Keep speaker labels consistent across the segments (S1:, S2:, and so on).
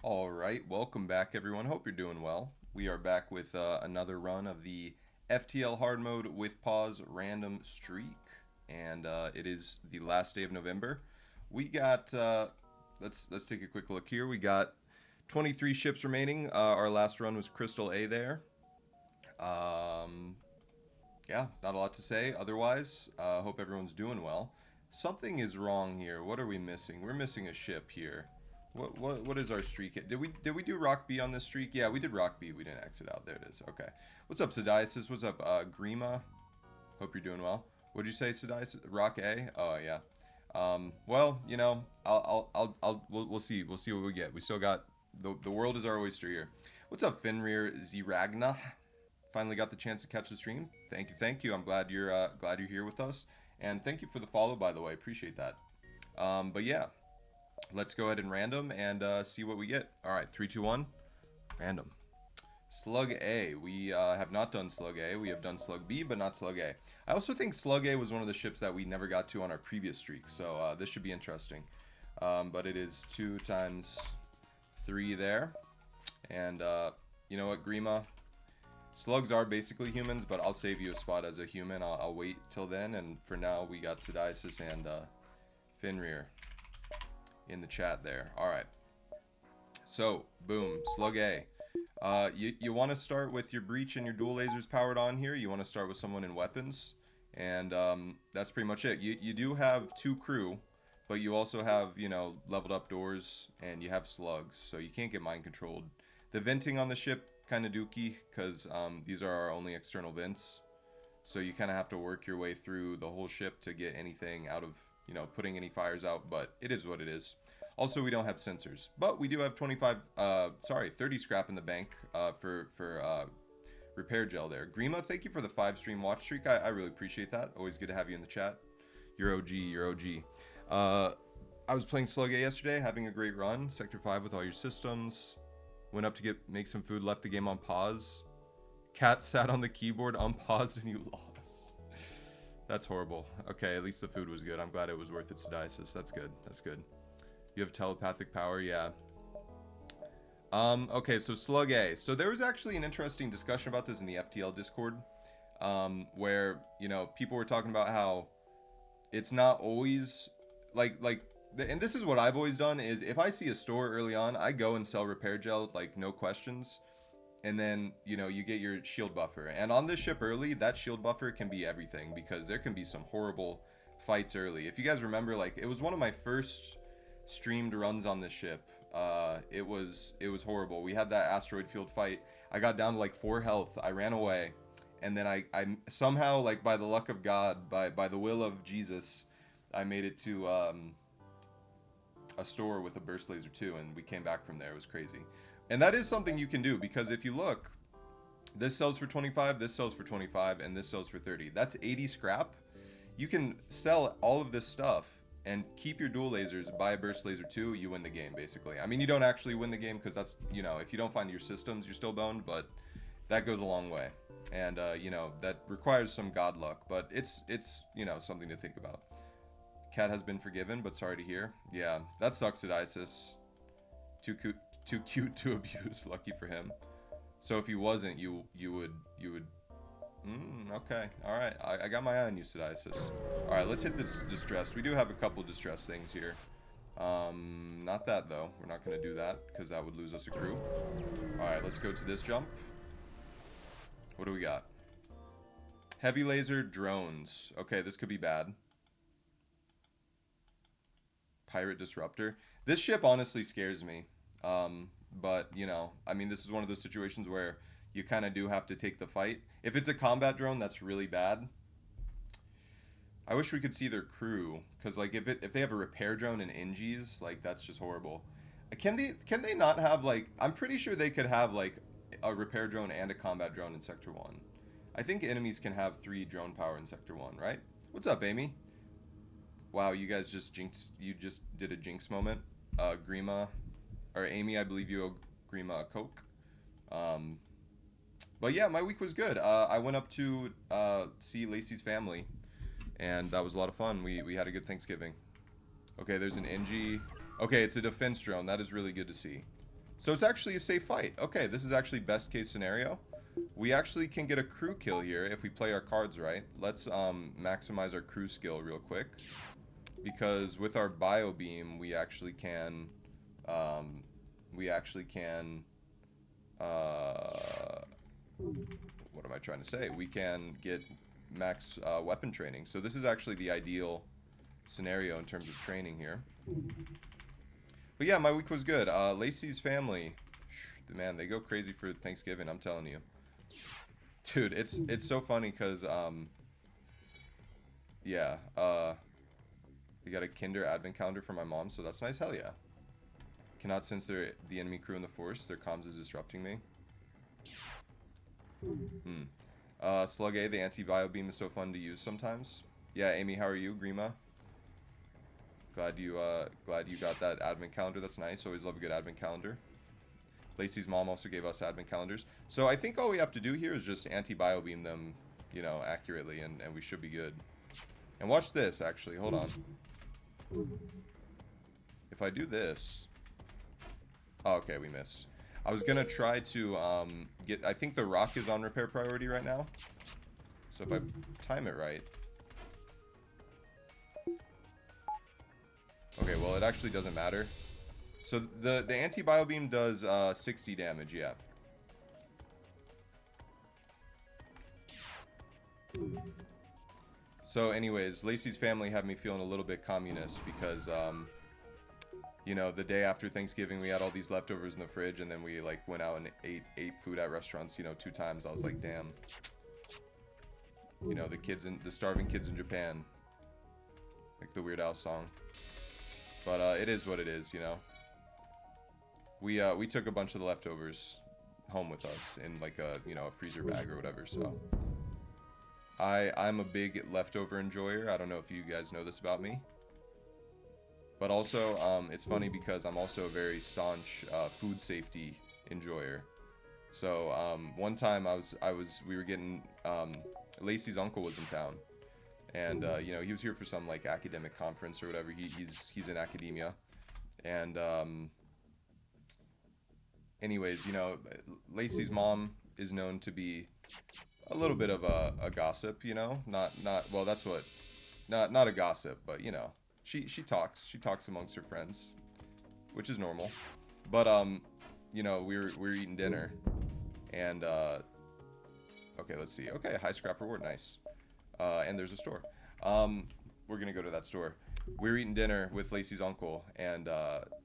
S1: All right, welcome back, everyone. Hope you're doing well. We are back with another run of the FTL hard mode with pause random streak, and it is the last day of November. We got let's take a quick look here. We got 23 ships remaining. Our last run was Crystal A there. Um, yeah, not a lot to say. Otherwise, hope everyone's doing well. Something is wrong here. What are we missing? We're missing a ship here. What is our streak? Did we do Rock B on this streak? Yeah, we did Rock B. We didn't exit out. There it is. Okay. What's up, Sadiasis? What's up, Grima? Hope you're doing well. What'd you say, Sadiasis? Rock A? Oh yeah. Well, you know, we'll see. We'll see what we get. We still got the world is our oyster here. What's up, Fenrir Ziragna? Finally got the chance to catch the stream. Thank you, thank you. I'm glad you're here with us, and thank you for the follow, by the way. Appreciate that. But yeah, let's go ahead and random and see what we get. All right, 3, 2, 1, random. Slug A. We have not done Slug A. We have done Slug B, but not Slug A. I also think Slug A was one of the ships that we never got to on our previous streak, so this should be interesting. But it is 2 times 3 there. And you know what, Grima? Slugs are basically humans, but I'll save you a spot as a human. I'll wait till then, and for now, we got Sadiasis and Fenrir in the chat there. All right. So, boom, Slug A. You want to start with your breach and your dual lasers powered on here. You want to start with someone in weapons, and that's pretty much it. You do have 2 crew, but you also have, you know, leveled up doors, and you have slugs, so you can't get mind controlled. The venting on the ship kind of dookie, because these are our only external vents, so you kind of have to work your way through the whole ship to get anything out of, you know, putting any fires out, but it is what it is. Also, we don't have sensors, but we do have 30 scrap in the bank for repair gel there. Grima, thank you for the 5 stream watch streak. I really appreciate that. Always good to have you in the chat. You're OG, you're OG. I was playing Slug A yesterday, having a great run. Sector 5 with all your systems. Went up to make some food, left the game on pause. Cat sat on the keyboard unpaused and you lost. That's horrible. Okay, at least the food was good. I'm glad it was worth it, Sadiasis. That's good. That's good. You have telepathic power, yeah. Okay, so Slug A. So there was actually an interesting discussion about this in the FTL Discord, where, you know, people were talking about how it's not always and this is what I've always done is if I see a store early on, I go and sell repair gel, like no questions. And then, you know, you get your shield buffer. And on this ship early, that shield buffer can be everything because there can be some horrible fights early. If you guys remember, like, it was one of my first streamed runs on this ship. It was horrible. We had that asteroid field fight. I got down to like 4 health. I ran away. And then I somehow, like, by the luck of God, by the will of Jesus, I made it to a store with a burst laser too, and we came back from there. It was crazy. And that is something you can do, because if you look, this sells for 25, this sells for 25, and this sells for 30. That's 80 scrap. You can sell all of this stuff and keep your dual lasers, buy a burst laser too, you win the game, basically. I mean, you don't actually win the game, because that's, you know, if you don't find your systems, you're still boned, but that goes a long way. And, you know, that requires some god luck, but it's you know, something to think about. Cat has been forgiven, but sorry to hear. Yeah, that sucks at ISIS. Too cute to abuse. Lucky for him. So if he wasn't, you would. Okay. All right. I got my eye on you, Sadiasis. All right. Let's hit this distress. We do have a couple distress things here. Not that though. We're not gonna do that because that would lose us a crew. All right. Let's go to this jump. What do we got? Heavy laser drones. Okay, this could be bad. Pirate Disruptor. This ship honestly scares me. But, you know, I mean, this is one of those situations where you kind of do have to take the fight. If it's a combat drone, that's really bad. I wish we could see their crew, because, like, if they have a repair drone and NGs, like, that's just horrible. Can they not have, like, I'm pretty sure they could have, like, a repair drone and a combat drone in Sector 1. I think enemies can have 3 drone power in Sector 1, right? What's up, Amy? Wow, you guys just did a jinx moment. Grima, or Amy, I believe you owe Grima a Coke. But yeah, my week was good. I went up to see Lacey's family, and that was a lot of fun. We had a good Thanksgiving. Okay, there's an NG. Okay, it's a defense drone. That is really good to see. So it's actually a safe fight. Okay, this is actually best case scenario. We actually can get a crew kill here if we play our cards right. Let's maximize our crew skill real quick. Because with our bio beam, we actually can... what am I trying to say? We can get max weapon training. So this is actually the ideal scenario in terms of training here. But yeah, my week was good. Lacey's family, man, they go crazy for Thanksgiving, I'm telling you. Dude, it's so funny because, yeah, we got a Kinder advent calendar for my mom, so that's nice. Hell yeah. Cannot sense the enemy crew in the force. Their comms is disrupting me. Slug A, the anti-bio beam is so fun to use sometimes. Yeah, Amy, how are you? Grima? Glad you got that advent calendar. That's nice. Always love a good advent calendar. Lacey's mom also gave us advent calendars. So I think all we have to do here is just anti-bio beam them, you know, accurately, and we should be good. And watch this, actually. Hold on. If I do this... Oh, okay, we missed. I was gonna try to get... I think the rock is on repair priority right now. So if I time it right... Okay, well, it actually doesn't matter. So the anti-bio beam does 60 damage, yeah. So anyways, Lacey's family had me feeling a little bit communist because, you know, the day after Thanksgiving, we had all these leftovers in the fridge, and then we, like, went out and ate food at restaurants, you know, 2 times. I was like, damn. You know, the starving kids in Japan. Like the Weird Al song. But, it is what it is, you know. We took a bunch of the leftovers home with us in, like, a, you know, a freezer bag or whatever, so. I'm a big leftover enjoyer. I don't know if you guys know this about me. But also, it's funny because I'm also a very staunch food safety enjoyer. So, one time we were getting, Lacey's uncle was in town. And, you know, he was here for some, like, academic conference or whatever. He's in academia. And, anyways, you know, Lacey's mom is known to be a little bit of a gossip, you know? Not a gossip, but, you know. She talks amongst her friends, which is normal. But you know, we were eating dinner, and okay, let's see. Okay, high scrap reward, nice. And there's a store. We're gonna go to that store. We were eating dinner with Lacey's uncle, and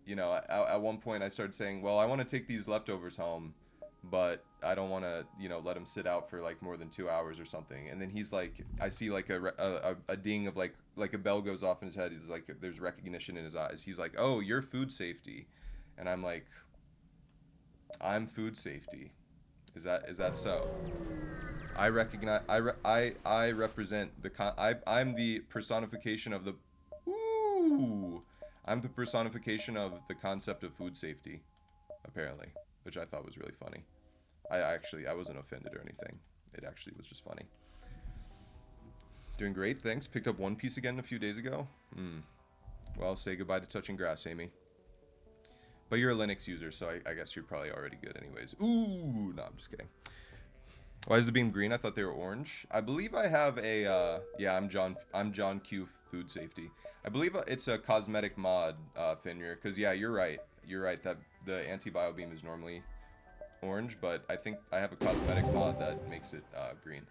S1: you know, at one point I started saying, well, I want to take these leftovers home, but I don't want to, you know, let them sit out for like more than 2 hours or something. And then he's like, I see like a ding of like a bell goes off in his head. He's like, there's recognition in his eyes. He's like, oh, you're food safety. And I'm like, I'm food safety. Is that so? I recognize, I represent I'm the personification of the, I'm the personification of the concept of food safety, apparently, which I thought was really funny. I wasn't offended or anything. It actually was just funny. Doing great, thanks. Picked up One Piece again a few days ago. Well, say goodbye to touching grass, Amy. But you're a Linux user, so I guess you're probably already good anyways. Ooh, no, I'm just kidding. Why is the beam green? I thought they were orange. I believe I have a, yeah, I'm John Q Food Safety. I believe it's a cosmetic mod, Finir, because, yeah, you're right. You're right that the anti-bio beam is normally orange, but I think I have a cosmetic mod that makes it green.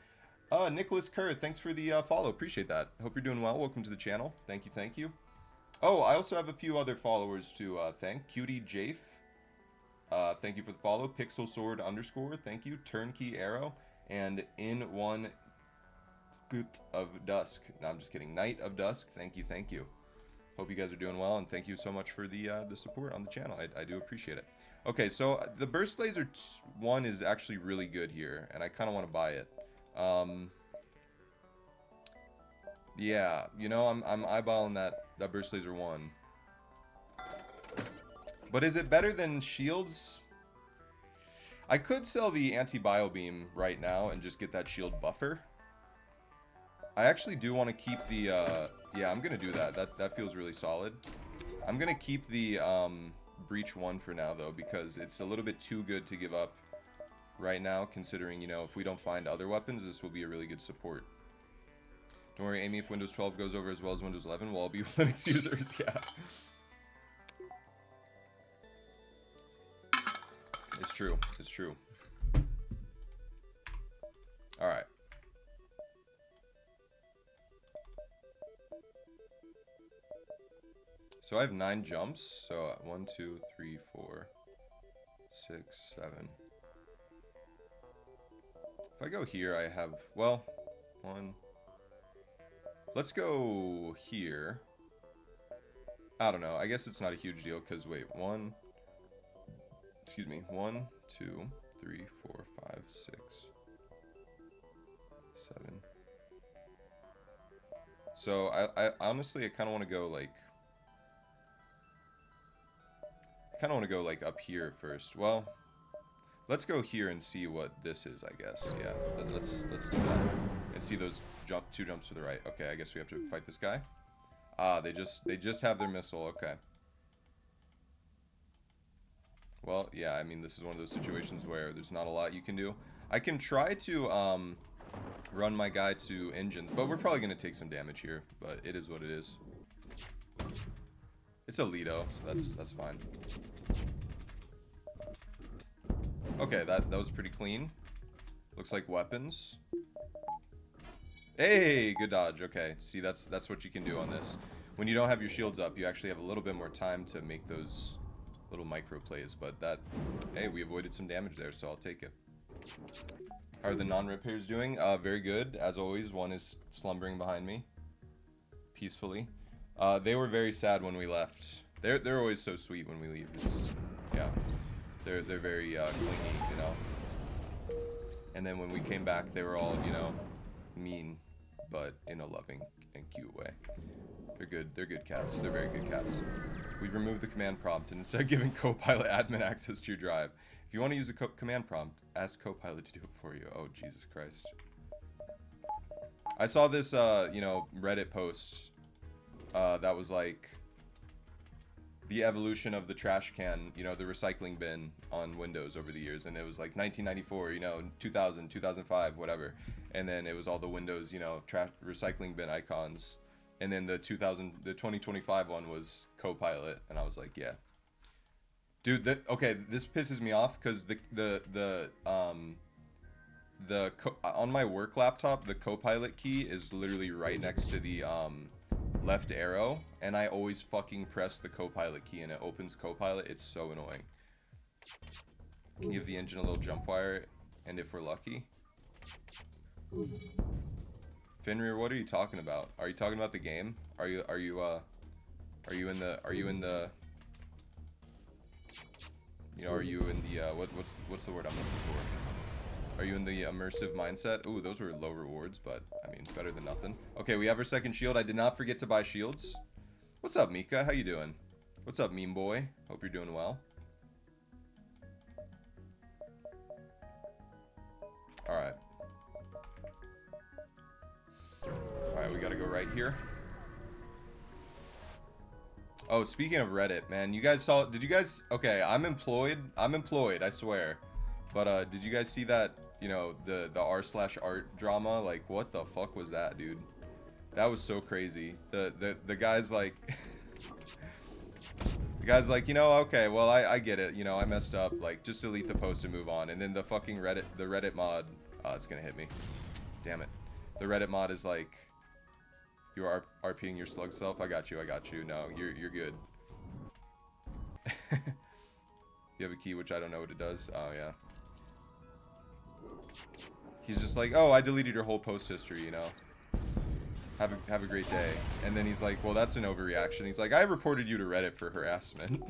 S1: Nicholas Kerr, thanks for the follow. Appreciate that. Hope you're doing well. Welcome to the channel. Thank you, thank you. Oh, I also have a few other followers to thank. Cutie Jafe, thank you for the follow. Pixel Sword _ thank you. Turnkey Arrow, and In One Gut of Dusk. No, I'm just kidding. Night of Dusk, thank you, thank you. Hope you guys are doing well, and thank you so much for the support on the channel. I do appreciate it. Okay, so the Burst Laser 1 is actually really good here, and I kind of want to buy it. Yeah, you know, I'm eyeballing that Burst Laser 1. But is it better than shields? I could sell the anti-bio beam right now and just get that shield buffer. I actually do want to keep the, yeah, I'm going to do that. That feels really solid. I'm going to keep the, breach 1 for now, though, because it's a little bit too good to give up right now, considering, you know, if we don't find other weapons, this will be a really good support. Don't worry, Amy, if Windows 12 goes over as well as Windows 11, we'll all be Linux users, yeah. It's true, it's true. Alright. So I have 9 jumps, so 1, 2, 3, 4, 6, 7. If I go here, I have, well, 1. Let's go here. I don't know. I guess it's not a huge deal because, wait, 1, 2, 3, 4, 5, 6, 7. So I honestly, I kind of want to go like, up here first. Well, let's go here and see what this is, I guess. Yeah, let's do that. And see those 2 jumps to the right. Okay, I guess we have to fight this guy. Ah, they just have their missile. Okay. Well, yeah, I mean, this is one of those situations where there's not a lot you can do. I can try to run my guy to engines, but we're probably going to take some damage here, but it is what it is. It's a Lido, so that's fine. Okay, that was pretty clean. Looks like weapons. Hey, good dodge. Okay, see, that's what you can do on this. When you don't have your shields up, you actually have a little bit more time to make those little micro plays, but that, hey, we avoided some damage there, so I'll take it. How are the non-repairs doing? Very good. As always, one is slumbering behind me peacefully. They were very sad when we left. They're always so sweet when we leave. Yeah, they're very clingy, you know. And then when we came back, they were all, you know, mean, but in a loving and cute way. They're good. They're good cats. They're very good cats. We've removed the command prompt and instead giving Copilot admin access to your drive. If you want to use a command prompt, ask Copilot to do it for you. Oh, Jesus Christ. I saw this, you know, Reddit post that was like the evolution of the trash can, you know, the recycling bin on Windows over the years. And it was like 1994, you know, 2000, 2005, whatever. And then it was all the Windows, you know, recycling bin icons. And then the 2025 one was Copilot, and I was like, yeah, dude. Okay, this pisses me off because on my work laptop, the Copilot key is literally right next to the left arrow, and I always fucking press the Copilot key, and it opens Copilot. It's so annoying. Can give the engine a little jump wire, and if we're lucky. Fenrir, what are you talking about? Are you talking about the game? Are you in the you know, are you in the what's the word I'm looking for? Are you in the immersive mindset? Ooh, those were low rewards, but I mean, better than nothing. Okay, we have our second shield. I did not forget to buy shields. What's up, Mika? How you doing? What's up, meme boy? Hope you're doing well. All right. Alright, we gotta go right here. Oh, speaking of Reddit, man, you guys saw, did you guys, okay, I'm employed, I swear. But, did you guys see that, you know, the r/art drama? Like, what the fuck was that, dude? That was so crazy. The guy's like, the guy's like, you know, okay, well, I get it, you know, I messed up, like, just delete the post and move on. And then the fucking Reddit mod, it's gonna hit me. Damn it. The Reddit mod is like, you are RPing your slug self. I got you. No, you're good. You have a key, which I don't know what it does. Oh yeah. He's just like, oh, I deleted your whole post history. You know. Have a great day. And then he's like, well, that's an overreaction. He's like, I reported you to Reddit for harassment.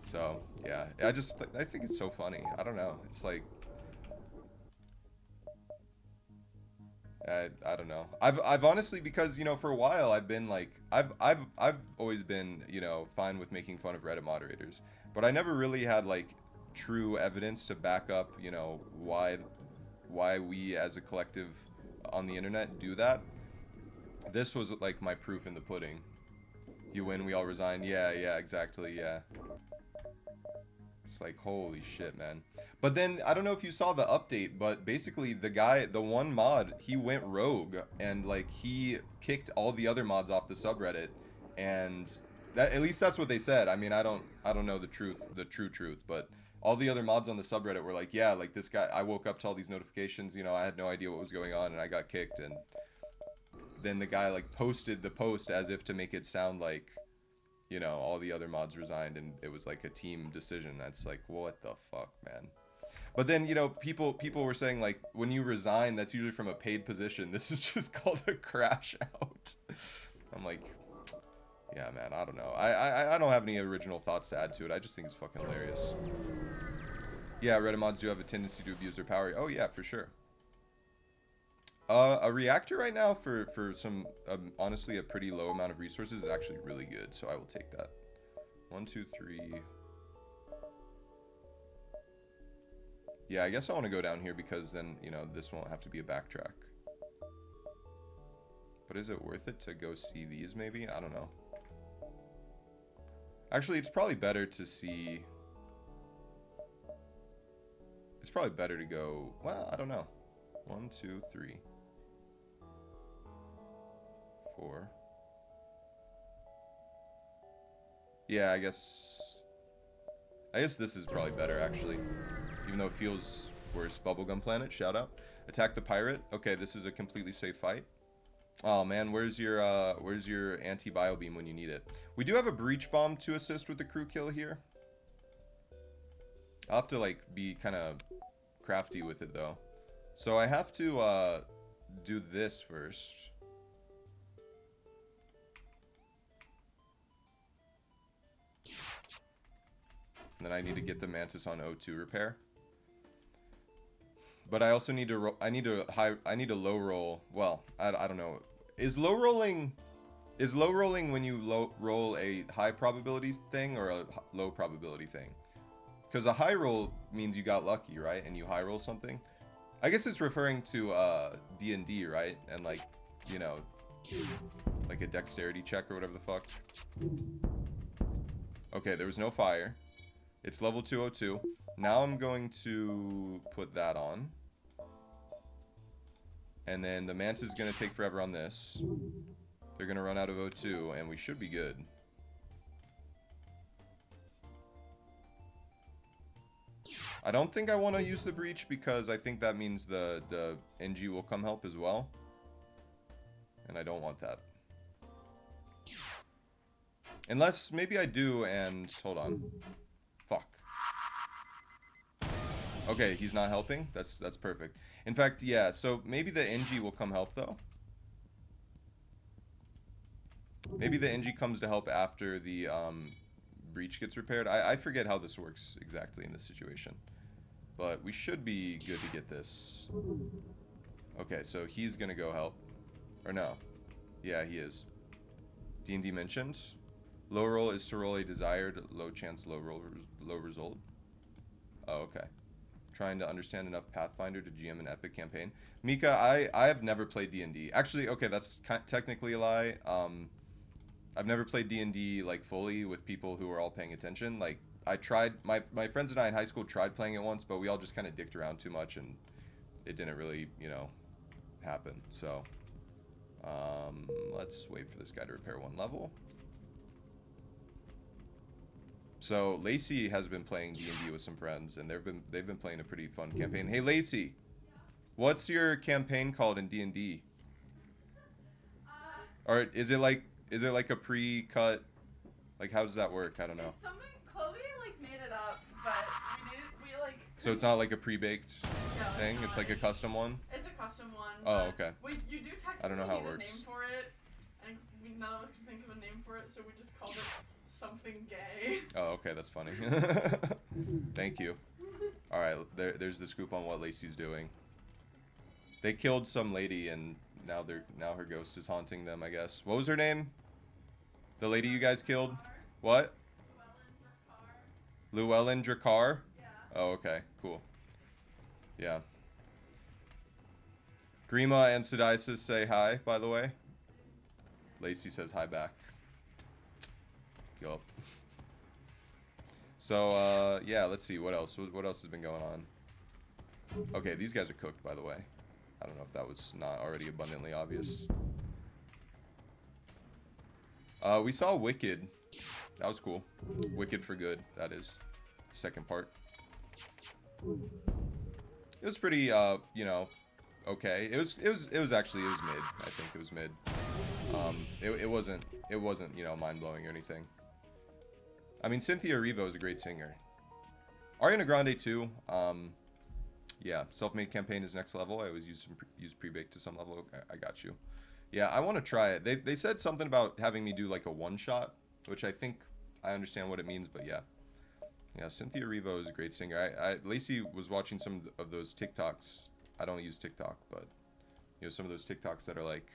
S1: So yeah, I think it's so funny. I don't know. It's like. I don't know. I've honestly, because, you know, for a while I've been like, I've always been, you know, fine with making fun of Reddit moderators, but I never really had like true evidence to back up, you know, why we as a collective on the internet do that. This was like my proof in the pudding. You win, we all resign. Yeah, exactly, yeah. It's like, holy shit, man. But then, I don't know if you saw the update, but basically the guy, the one mod, he went rogue, and like, he kicked all the other mods off the subreddit, and that, at least that's what they said. I mean, I don't know the true truth, but all the other mods on the subreddit were like, yeah, like this guy, I woke up to all these notifications, you know, I had no idea what was going on, and I got kicked, and then the guy like posted the post as if to make it sound like, you know, all the other mods resigned and it was like a team decision. That's like, what the fuck, man. But then, you know, people were saying like, when you resign, that's usually from a paid position. This is just called a crash out. I'm like, yeah, man, I don't know. I don't have any original thoughts to add to it. I just think it's fucking hilarious. Yeah, Reddit mods do have a tendency to abuse their power. Oh yeah, for sure. A reactor right now for some, honestly, a pretty low amount of resources is actually really good, so I will take that. 1, 2, 3. Yeah, I guess I want to go down here because then, you know, this won't have to be a backtrack. But is it worth it to go see these, maybe? I don't know. Actually, it's probably better to see... It's probably better to go... Well, I don't know. 1, 2, 3. 4. Yeah, I guess this is probably better, actually. Even though it feels worse. Bubblegum Planet, shout out. Attack the pirate. Okay, this is a completely safe fight. Oh man, where's your anti-bio beam when you need it? We do have a breach bomb to assist with the crew kill here. I'll have to like be kind of crafty with it though. So I have to do this first. And then I need to get the Mantis on O2 repair. But I also need to I need to low roll. Well, I don't know. Is low rolling when you roll a high probability thing or a low probability thing? Because a high roll means you got lucky, right? And you high roll something. I guess it's referring to D&D, right? And like, you know, like a dexterity check or whatever the fuck. Okay, there was no fire. It's level 202. Now I'm going to put that on. And then the Manta is going to take forever on this. They're going to run out of O2, and we should be good. I don't think I want to use the breach because I think that means the NG will come help as well. And I don't want that. Unless, maybe I do and... Hold on. Fuck. Okay, he's not helping. That's perfect. In fact, yeah, so maybe the NG will come help, though. Maybe the NG comes to help after the breach gets repaired. I forget how this works exactly in this situation. But we should be good to get this. Okay, so he's gonna go help. Or no. Yeah, he is. D&D mentioned. Low roll is to roll a desired low chance low result. Oh, okay. Trying to understand enough Pathfinder to GM an epic campaign. Mika, I have never played D&D. Actually, okay, that's technically a lie. I've never played D&D like fully with people who are all paying attention. Like I tried, my friends and I in high school tried playing it once, but we all just kind of dicked around too much and it didn't really, you know, happen. So let's wait for this guy to repair one level. So Lacey has been playing D&D with some friends, and they've been playing a pretty fun campaign. Hey Lacey, what's your campaign called in D&D? Or is it like a pre-cut? Like how does that work? I don't know.
S2: It's something Chloe like made it up, but we like.
S1: So it's not like a pre-baked thing. It's like a custom one.
S2: It's a custom one.
S1: Oh, okay.
S2: You do technically
S1: I don't know how it
S2: need
S1: works.
S2: a name for it, and none of us could think of a name for it, so we just called it something gay.
S1: Oh, okay, that's funny. Thank you. All right, there's the scoop on what Lacey's doing. They killed some lady, and now her ghost is haunting them, I guess. What was her name? The lady you guys killed? What? Llewellyn Drakkar?
S2: Yeah.
S1: Oh, okay, cool. Yeah. Grima and Sidiasis say hi, by the way. Lacey says hi back. Yup. So, yeah, let's see. What else? What else has been going on? Okay, these guys are cooked, by the way. I don't know if that was not already abundantly obvious. We saw Wicked. That was cool. Wicked for Good, that is. Second part. It was pretty, you know, okay. It was mid. I think it was mid. It wasn't, you know, mind-blowing or anything. I mean, Cynthia Erivo is a great singer. Ariana Grande too. Yeah, self-made campaign is next level. I always use pre-baked to some level. I got you. Yeah, I want to try it. They said something about having me do like a one-shot, which I think I understand what it means, but yeah. Yeah, Cynthia Erivo is a great singer. Lacey was watching some of those TikToks. I don't use TikTok, but you know, some of those TikToks that are like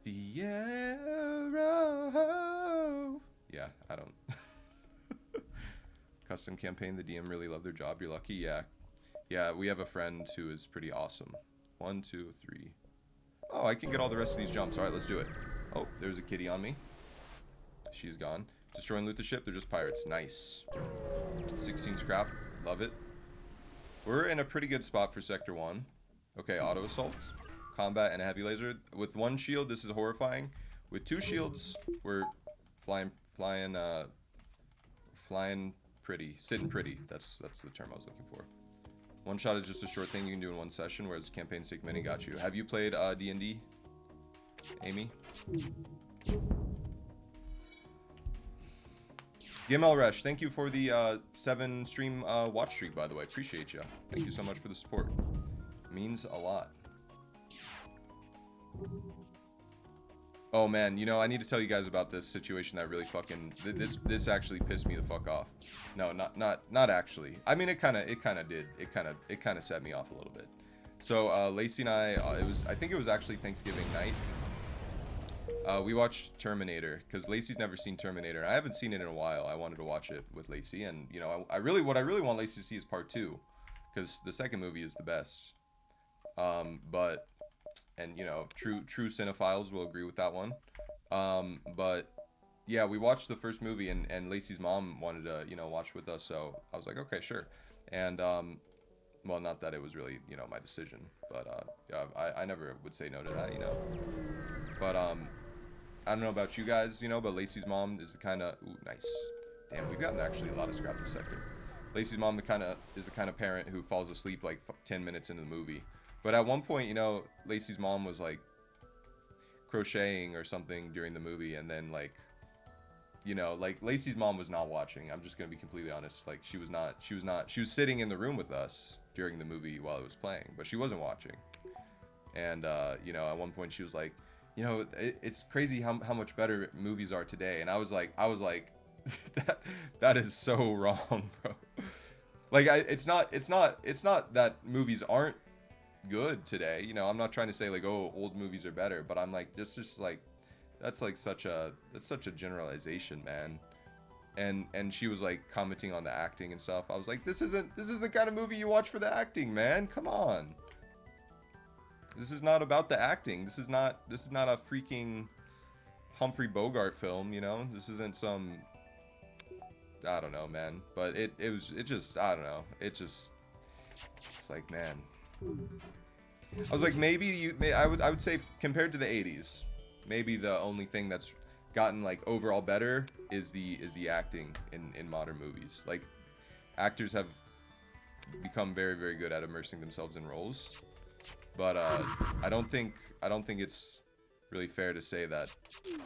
S1: the arrow. Yeah, I don't. Custom campaign. The DM really love their job. You're lucky. Yeah. Yeah, we have a friend who is pretty awesome. 1, 2, 3. Oh, I can get all the rest of these jumps. All right, let's do it. Oh, there's a kitty on me. She's gone. Destroy and loot the ship. They're just pirates. Nice. 16 scrap. Love it. We're in a pretty good spot for Sector 1. Okay, auto assault. Combat and a heavy laser. With one shield, this is horrifying. With two shields, we're flying pretty. Sitting pretty. That's the term I was looking for. One shot is just a short thing you can do in one session, whereas campaigns take many. Got you. Have you played D&D, Amy? Gimel Resh, thank you for the 7 stream watch streak, by the way. Appreciate you. Thank you so much for the support. Means a lot. Oh man, you know, I need to tell you guys about this situation that really fucking this actually pissed me the fuck off. No, not actually. I mean, it kind of did. It kind of set me off a little bit. So Lacey and I I think it was actually Thanksgiving night. We watched Terminator because Lacey's never seen Terminator. I haven't seen it in a while. I wanted to watch it with Lacey, and you know, what I really want Lacey to see is part 2, because the second movie is the best. And you know, true cinephiles will agree with that one. But yeah, we watched the first movie, and Lacey's mom wanted to, you know, watch with us, so I was like, okay, sure. And well, not that it was really, you know, my decision, but yeah, I never would say no to that, you know. But I don't know about you guys, you know, but Lacey's mom is the kind of, ooh, nice. Damn, we've gotten actually a lot of scrap this sector. Lacey's mom is the kind of parent who falls asleep like 10 minutes into the movie. But at one point, you know, Lacey's mom was like crocheting or something during the movie, and then like, you know, like Lacey's mom was not watching. I'm just gonna be completely honest. Like she was sitting in the room with us during the movie while it was playing, but she wasn't watching. And you know, at one point she was like, you know, it's crazy how much better movies are today. And I was like, that is so wrong, bro. Like it's not that movies aren't good today, you know. I'm not trying to say like, oh, old movies are better, but I'm like, just like, that's such a generalization, man. And she was like commenting on the acting and stuff. I was like, this isn't the kind of movie you watch for the acting, man. Come on, this is not about the acting. This is not a freaking Humphrey Bogart film, you know. This isn't some, I don't know, man. But it just, I don't know, it's like, man, I was like, I would say compared to the 80s, maybe the only thing that's gotten like overall better is the acting in modern movies. Like, actors have become very, very good at immersing themselves in roles, but I don't think it's really fair to say that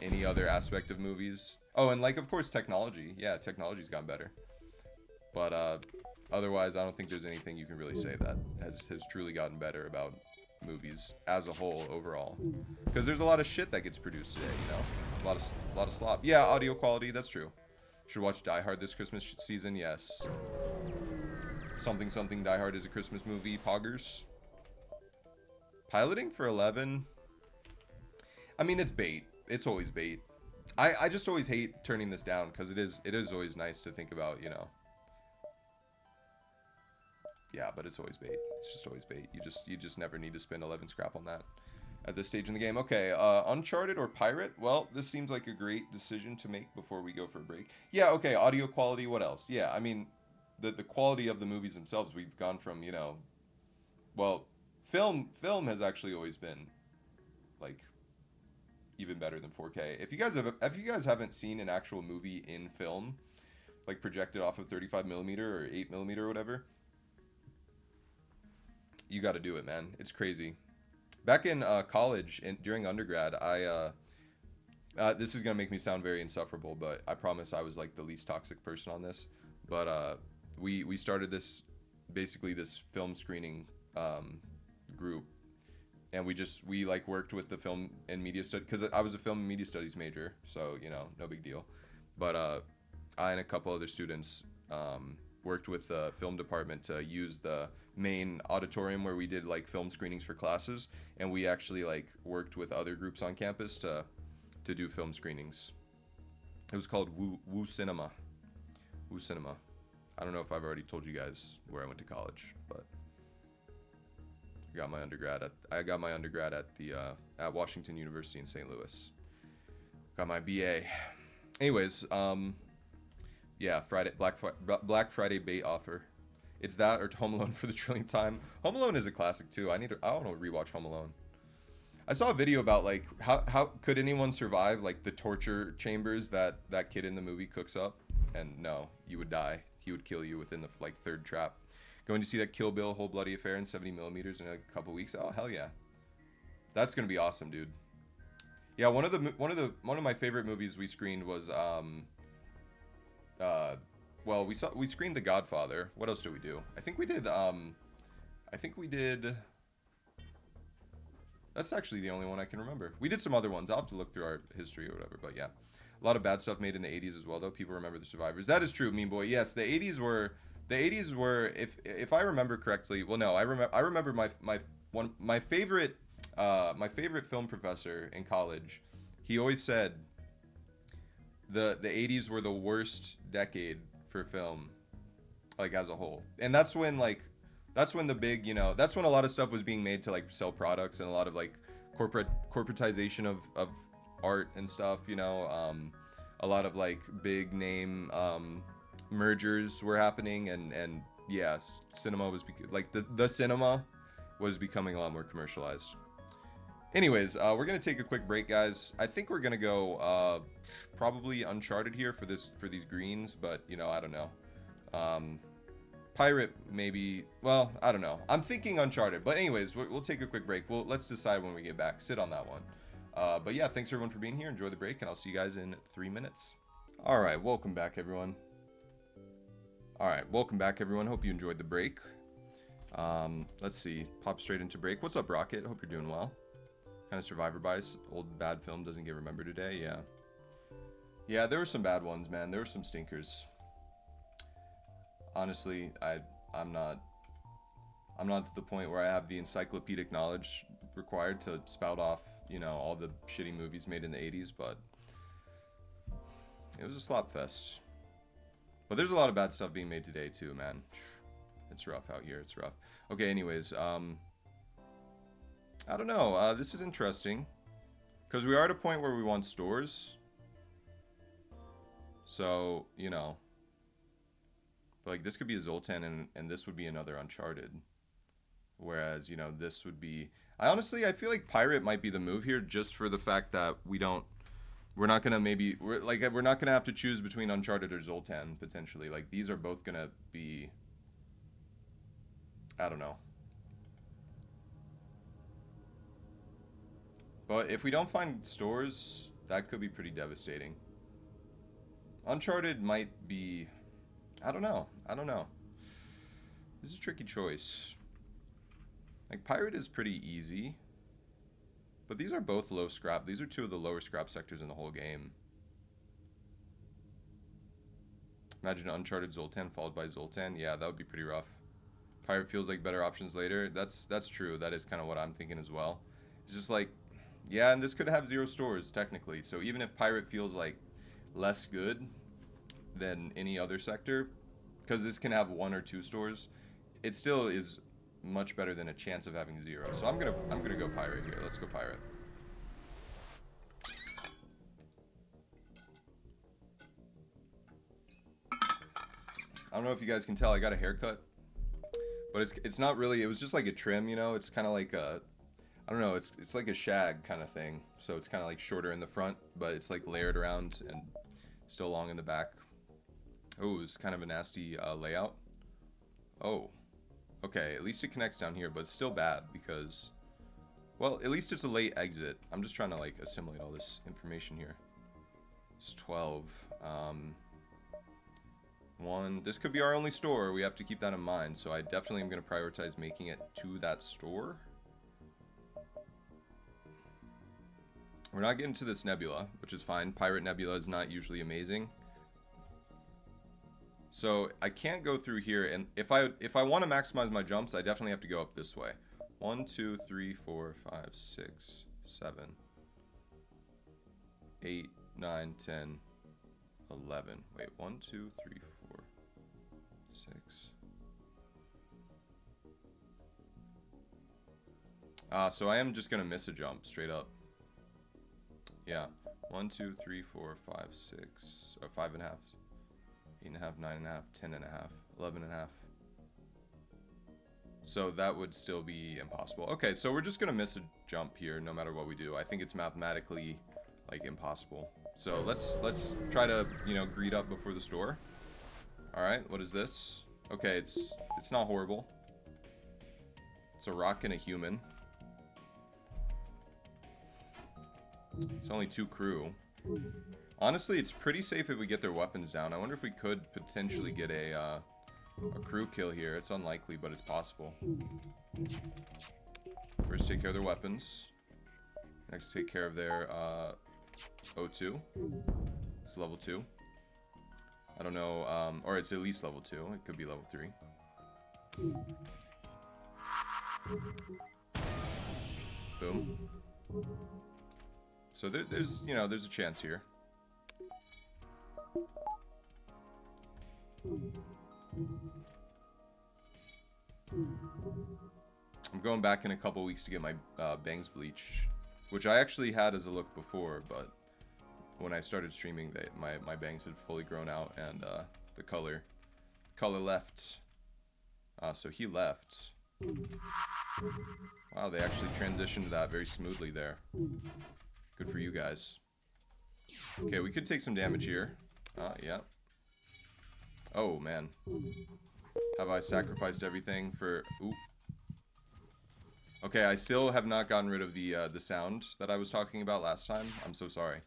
S1: any other aspect of movies. Oh, and like, of course, technology's gotten better, but otherwise, I don't think there's anything you can really say that has truly gotten better about movies as a whole overall. Because there's a lot of shit that gets produced today, you know? A lot of slop. Yeah, audio quality, that's true. Should watch Die Hard this Christmas season, yes. Something Die Hard is a Christmas movie, poggers. Piloting for 11? I mean, it's bait. It's always bait. I just always hate turning this down, because it is always nice to think about, you know. Yeah, but it's always bait. It's just always bait. You just never need to spend 11 scrap on that. at this stage in the game. Okay, Uncharted or Pirate? Well, this seems like a great decision to make before we go for a break. Yeah, okay, audio quality, what else? Yeah, I mean, the quality of the movies themselves, we've gone from, you know, well, film has actually always been, like, even better than 4K. If you guys haven't seen an actual movie in film, like projected off of 35 millimeter or 8 millimeter or whatever, you got to do it, man. It's crazy. Back in college and during undergrad, this is gonna make me sound very insufferable, but I promise I was like the least toxic person on this. But we started basically this film screening group, and we like worked with the film and media study, because I was a film and media studies major, so you know, no big deal. But I and a couple other students worked with the film department to use the main auditorium where we did like film screenings for classes, and we actually like worked with other groups on campus to do film screenings. It was called Woo Cinema. Woo Cinema. I don't know if I've already told you guys where I went to college, but I got my undergrad at the at Washington University in St. Louis. Got my BA. Anyways, yeah, Black Friday bait offer. It's that or Home Alone for the trillionth time. Home Alone is a classic too. I want to rewatch Home Alone. I saw a video about like how could anyone survive like the torture chambers that kid in the movie cooks up, and no, you would die. He would kill you within the like third trap. Going to see that Kill Bill Whole Bloody Affair in 70 millimeters in like a couple weeks. Oh hell yeah, that's gonna be awesome, dude. Yeah, one of my favorite movies we screened was well, we screened The Godfather. What else did we do? I think we did that's actually the only one I can remember. We did some other ones. I'll have to look through our history or whatever, but yeah. A lot of bad stuff made in the 80s as well, though. People remember the survivors. That is true, Mean Boy. Yes, the 80s were if I remember correctly. Well, no, I remember my favorite film professor in college. He always said the 80s were the worst decade for film, like as a whole. And that's when the big, you know, that's when a lot of stuff was being made to like sell products, and a lot of like corporatization of art and stuff, you know. A lot of like big name mergers were happening, and yeah, cinema was like the cinema was becoming a lot more commercialized. Anyways, we're gonna take a quick break, guys. I think we're gonna go probably Uncharted here for these greens, but you know, I don't know. Pirate maybe. Well, I don't know. I'm thinking Uncharted, but anyways, we'll take a quick break. Let's decide when we get back. Sit on that one. But yeah, thanks everyone for being here. Enjoy the break, and I'll see you guys in 3 minutes. All right, welcome back, everyone. Hope you enjoyed the break. Let's see. Pop straight into break. What's up, Rocket? Hope you're doing well. Kind of survivor bias. Old bad film doesn't get remembered today. Yeah. Yeah, there were some bad ones, man. There were some stinkers. Honestly, I'm not to the point where I have the encyclopedic knowledge required to spout off, you know, all the shitty movies made in the 80s, but it was a slop fest. But there's a lot of bad stuff being made today too, man. It's rough out here. It's rough. Okay, anyways, I don't know. This is interesting, because we are at a point where we want stores. So, you know, like this could be a Zoltan, and this would be another Uncharted. Whereas, you know, this would be... I feel like Pirate might be the move here, just for the fact that we're not gonna have to choose between Uncharted or Zoltan, potentially. Like, these are both gonna be... I don't know. But if we don't find stores, that could be pretty devastating. Uncharted might be... I don't know. This is a tricky choice. Like, Pirate is pretty easy. But these are both low scrap. These are two of the lower scrap sectors in the whole game. Imagine Uncharted Zoltan followed by Zoltan. Yeah, that would be pretty rough. Pirate feels like better options later. That's true. That is kind of what I'm thinking as well. It's just like, yeah, and this could have 0 stores, technically. So even if Pirate feels like less good than any other sector, because this can have 1 or 2 stores, it still is much better than a chance of having 0. So I'm gonna go pirate here. Let's go pirate. I don't know if you guys can tell, I got a haircut, but it's not really. It was just like a trim, you know. It's kind of like a, I don't know. It's like a shag kind of thing. So it's kind of like shorter in the front, but it's like layered around and still long in the back. Oh, it's kind of a nasty layout. Oh, okay. At least it connects down here, but it's still bad because, well, at least it's a late exit. I'm just trying to like assimilate all this information here. It's 12. 1. This could be our only store. We have to keep that in mind. So I definitely am going to prioritize making it to that store. We're not getting to this nebula, which is fine. Pirate nebula is not usually amazing. So I can't go through here, and if I want to maximize my jumps, I definitely have to go up this way. 1, 2, 3, 4, 5, 6, 7, 8, 9, 10, 11. Wait, 1, 2, 3, 4, 6. So I am just gonna miss a jump straight up. Yeah, 1, 2, 3, 4, 5, 6, or 5.5, 8.5, 9.5, 10.5, 11.5. So that would still be impossible. Okay, so we're just gonna miss a jump here no matter what we do. I think it's mathematically like impossible. So let's try to, you know, greet up before the store. All right, what is this? Okay, it's not horrible. It's a rock and a human. It's only 2 crew. Honestly, it's pretty safe if we get their weapons down. I wonder if we could potentially get a crew kill here. It's unlikely, but it's possible. First, take care of their weapons. Next, take care of their O2. It's level 2. I don't know, or it's at least level 2. It could be level 3. Boom. So there's, you know, there's a chance here. I'm going back in a couple weeks to get my bangs bleached, which I actually had as a look before, but when I started streaming, my bangs had fully grown out, and the color left. So he left. Wow, they actually transitioned that very smoothly there. Good for you guys. Okay, we could take some damage here. Yeah. Oh, man. Have I sacrificed everything for... Ooh. Okay, I still have not gotten rid of the sound that I was talking about last time. I'm so sorry.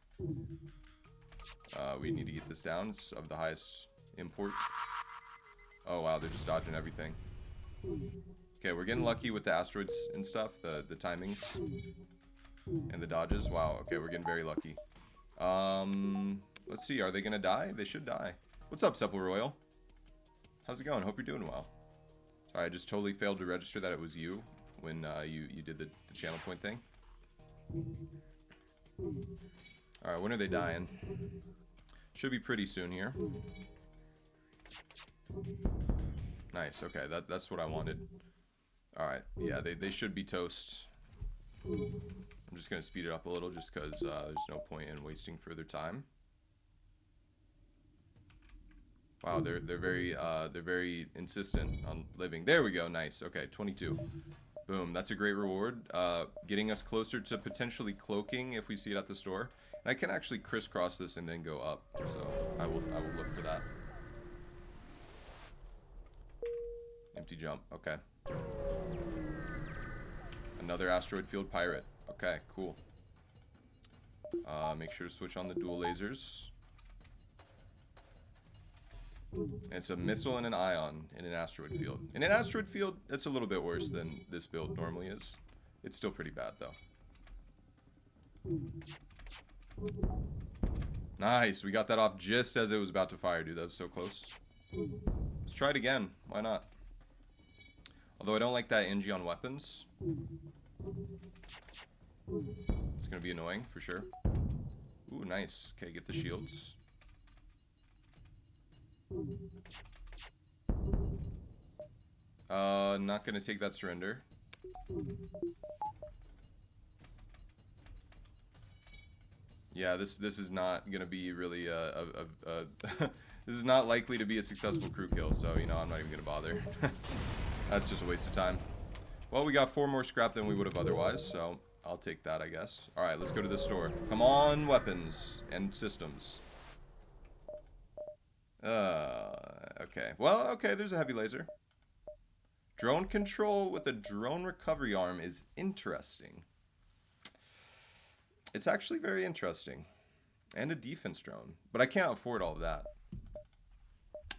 S1: We need to get this down. It's of the highest import. Oh, wow, they're just dodging everything. Okay, we're getting lucky with the asteroids and stuff, the timings. And the dodges. Wow, okay, we're getting very lucky. Let's see, are they gonna die? They should die. What's up, Sepple Royal? How's it going? Hope you're doing well. Sorry, I just totally failed to register that it was you when you did the channel point thing. Alright, when are they dying? Should be pretty soon here. Nice, okay, that's what I wanted. Alright, yeah, they should be toast. I'm just gonna speed it up a little just because there's no point in wasting further time. Wow, they're very insistent on living. There we go, nice. Okay, 22. Boom, that's a great reward. Getting us closer to potentially cloaking if we see it at the store. And I can actually crisscross this and then go up. So I will look for that. Empty jump, okay. Another asteroid field pirate. Okay, cool. Make sure to switch on the dual lasers. It's a missile and an ion in an asteroid field. In an asteroid field, that's a little bit worse than this build normally is. It's still pretty bad, though. Nice, we got that off just as it was about to fire, dude. That was so close. Let's try it again. Why not? Although I don't like that NG on weapons. It's gonna be annoying, for sure. Ooh, nice. Okay, get the shields. Not gonna take that surrender. Yeah, this is not gonna be really this is not likely to be a successful crew kill, so you know I'm not even gonna bother. That's just a waste of time. Well, we got 4 more scrap than we would have otherwise, so I'll take that, I guess. All right, let's go to this store. Come on, weapons and systems. Okay. Well, okay, there's a heavy laser. Drone control with a drone recovery arm is interesting. It's actually very interesting. And a defense drone. But I can't afford all of that.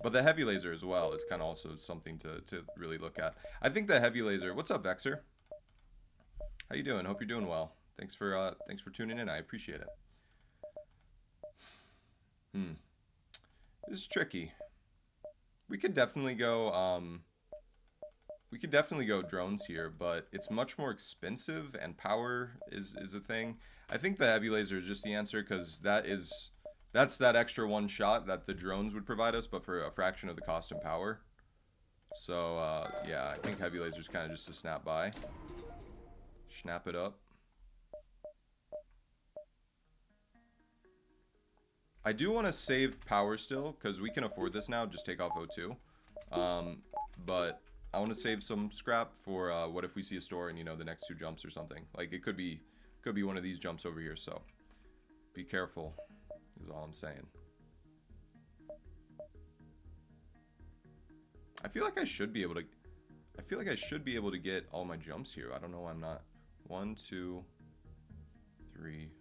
S1: But the heavy laser as well is kind of also something to really look at. I think the heavy laser... What's up, Vexer? How you doing? Hope you're doing well. Thanks for tuning in. I appreciate it. This is tricky. We could definitely go... We could definitely go drones here, but it's much more expensive, and power is a thing. I think the heavy laser is just the answer, because that's that extra 1 shot that the drones would provide us, but for a fraction of the cost and power. So, yeah, I think heavy laser is kind of just a snap by. Snap it up. I do want to save power still, because we can afford this now, just take off O2. But I want to save some scrap for what if we see a store in, you know, the next 2 jumps or something. Like, it could be one of these jumps over here, so be careful is all I'm saying. I feel like I should be able to get all my jumps here. I don't know why I'm not. 1, 2, 3,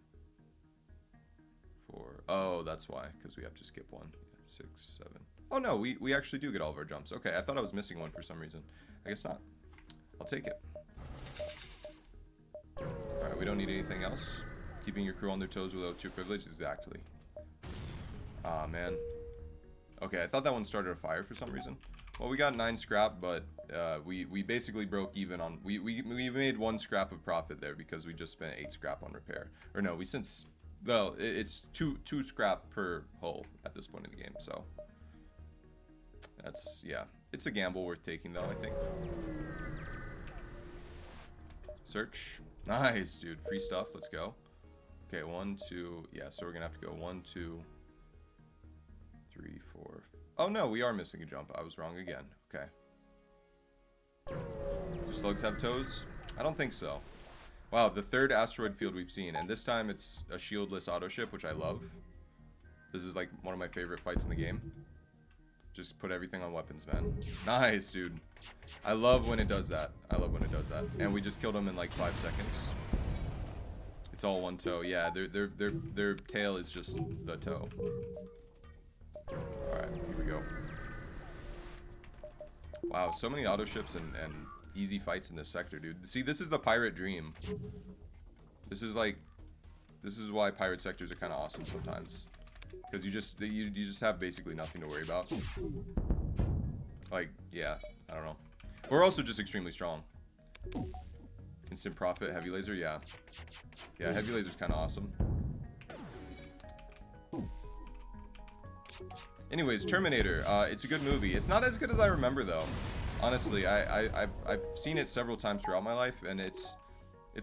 S1: 4. Oh, that's why, because we have to skip 1. 6, 7. Oh no, we actually do get all of our jumps. Okay, I thought I was missing 1 for some reason. I guess not. I'll take it. Alright, we don't need anything else. Keeping your crew on their toes without 2 privilege, exactly. Ah, man. Okay, I thought that one started a fire for some reason. Well, we got 9 scrap, but we basically broke even on... We made 1 scrap of profit there because we just spent 8 scrap on repair. Or no, we since... Well, it's 2 scrap per hull at this point in the game, so... That's, yeah. It's a gamble worth taking, though, I think. Search. Nice, dude. Free stuff. Let's go. Okay, 1, 2... Yeah, so we're gonna have to go 1, 2... 3, 4... Oh, no, we are missing a jump. I was wrong again. Okay. Do slugs have toes? I don't think so. Wow, the 3rd asteroid field we've seen, and this time it's a shieldless auto ship, which I love. This is like one of my favorite fights in the game. Just put everything on weapons, man. Nice, dude. I love when it does that. I love when it does that. And we just killed him in like 5 seconds. It's all 1 toe. Yeah, their tail is just the toe. Alright, here we go. Wow, so many auto ships and easy fights in this sector, dude. See, this is the pirate dream. This is why pirate sectors are kind of awesome sometimes. Because you just have basically nothing to worry about. Like, yeah, I don't know. We're also just extremely strong. Instant profit, heavy laser, yeah. Yeah, heavy laser's kind of awesome. Anyways, Terminator, it's a good movie. It's not as good as I remember, though. Honestly, I've seen it several times throughout my life, and it's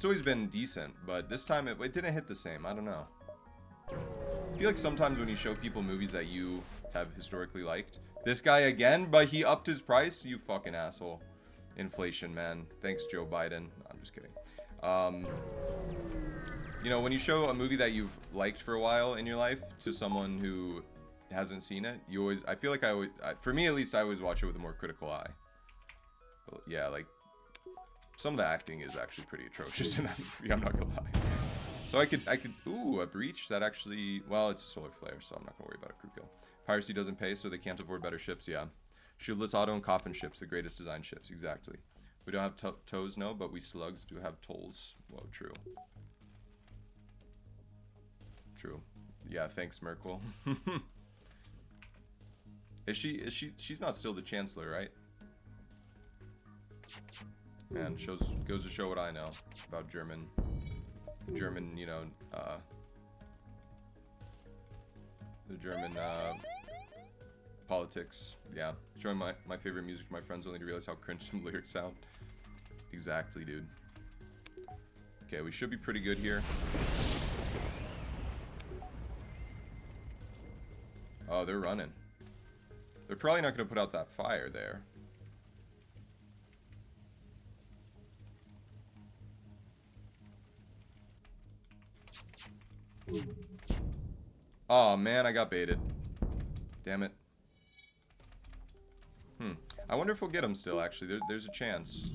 S1: always been decent. But this time, it didn't hit the same. I don't know. I feel like sometimes when you show people movies that you have historically liked, this guy again, but he upped his price, you fucking asshole. Inflation, man. Thanks, Joe Biden. I'm just kidding. You know, when you show a movie that you've liked for a while in your life to someone who hasn't seen it, you always, I feel like for me at least, I always watch it with a more critical eye. But yeah, like, some of the acting is actually pretty atrocious in that movie, I'm not gonna lie. So I could, ooh, a breach that actually, well, it's a solar flare, so I'm not gonna worry about a crew kill. Piracy doesn't pay, so they can't afford better ships, yeah. Shieldless auto and coffin ships, the greatest design ships, exactly. We don't have toes, no, but we slugs do have tolls. Well, true. True. Yeah, thanks, Merkel. She's not still the chancellor, right? Man, goes to show what I know about German, you know, the German politics. Yeah, showing my favorite music to my friends only to realize how cringe some lyrics sound. Exactly, dude. Okay, we should be pretty good here. Oh, they're running. They're probably not going to put out that fire there. Oh man, I got baited. Damn it. I wonder if we'll get him still, actually. There's a chance.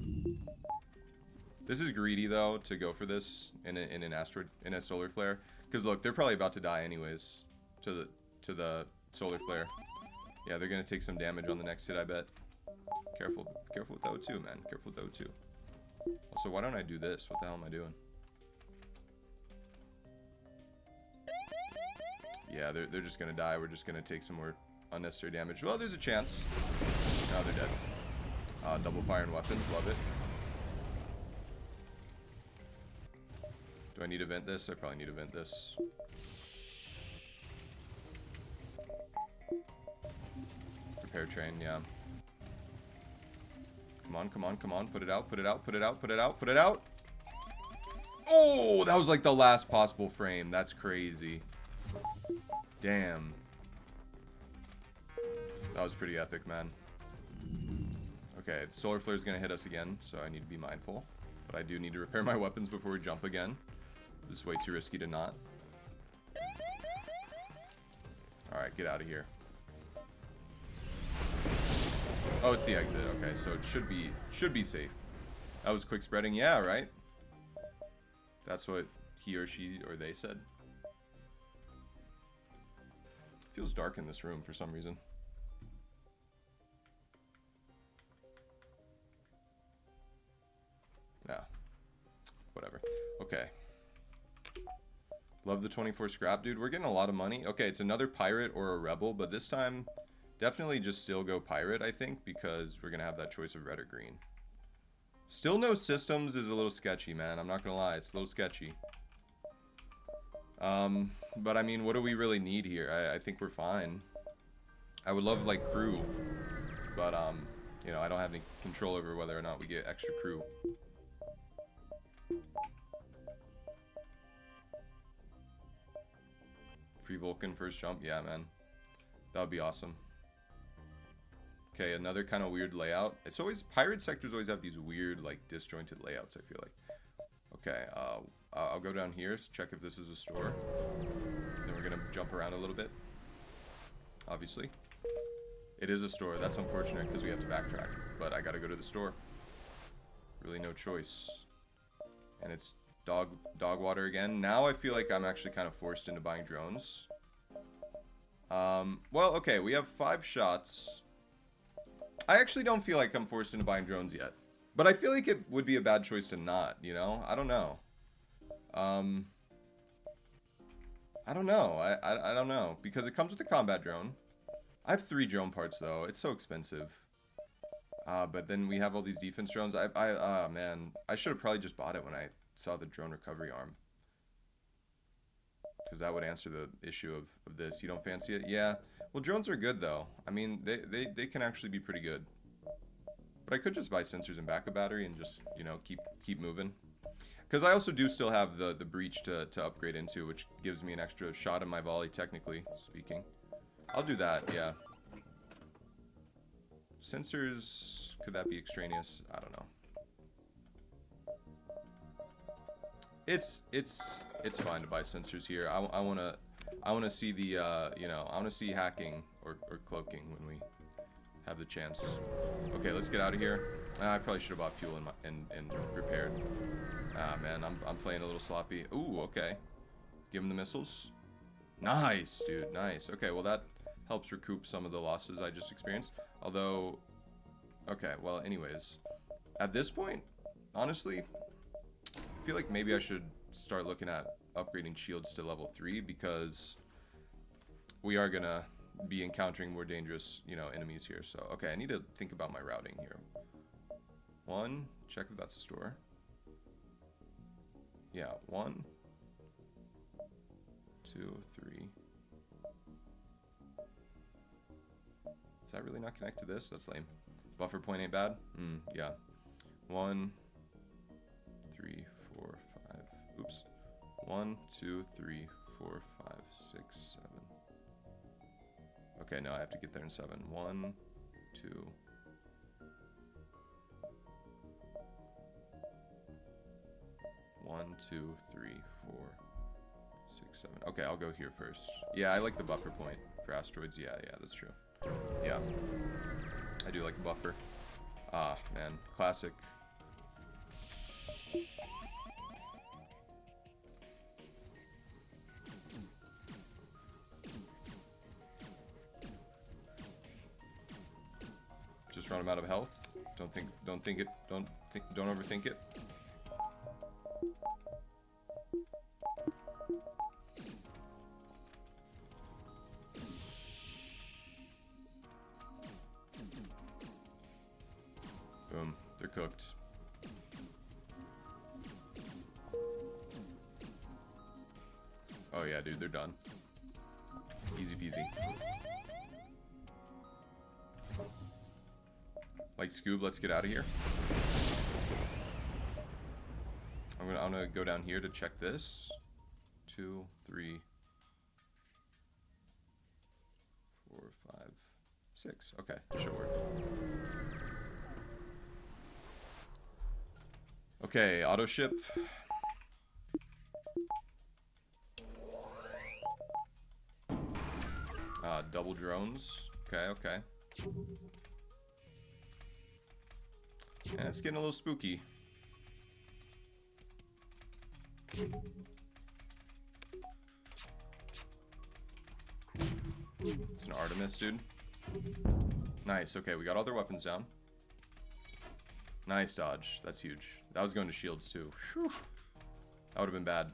S1: This is greedy, though, to go for this in an asteroid, in a solar flare. Because, look, they're probably about to die anyways to the solar flare. Yeah, they're going to take some damage on the next hit, I bet. Careful with the O2, man. Careful with the O2. Also, why don't I do this? What the hell am I doing? Yeah, they're just going to die. We're just going to take some more unnecessary damage. Well, there's a chance. No, they're dead. Double firing weapons. Love it. Do I need to vent this? I probably need to vent this. Repair train, yeah. Come on, come on, come on. Put it out, put it out, put it out, put it out, put it out. Oh, that was like the last possible frame. That's crazy. Damn. That was pretty epic, man. Okay, the solar flare is going to hit us again, so I need to be mindful. But I do need to repair my weapons before we jump again. This is way too risky to not. Alright, get out of here. Oh, it's the exit. Okay, so it should be safe. That was quick spreading. Yeah, right? That's what he or she or they said. Feels dark in this room for some reason. Yeah. Whatever. Okay. Love the 24 scrap, dude. We're getting a lot of money. Okay, it's another pirate or a rebel, but this time, definitely just still go pirate, I think, because we're going to have that choice of red or green. Still no systems is a little sketchy, man. I'm not going to lie. It's a little sketchy. But, I mean, what do we really need here? I think we're fine. I would love, like, crew. But, you know, I don't have any control over whether or not we get extra crew. Free Vulcan first jump. Yeah, man. That would be awesome. Okay, another kind of weird layout. It's always... Pirate sectors always have these weird, like, disjointed layouts, I feel like. Okay, I'll go down here, check if this is a store. Then we're going to jump around a little bit. Obviously. It is a store. That's unfortunate because we have to backtrack. But I got to go to the store. Really no choice. And it's... Dog water again. Now I feel like I'm actually kind of forced into buying drones. Well, okay, we have 5 shots. I actually don't feel like I'm forced into buying drones yet. But I feel like it would be a bad choice to not, you know? I don't know. I don't know. I don't know. Because it comes with a combat drone. I have 3 drone parts, though. It's so expensive. But then we have all these defense drones. Man. I should have probably just bought it when I saw the drone recovery arm. Because that would answer the issue of this. You don't fancy it? Yeah. Well, drones are good, though. I mean, they can actually be pretty good. But I could just buy sensors and backup battery and just, you know, keep moving. Because I also do still have the breach to upgrade into, which gives me an extra shot in my volley, technically speaking. I'll do that, yeah. Sensors, could that be extraneous? I don't know. It's fine to buy sensors here. I wanna see the you know, I wanna see hacking or cloaking when we have the chance. Okay, let's get out of here. I probably should have bought fuel and repaired. Ah man, I'm playing a little sloppy. Ooh, okay. Give him the missiles. Nice, dude, nice. Okay, well that helps recoup some of the losses I just experienced. Although, okay, well anyways, at this point, honestly, I feel like maybe I should start looking at upgrading shields to level 3 because we are gonna be encountering more dangerous, you know, enemies here. So, okay, I need to think about my routing here. 1, check if that's a store. Yeah, 1, 2, 3. that really not connect to this? That's lame. Buffer point ain't bad. Yeah. 1, 3, 4, 5. Oops. 1, 2, 3, 4, 5, 6, 7. Okay, now I have to get there in 7. 1, 2. 1, 2, 3, 4, 6, 7. Okay, I'll go here first. Yeah, I like the buffer point for asteroids. Yeah, that's true. Yeah. I do like a buffer. Ah, man. Classic. Just run him out of health. Don't overthink it. Boom. They're cooked. Oh yeah, dude, they're done. Easy peasy. Like Scoob, let's get out of here. I'm gonna go down here to check this. 2, 3, 4, 5, 6. Okay, that should work. Okay, auto ship. Double drones. Okay. Yeah, it's getting a little spooky. It's an Artemis, dude. Nice, okay, we got all their weapons down. Nice dodge, that's huge. That was going to shields too. Whew. That would have been bad.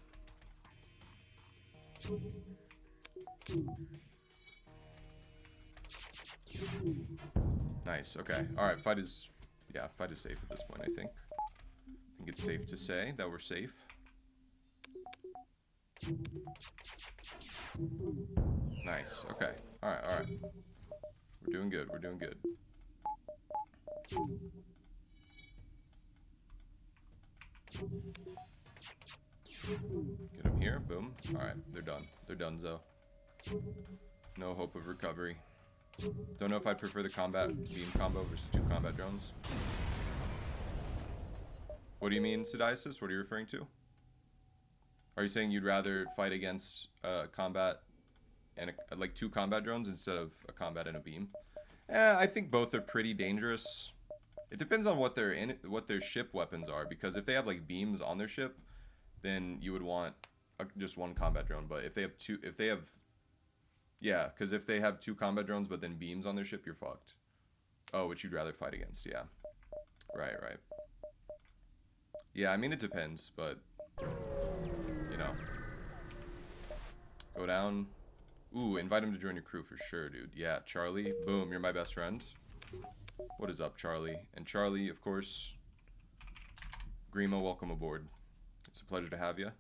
S1: Nice, okay. Alright, fight is safe at this point, I think. I think it's safe to say that we're safe. Nice, okay. Alright. We're doing good. Get them here, boom. Alright, they're done. They're donezo. No hope of recovery. Don't know if I'd prefer the combat beam combo versus 2 combat drones. What do you mean, Sidiasis? What are you referring to? Are you saying you'd rather fight against combat and like 2 combat drones instead of a combat and a beam? I think both are pretty dangerous. It depends on what their ship weapons are, because if they have like beams on their ship, then you would want just 1 combat drone. But if they have 2, because if they have 2 combat drones but then beams on their ship, you're fucked. Oh, which you'd rather fight against, yeah. Right. Yeah, I mean, it depends, but, you know. Go down. Ooh, invite him to join your crew for sure, dude. Yeah, Charlie, boom, you're my best friend. What is up, Charlie? And Charlie, of course. Grimo, welcome aboard. It's a pleasure to have you.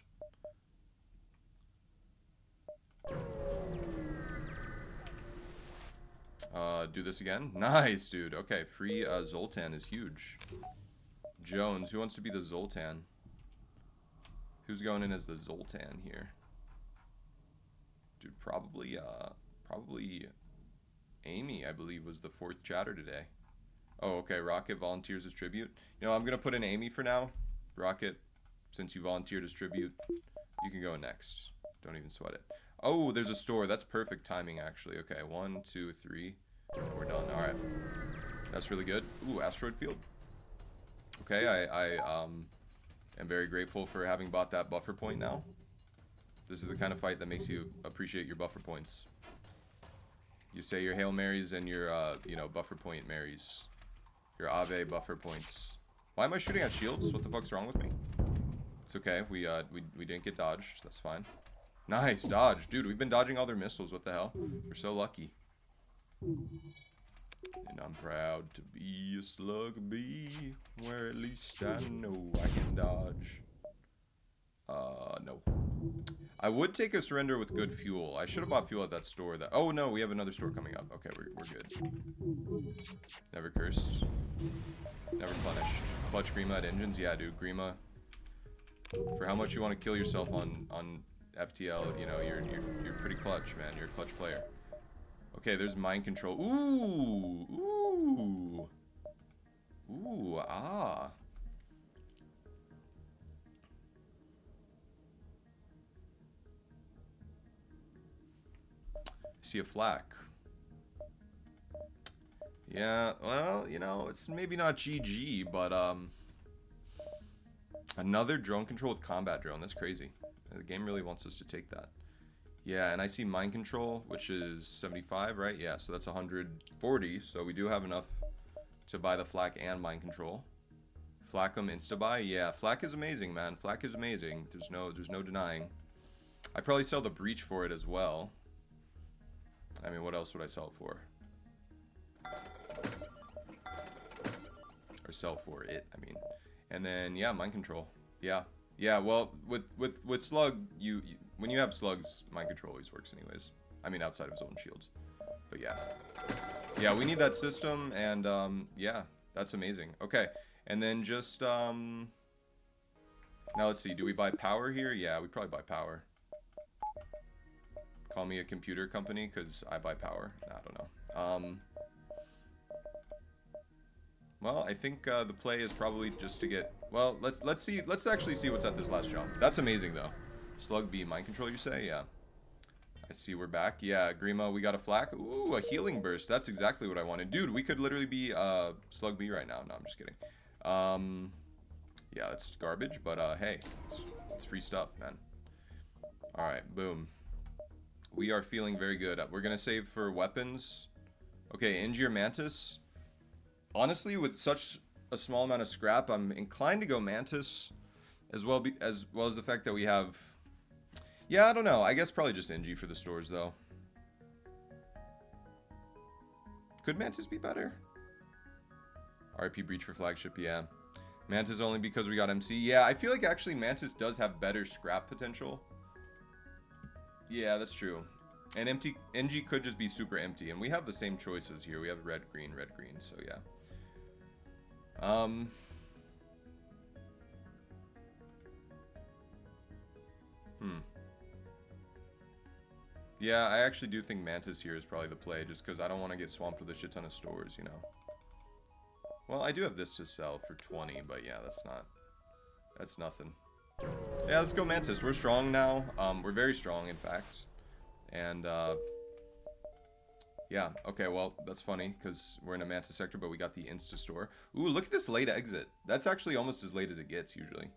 S1: Do this again. Nice, dude. Okay, free Zoltan is huge. Jones, who wants to be the Zoltan? Who's going in as the Zoltan here? Dude, probably Amy, I believe, was the 4th chatter today. Oh, okay, Rocket volunteers as tribute. You know, I'm gonna put in Amy for now. Rocket, since you volunteered as tribute, you can go next. Don't even sweat it. Oh, there's a store. That's perfect timing, actually. Okay, 1, 2, 3. We're done. All right. That's really good. Ooh, asteroid field. Okay, I am very grateful for having bought that buffer point now. This is the kind of fight that makes you appreciate your buffer points. You say your Hail Marys and your, buffer point Marys. Your Ave buffer points. Why am I shooting at shields? What the fuck's wrong with me? It's okay. We didn't get dodged. That's fine. Nice dodge. Dude, we've been dodging all their missiles. What the hell? We're so lucky. And I'm proud to be a slug bee, where at least I know I can dodge. No. I would take a surrender with good fuel. I should have bought fuel at that store. That. Oh no, we have another store coming up. Okay, we're good. Never curse. Never punished. Clutch Grima at engines. Yeah, dude, Grima. For how much you want to kill yourself on FTL, you know, you're pretty clutch, man. You're a clutch player. Okay, there's mind control. Ooh, ah. See a flak. Yeah, well, you know, it's maybe not GG, but another drone control with combat drone. That's crazy. The game really wants us to take that. Yeah, and I see mind control, which is 75, right? Yeah, so that's 140. So we do have enough to buy the flak and mind control. Flacum insta buy. Yeah, flak is amazing, man. Flak is amazing. There's no denying. I'd probably sell the breach for it as well. I mean, what else would I sell it for? Or sell for it, I mean. And then, yeah, mind control. Yeah. Yeah, well, with Slug, when you have Slugs, mind control always works anyways. I mean, outside of his own shields. But yeah. Yeah, we need that system, and, yeah, that's amazing. Okay, and then just, now let's see, do we buy power here? Yeah, we probably buy power. Call me a computer company, because I buy power. I don't know. Well, I think the play is probably just to get... Well, let's actually see what's at this last jump. That's amazing, though. Slug B, mind control, you say? Yeah. I see we're back. Yeah, Grima, we got a flak. Ooh, a healing burst. That's exactly what I wanted. Dude, we could literally be Slug B right now. No, I'm just kidding. Yeah, that's garbage, but hey, it's free stuff, man. Alright, boom. We are feeling very good. We're going to save for weapons. Okay, Injure Mantis. Honestly, with such a small amount of scrap, I'm inclined to go Mantis. As well as the fact that we have... Yeah, I don't know. I guess probably just Inji for the stores, though. Could Mantis be better? RP Breach for flagship, yeah. Mantis only because we got MC. Yeah, I feel like actually Mantis does have better scrap potential. Yeah, that's true. And NG could just be super empty. And we have the same choices here. We have red, green, so yeah. Yeah, I actually do think Mantis here is probably the play, just because I don't want to get swamped with a shit ton of stores, you know. Well, I do have this to sell for 20, but yeah, that's nothing. Yeah, let's go Mantis. We're strong now. We're very strong, in fact. And, yeah, okay, well, that's funny, because we're in a Mantis sector, but we got the Insta store. Ooh, look at this late exit. That's actually almost as late as it gets, usually.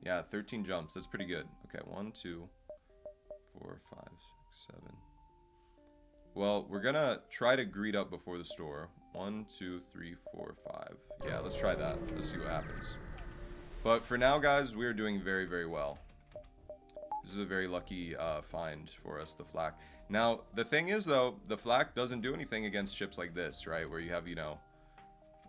S1: Yeah, 13 jumps. That's pretty good. Okay, 1, 2, 4, 5, 6, 7. Well, we're gonna try to greet up before the store. 1, 2, 3, 4, 5. Yeah, let's try that. Let's see what happens. But for now, guys, we are doing very, very well. This is a very lucky find for us, the flak. Now, the thing is, though, the flak doesn't do anything against ships like this, right? Where you have, you know,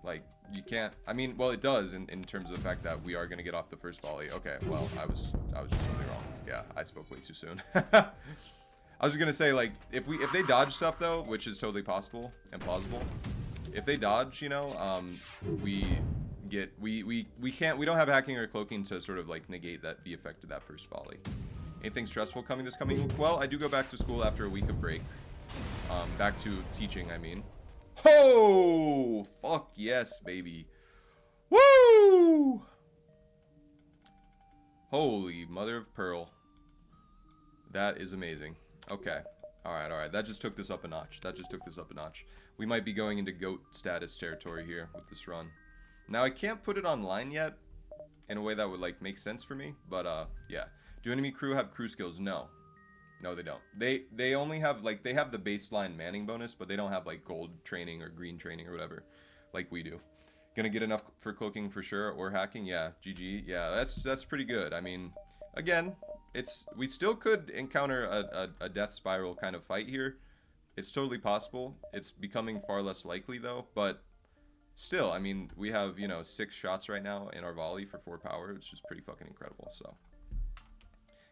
S1: like, you can't... I mean, well, it does in terms of the fact that we are going to get off the first volley. Okay, well, I was just really wrong. Yeah, I spoke way too soon. I was going to say, like, if they dodge stuff, though, which is totally possible and plausible, if they dodge, you know, we don't have hacking or cloaking to sort of, like, negate the effect of that first volley. Anything stressful coming this coming week? Well, I do go back to school after a week of break. Back to teaching, I mean. Oh, fuck yes, baby. Woo! Holy mother of pearl. That is amazing. Okay. Alright. That just took this up a notch. We might be going into GOAT status territory here with this run. Now, I can't put it online yet in a way that would, like, make sense for me. But, yeah. Do enemy crew have crew skills? No. No, they don't. They only have, like, they have the baseline manning bonus, but they don't have, like, gold training or green training or whatever, like we do. Gonna get enough for cloaking for sure, or hacking? Yeah, GG. Yeah, that's pretty good. I mean, again, we still could encounter a death spiral kind of fight here. It's totally possible. It's becoming far less likely, though, but still, I mean, we have, you know, 6 shots right now in our volley for 4 power, which is pretty fucking incredible, so.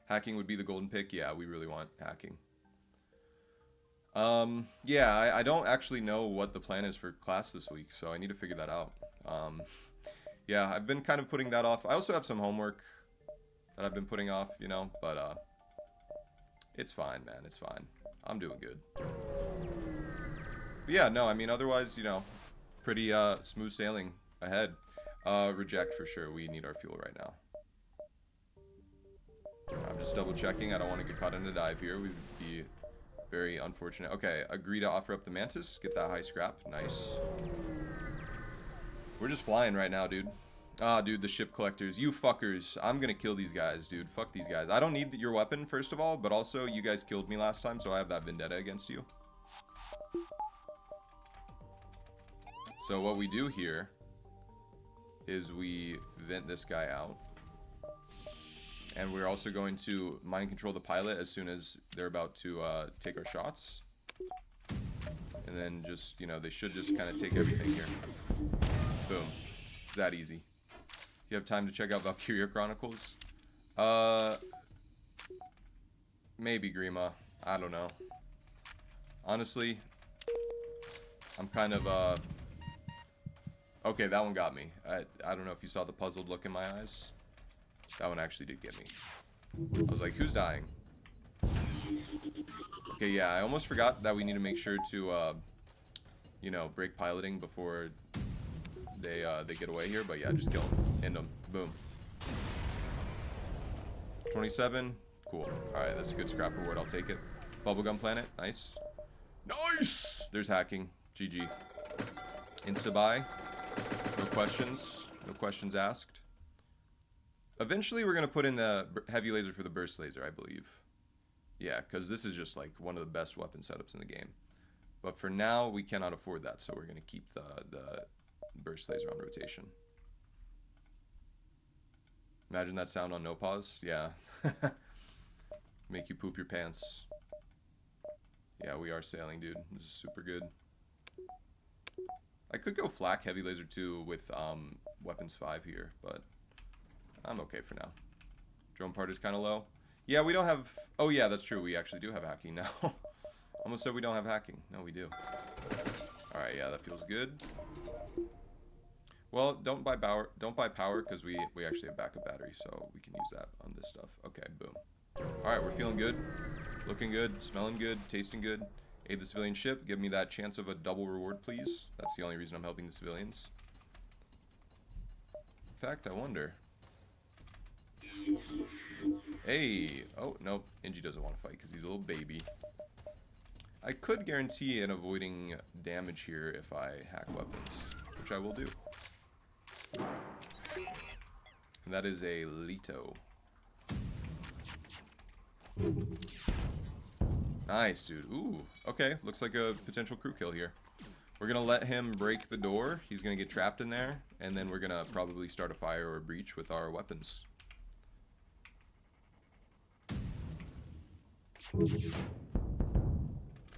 S1: Hacking would be the golden pick. Yeah, we really want hacking. Yeah, I don't actually know what the plan is for class this week, so I need to figure that out. Yeah, I've been kind of putting that off. I also have some homework that I've been putting off, you know, but it's fine, man. It's fine. I'm doing good. But yeah, no, I mean, otherwise, you know, pretty smooth sailing ahead. Reject for sure. We need our fuel right now. I'm just double checking. I don't want to get caught in a dive here. We'd be very unfortunate. Okay, agree to offer up the mantis. Get that high scrap. Nice. We're just flying right now, dude. Ah, dude, the ship collectors. You fuckers. I'm gonna kill these guys, dude. Fuck these guys. I don't need your weapon, first of all, but also, you guys killed me last time, so I have that vendetta against you. So what we do here is we vent this guy out. And we're also going to mind control the pilot as soon as they're about to take our shots. And then just, you know, they should just kind of take everything here. Boom. It's that easy. You have time to check out Valkyria Chronicles? Maybe, Grima. I don't know. Honestly, I'm kind of, okay, that one got me. I don't know if you saw the puzzled look in my eyes. That one actually did get me. I was like, who's dying? Okay, yeah, I almost forgot that we need to make sure to, you know, break piloting before they get away here. But yeah, just kill them. End them. Boom. 27. Cool. Alright, that's a good scrap reward. I'll take it. Bubblegum planet. Nice. Nice! There's hacking. GG. Insta-buy. No questions. No questions asked. Eventually, we're going to put in the heavy laser for the burst laser, I believe. Yeah, because this is just, like, one of the best weapon setups in the game. But for now, we cannot afford that, so we're going to keep the burst laser on rotation. Imagine that sound on no pause. Yeah. Make you poop your pants. Yeah, we are sailing, dude. This is super good. I could go flak heavy laser 2 with weapons 5 here, but I'm okay for now. Drone part is kind of low. Yeah, we don't have... Oh, yeah, that's true. We actually do have hacking now. Almost said we don't have hacking. No, we do. Alright, yeah, that feels good. Well, don't buy power. Don't buy power because we actually have backup battery, so we can use that on this stuff. Okay, boom. Alright, we're feeling good. Looking good. Smelling good. Tasting good. Aid the civilian ship. Give me that chance of a double reward, please. That's the only reason I'm helping the civilians. In fact, I wonder... Hey! Oh, nope. Inji doesn't want to fight because he's a little baby. I could guarantee an avoiding damage here if I hack weapons, which I will do. And that is a Leto. Nice, dude. Ooh, okay. Looks like a potential crew kill here. We're going to let him break the door. He's going to get trapped in there. And then we're going to probably start a fire or a breach with our weapons.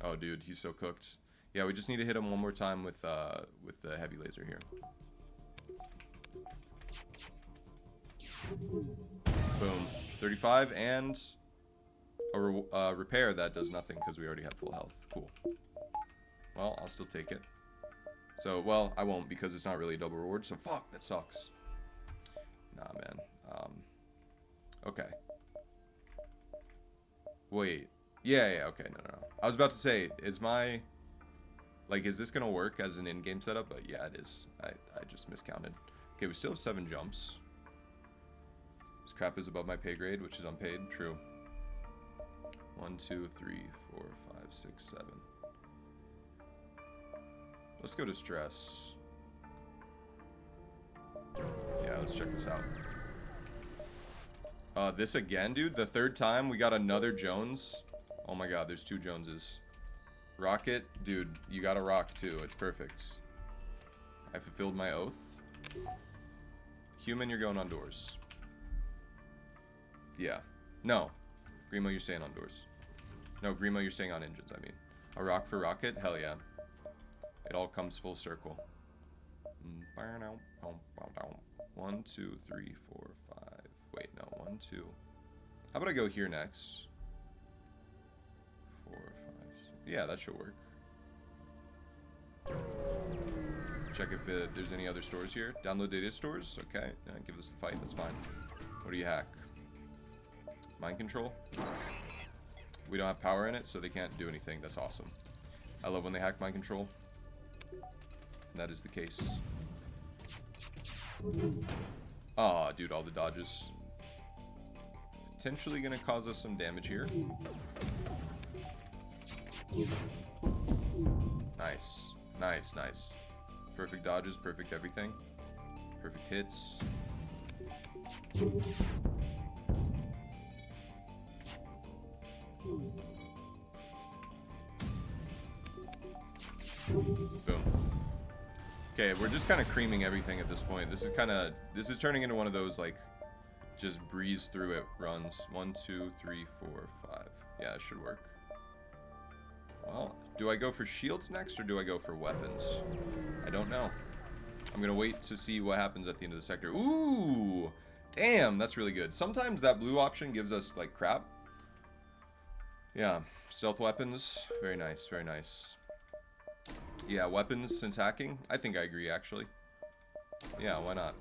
S1: Oh, dude, he's so cooked. Yeah, we just need to hit him one more time with the heavy laser here. Boom. 35 and a repair that does nothing because we already have full health. Cool. Well, I'll still take it. So, well, I won't because it's not really a double reward. So, fuck, that sucks. Nah, man. Okay. Wait. Yeah, okay, no. I was about to say, is my... Like, is this gonna work as an in-game setup? But yeah, it is. I just miscounted. Okay, we still have 7 jumps. This crap is above my pay grade, which is unpaid. True. 1, 2, 3, 4, 5, 6, 7. Let's go to stress. Yeah, let's check this out. This again, dude. The 3rd time we got another Jones. Oh my god, there's 2 Joneses. Rocket, dude, you got a rock too. It's perfect. I fulfilled my oath. Human, you're going on doors. Yeah. No. Grimo, you're staying on doors. No, Grimo, you're staying on engines, I mean. A rock for rocket? Hell yeah. It all comes full circle. 1, 2, 3, 4, 5. Wait, no. 1, 2. How about I go here next? 4, 5, 6. Yeah, that should work. Check if there's any other stores here. Download data stores. Okay, give this the fight. That's fine. What do you hack? Mind control? We don't have power in it, so they can't do anything. That's awesome. I love when they hack mind control. And that is the case. Aw, dude, all the dodges. Potentially gonna cause us some damage here. Nice. Nice, nice. Perfect dodges, perfect everything. Perfect hits. Boom. Okay, we're just kind of creaming everything at this point. This is turning into one of those, like, just breeze through it runs. 1, 2, 3, 4, 5. Yeah, it should work. Well, do I go for shields next or do I go for weapons? I don't know. I'm gonna wait to see what happens at the end of the sector. Ooh! Damn, that's really good. Sometimes that blue option gives us, like, crap. Yeah, stealth weapons. Very nice, very nice. Yeah, weapons since hacking. I think I agree, actually. Yeah, why not?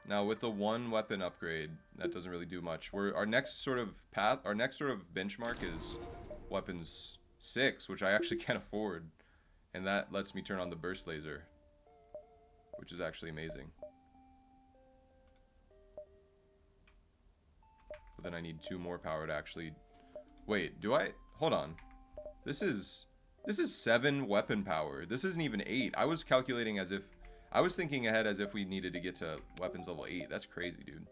S1: Now, with the one weapon upgrade, that doesn't really do much. Our next sort of benchmark is weapons 6, which I actually can't afford. And that lets me turn on the burst laser, which is actually amazing. But then I need 2 more power to actually... Wait, do I... Hold on. This is 7 weapon power. This isn't even 8. I was calculating as if... I was thinking ahead as if we needed to get to weapons level 8. That's crazy, dude.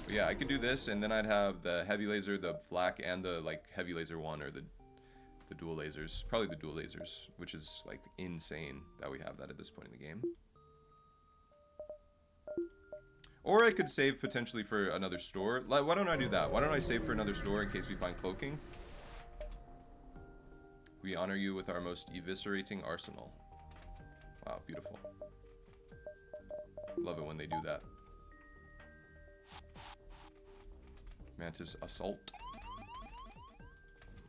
S1: But yeah, I could do this, and then I'd have the heavy laser, the flak, and the, like, heavy laser 1, or the dual lasers. Probably the dual lasers, which is, like, insane that we have that at this point in the game. Or I could save potentially for another store. Like, why don't I do that? Why don't I save for another store in case we find cloaking? We honor you with our most eviscerating arsenal. Wow, beautiful. Love it when they do that. Mantis assault.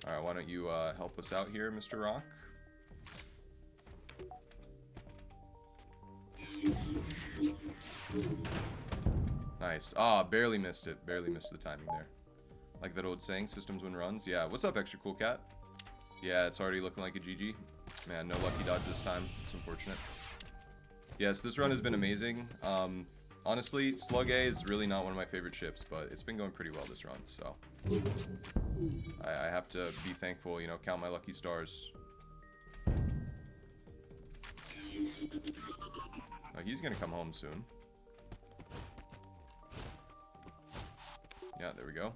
S1: Alright, why don't you help us out here, Mr. Rock? Nice. Ah, barely missed it. Barely missed the timing there. Like that old saying, systems win runs. Yeah, what's up, Extra Cool Cat? Yeah, it's already looking like a GG. Man, no lucky dodge this time. It's unfortunate. Yes, this run has been amazing. Honestly, Slug A is really not one of my favorite ships, but it's been going pretty well this run, so... I have to be thankful, you know, count my lucky stars. Oh, he's gonna come home soon. Yeah, there we go.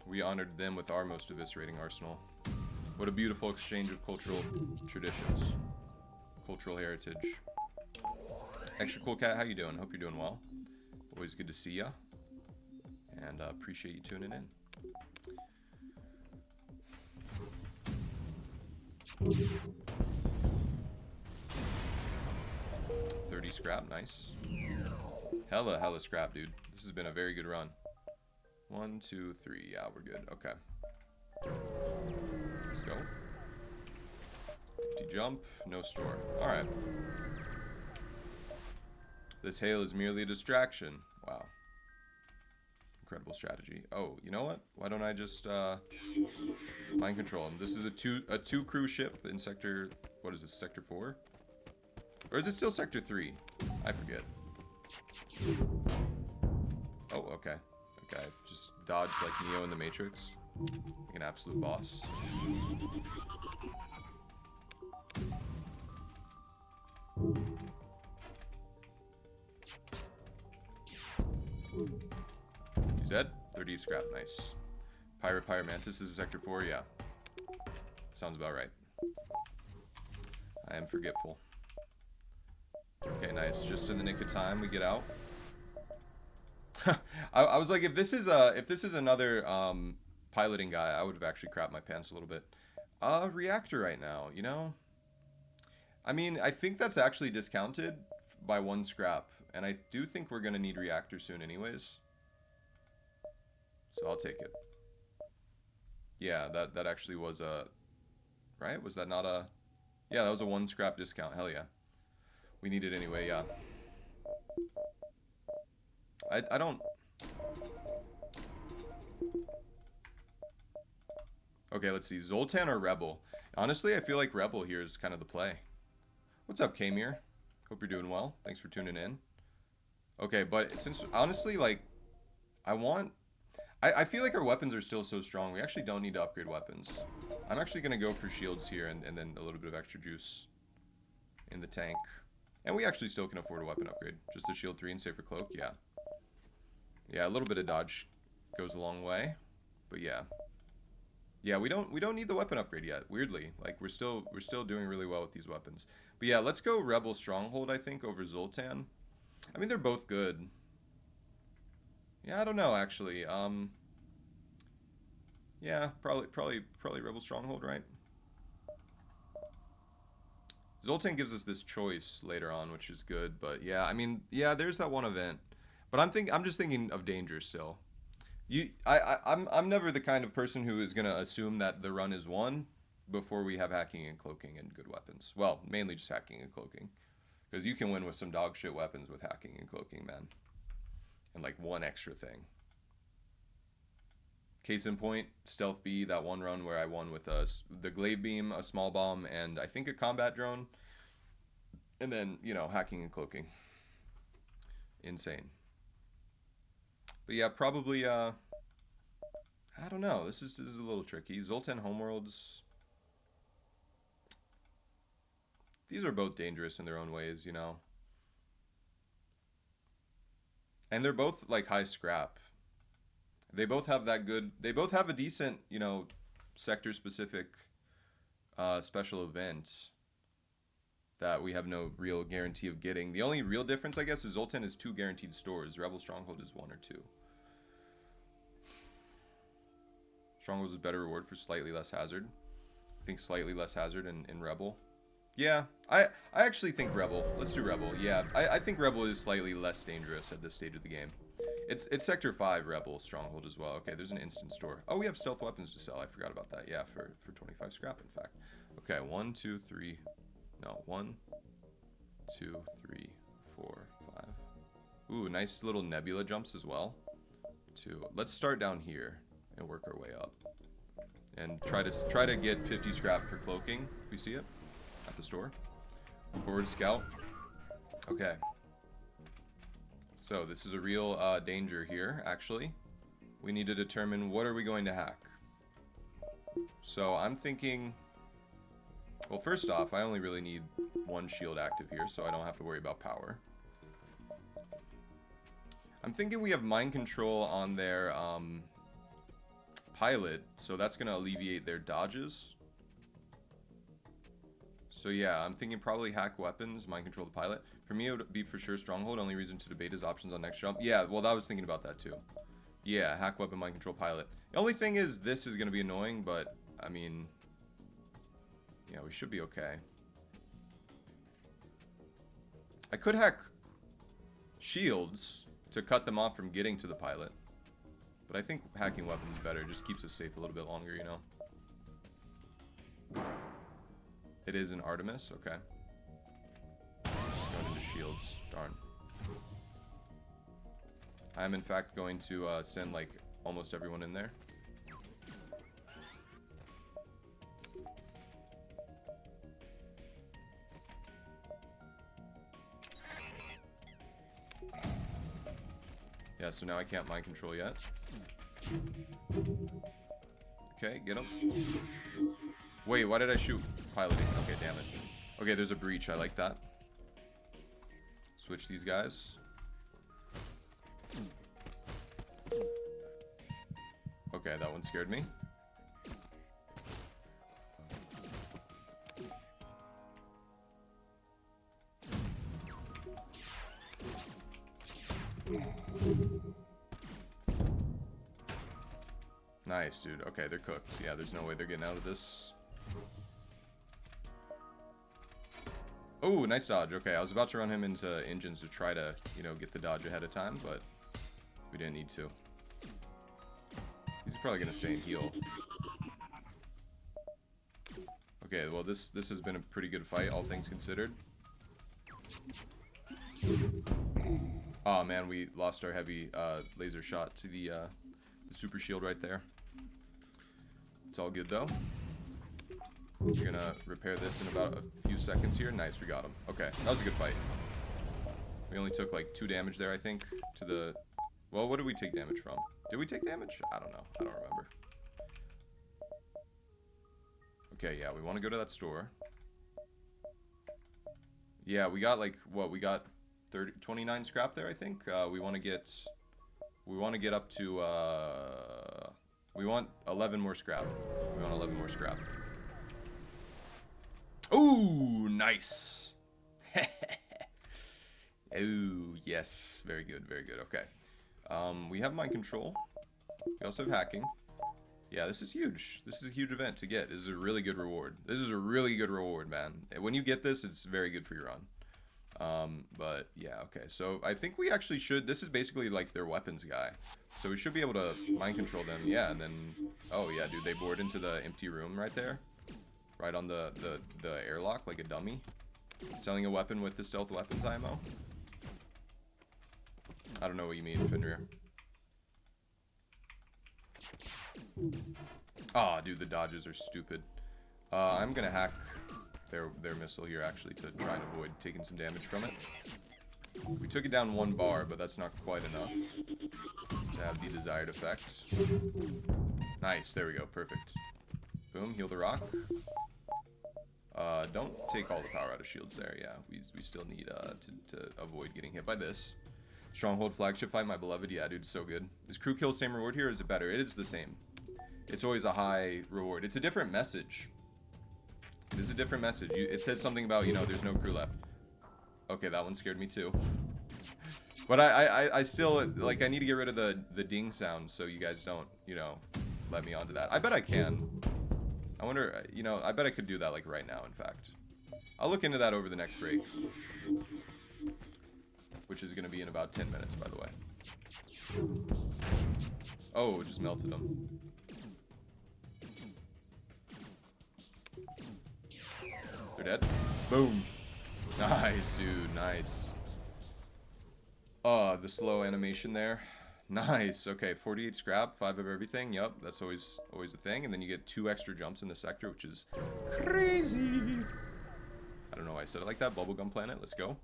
S1: We honored them with our most eviscerating arsenal. What a beautiful exchange of cultural traditions. Cultural heritage. Extra Cool Cat, how you doing? Hope you're doing well. Always good to see ya. And appreciate you tuning in. $30 scrap, nice. Hella scrap, dude. This has been a very good run. 1, 2, 3. Yeah, we're good. Okay. Let's go. Empty jump. No store. Alright. This hail is merely a distraction. Wow. Incredible strategy. Oh, you know what? Why don't I just mind control him? This is a two crew ship in sector... What is this? Sector 4? Or is it still sector 3? I forget. Oh, okay. Okay, just dodge like Neo in the Matrix. Like an absolute boss. He's dead. 30 scrap, nice. Pirate Mantis, this is sector 4, yeah. Sounds about right. I am forgetful. Okay, nice. Just in the nick of time, we get out. I was like, if this is another piloting guy, I would have actually crapped my pants a little bit. Reactor right now, you know? I mean, I think that's actually discounted by 1 scrap, and I do think we're gonna need reactor soon anyways. So I'll take it. Yeah, that actually was a... Right? Was that not a... Yeah, that was a 1 scrap discount. Hell yeah. We need it anyway, yeah. I don't... Okay, let's see. Zoltan or Rebel? Honestly, I feel like Rebel here is kind of the play. What's up, Kamir? Hope you're doing well. Thanks for tuning in. Okay, but since... Honestly, like... I feel like our weapons are still so strong. We actually don't need to upgrade weapons. I'm actually going to go for shields here and then a little bit of extra juice in the tank. And we actually still can afford a weapon upgrade. Just a shield 3 and safer cloak, yeah. Yeah, a little bit of dodge goes a long way. But yeah. Yeah, we don't need the weapon upgrade yet, weirdly. Like we're still doing really well with these weapons. But yeah, let's go Rebel Stronghold, I think, over Zoltan. I mean, they're both good. Yeah, I don't know actually. Yeah, probably Rebel Stronghold, right? Zoltan gives us this choice later on, which is good, but yeah, I mean, yeah, there's that one event. But I'm just thinking of danger still. I'm never the kind of person who is gonna assume that the run is won before we have hacking and cloaking and good weapons. Well, mainly just hacking and cloaking. Because you can win with some dog shit weapons with hacking and cloaking, man. And like one extra thing. Case in point, Stealth B, that one run where I won with the glaive beam, a small bomb, and I think a combat drone. And then, you know, hacking and cloaking. Insane. But yeah, probably, I don't know. This is a little tricky. Zoltan Homeworlds. These are both dangerous in their own ways, you know. And they're both, like, high scrap. They both have that good... They both have a decent, you know, sector-specific special event that we have no real guarantee of getting. The only real difference, I guess, is Zoltan is 2 guaranteed stores. Rebel Stronghold is 1 or 2. Stronghold is a better reward for slightly less hazard. I think slightly less hazard in Rebel. Yeah, I actually think Rebel. Let's do Rebel. Yeah, I think Rebel is slightly less dangerous at this stage of the game. It's Sector 5 Rebel Stronghold as well. Okay, there's an instant store. Oh, we have stealth weapons to sell. I forgot about that. Yeah, for 25 scrap, in fact. Okay, 1, 2, 3. No, 1, 2, 3, 4, 5. Ooh, nice little nebula jumps as well. 2. Let's start down here and work our way up. And try to get 50 scrap for cloaking if we see it at the store. Forward scout. Okay. So this is a real danger here, actually. We need to determine what are we going to hack. So I'm thinking... Well, first off, I only really need 1 shield active here, so I don't have to worry about power. I'm thinking we have mind control on their pilot, so that's going to alleviate their dodges. So yeah, I'm thinking probably hack weapons, mind control the pilot. For me, it would be for sure Stronghold. Only reason to debate is options on next jump. Yeah, well, I was thinking about that too. Yeah, hack weapon, mind control pilot. The only thing is this is going to be annoying, but I mean... Yeah, we should be okay. I could hack shields to cut them off from getting to the pilot. But I think hacking weapons is better. It just keeps us safe a little bit longer, you know. It is an Artemis, okay. Just going into shields, darn. I am in fact going to send like almost everyone in there. Yeah, so now I can't mind control yet. Okay, get him. Wait, why did I shoot piloting? Okay, damn it. Okay, there's a breach. I like that. Switch these guys. Okay, that one scared me. Nice, dude. Okay, they're cooked. Yeah, there's no way they're getting out of this. Oh, nice dodge. Okay, I was about to run him into engines to try to, you know, get the dodge ahead of time, but we didn't need to. He's probably gonna stay and heal. Okay, well this has been a pretty good fight, all things considered. Oh man, we lost our heavy laser shot to the super shield right there. It's all good though. We're gonna repair this in about a few seconds here. Nice, we got him. Okay, that was a good fight. We only took like 2 damage there, I think, to the... Well, what did we take damage from? Did we take damage? I don't know. I don't remember. Okay, yeah, we want to go to that store. Yeah, we got like, what, we got 29 scrap there, I think. We want to get up to, we want 11 more scrap. We want 11 more scrap. Ooh, nice. Oh, yes. Very good, very good. Okay. We have mind control. We also have hacking. Yeah, this is huge. This is a huge event to get. This is a really good reward. This is a really good reward, man. When you get this, it's very good for your run. But yeah, okay. So I think we actually should. This is basically like their weapons guy. So we should be able to mind control them. Yeah, and then, oh yeah, dude, they board into the empty room right there. Right on the airlock like a dummy. Selling a weapon with the stealth weapons IMO. I don't know what you mean, Fenrir. Oh, dude, the dodges are stupid. I'm gonna hack their missile here actually to try and avoid taking some damage from it. We took it down 1 bar, but that's not quite enough to have the desired effect. Nice, there we go, perfect. Boom, heal the rock. Don't take all the power out of shields there. Yeah, we still need to avoid getting hit by this. Stronghold flagship fight, my beloved. Yeah, dude, so good. Is crew kill same reward here, or is it better? It is the same. It's always a high reward. It's a different message. It is a different message. It says something about, you know, there's no crew left. Okay, that one scared me too. But I still, like, I need to get rid of the ding sound so you guys don't, you know, let me onto that. I bet I can. I wonder, you know, I bet I could do that, like, right now, in fact. I'll look into that over the next break. Which is going to be in about 10 minutes, by the way. Oh, it just melted them. They're dead. Boom. Nice, dude. Nice. The slow animation there. Nice. Okay, 48 scrap, 5 of everything. Yep, that's always a thing. And then you get 2 extra jumps in the sector, which is crazy. I don't know why I said it like that. Bubblegum Planet. Let's go.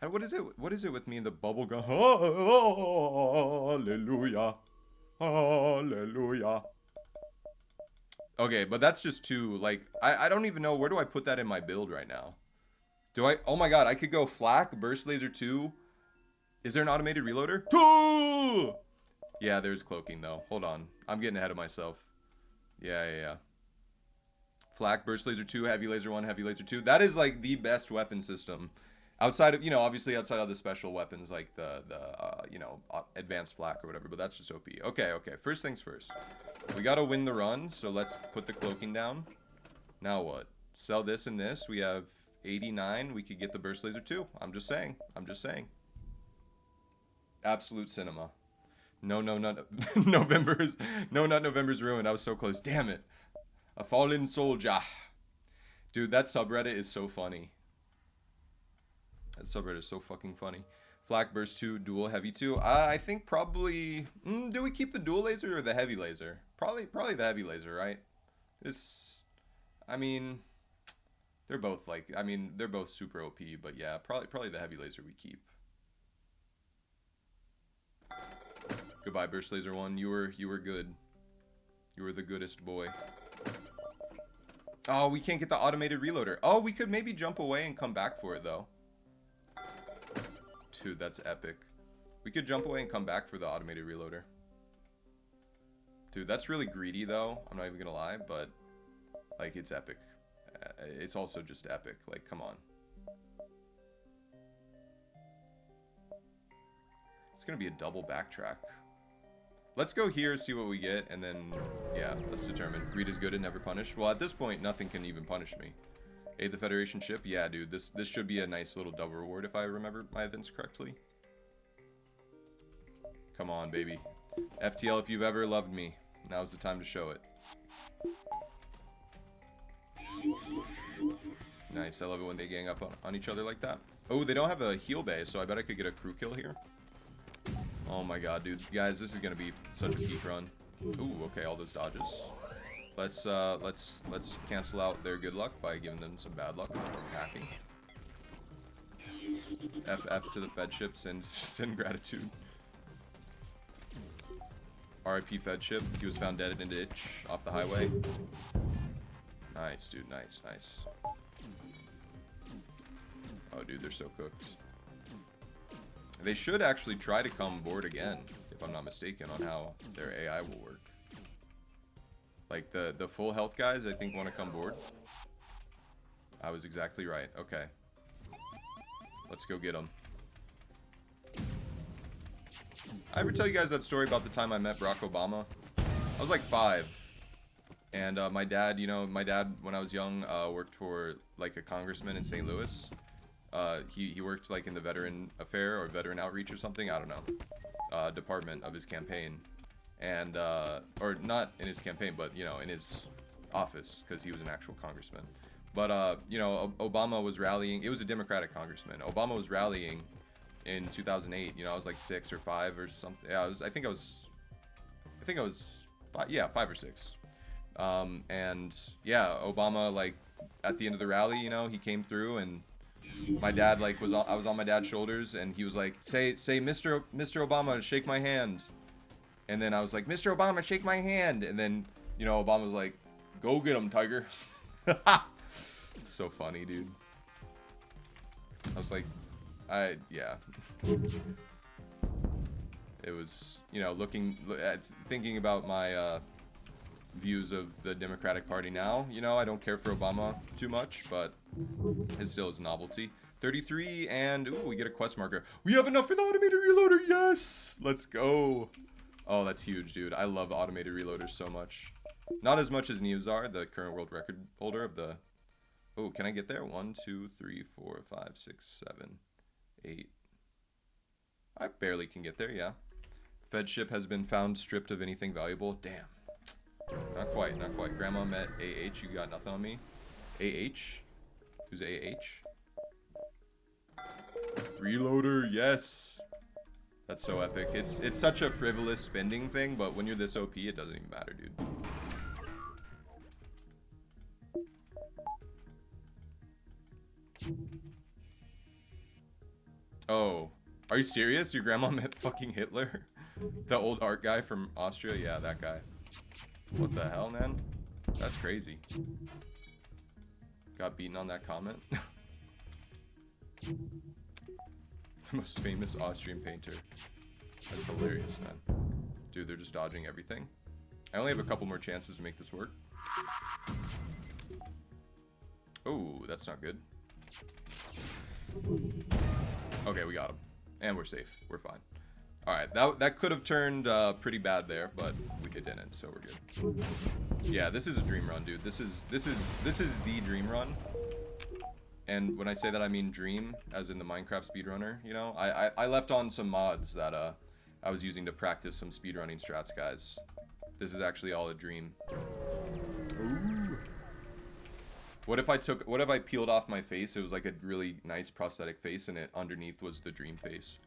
S1: What is it? What is it with me and the bubblegum? Hallelujah. Hallelujah. Okay, but that's just too, like, I don't even know, where do I put that in my build right now? Do I, oh my god, I could go flak, burst laser 2. Is there an automated reloader? Yeah, there's cloaking though. Hold on, I'm getting ahead of myself. Yeah. Flak, burst laser 2, heavy laser 1, heavy laser 2. That is like the best weapon system. Outside of, you know, obviously outside of the special weapons like the you know, advanced flak or whatever, but that's just OP. Okay, first things first. We gotta win the run, so let's put the cloaking down. Now what? Sell this and this. We have 89. We could get the burst laser 2. I'm just saying. Absolute cinema. No, not November's ruined. I was so close. Damn it. A fallen soldier. Dude, that subreddit is so funny. That subreddit is so fucking funny. Flak burst 2, dual heavy 2. I think probably... do we keep the dual laser or the heavy laser? Probably the heavy laser, right? This... I mean... They're both like... I mean, they're both super OP, but yeah, probably the heavy laser we keep. Goodbye, burst laser 1. You were good. You were the goodest boy. Oh, we can't get the automated reloader. Oh, we could maybe jump away and come back for it, though. Dude, that's epic. We could jump away and come back for the automated reloader. Dude, that's really greedy, though. I'm not even gonna lie, but... like, it's epic. It's also just epic. Like, come on. It's gonna be a double backtrack. Let's go here, see what we get, and then, yeah, let's determine. Greed is good and never punished. Well, at this point, nothing can even punish me. Aid the Federation ship? Yeah, dude, this should be a nice little double reward if I remember my events correctly. Come on, baby. FTL, if you've ever loved me, Now's the time to show it. Nice. I love it when they gang up on each other like that. Oh, they don't have a heal bay, so I bet I could get a crew kill here. Oh my god, dude. Guys, this is gonna be such a peak run. Ooh, okay, all those dodges. Let's cancel out their good luck by giving them some bad luck from hacking. FF to the Fed ship, send gratitude. RIP Fed ship. He was found dead in a ditch off the highway. Nice, dude. Nice, nice. Oh, dude, they're so cooked. They should actually try to come board again, if I'm not mistaken, on how their AI will work. Like, the full health guys, I think, want to come board. I was exactly right. Okay. Let's go get them. I ever tell you guys that story about the time I met Barack Obama? I was like 5. And my dad, you know, when I was young, worked for, like, a congressman in St. Louis. He worked, like, in the veteran affair or veteran outreach or something. I don't know. Department of his campaign. And, or not in his campaign, but, you know, in his office, because he was an actual congressman. But, you know, Obama was rallying. It was a Democratic congressman. Obama was rallying in 2008. You know, I was like 6 or 5 or something. Yeah, I think I was 5, yeah, 5 or 6. And yeah, Obama, like, at the end of the rally, you know, he came through, and my dad, like, I was on my dad's shoulders, and he was like, say Mr. Obama, shake my hand. And then I was like, Mr. Obama, shake my hand. And then, you know, Obama was like, go get him, Tiger. So funny, dude. I was like, yeah. It was, you know, thinking about my views of the Democratic Party now. You know, I don't care for Obama too much, but it still is a novelty. 33, and ooh, we get a quest marker. We have enough for the automated reloader. Yes, let's go. Oh, that's huge, dude. I love automated reloaders so much. Not as much as Neozar, the current world record holder of the... Oh, can I get there? 1, 2, 3, 4, 5, 6, 7, 8. I barely can get there, yeah. Fed ship has been found stripped of anything valuable. Damn. Not quite, not quite. Grandma met AH. You got nothing on me. AH? Who's AH? Reloader, yes. That's so epic. It's such a frivolous spending thing, but when you're this OP, it doesn't even matter, dude. Oh, are you serious? Your grandma met fucking Hitler? The old art guy from Austria? Yeah, that guy. What the hell, man? That's crazy. Got beaten on that comment. The most famous Austrian painter. That's hilarious, man. Dude, they're just dodging everything. I only have a couple more chances to make this work. Oh, that's not good. Okay, we got him. And we're safe. We're fine. Alright, that could have turned pretty bad there, but it didn't, so we're good. Yeah, this is a dream run, dude. This is the dream run. And when I say that, I mean dream, as in the Minecraft speedrunner, you know? I left on some mods that I was using to practice some speedrunning strats, guys. This is actually all a dream. Ooh. What if I peeled off my face? It was like a really nice prosthetic face, and it underneath was the dream face.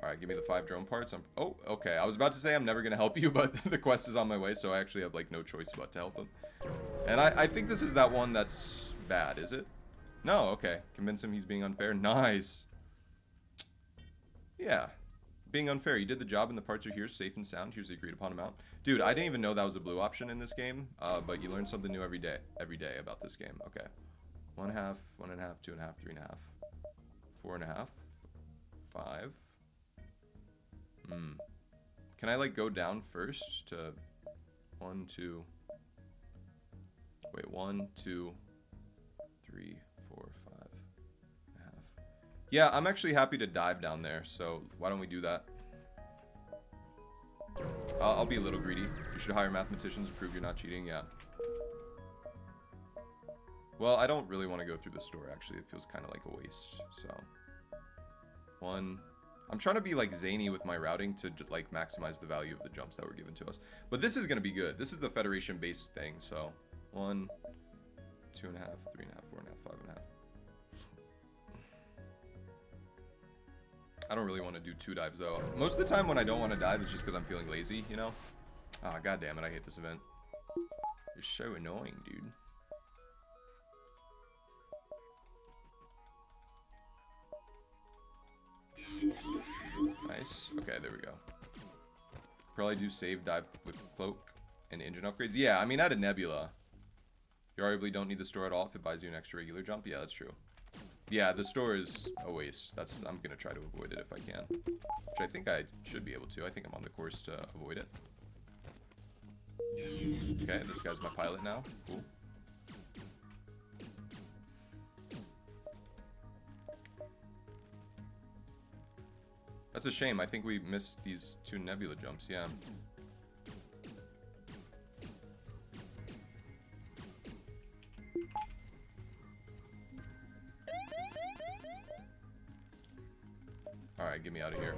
S1: Alright, give me the 5 drone parts. Oh, okay. I was about to say I'm never gonna help you, but the quest is on my way, so I actually have like no choice but to help him. And I think this is that one that's bad, is it? No, okay. Convince him he's being unfair. Nice. Yeah. Being unfair. You did the job and the parts are here, safe and sound. Here's the agreed upon amount. Dude, I didn't even know that was a blue option in this game, but you learn something new every day about this game. Okay. 1.5, 1.5, 2.5, 3.5, 4.5, 5. Can I like go down first to 1, 2, wait, 1, 2, 3, 4, 5.5. Yeah, I'm actually happy to dive down there, so why don't we do that? I'll be a little greedy. You should hire mathematicians to prove you're not cheating. Yeah. Well, I don't really want to go through the store, actually. It feels kind of like a waste, so. 1, I'm trying to be like zany with my routing to like maximize the value of the jumps that were given to us. But this is gonna be good. This is the Federation based thing. So 1, 2.5, 3.5, 4.5, 5.5. I don't really want to do 2 dives though. Most of the time when I don't want to dive, it's just because I'm feeling lazy, you know? Ah, god damn it, I hate this event. You're so annoying, dude. Nice. Okay, there we go. Probably do save dive with cloak and engine upgrades. Yeah, I mean, at a nebula, you arguably don't need the store at all if it buys you an extra regular jump. Yeah, that's true. Yeah, the store is a waste. I'm gonna try to avoid it if I can, which I think I should be able to. I think I'm on the course to avoid it. Okay, this guy's my pilot now. Cool. That's a shame. I think we missed these 2 nebula jumps. Yeah. Alright, get me out of here.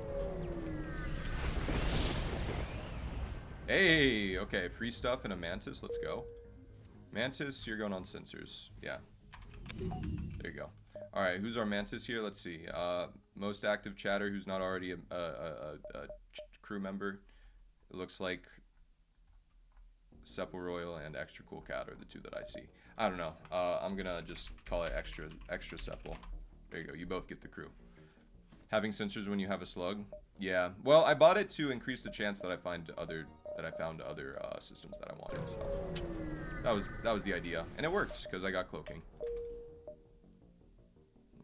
S1: Hey! Okay, free stuff and a Mantis. Let's go. Mantis, you're going on sensors. Yeah. There you go. Alright, who's our Mantis here? Let's see. Most active chatter who's not already a crew member. It looks like Sepple Royal and Extra Cool Cat are the 2 that I see. I don't know. I'm gonna just call it extra Sepple. There you go. You both get the crew. Having sensors when you have a slug. Yeah. Well, I bought it to increase the chance that I found other systems that I wanted. So that was the idea, and it worked because I got cloaking.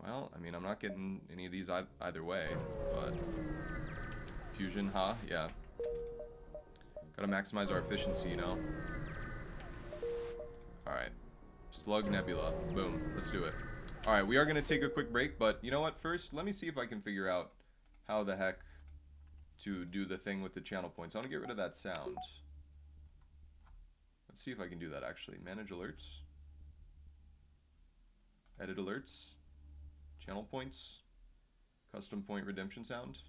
S1: Well, I mean, I'm not getting any of these either way, but fusion, huh? Yeah. Gotta maximize our efficiency, you know. All right. Slug Nebula. Boom. Let's do it. All right, we are going to take a quick break, but you know what? First, let me see if I can figure out how the heck to do the thing with the channel points. I want to get rid of that sound. Let's see if I can do that, actually. Manage alerts. Edit alerts. Channel points. Custom point redemption sound.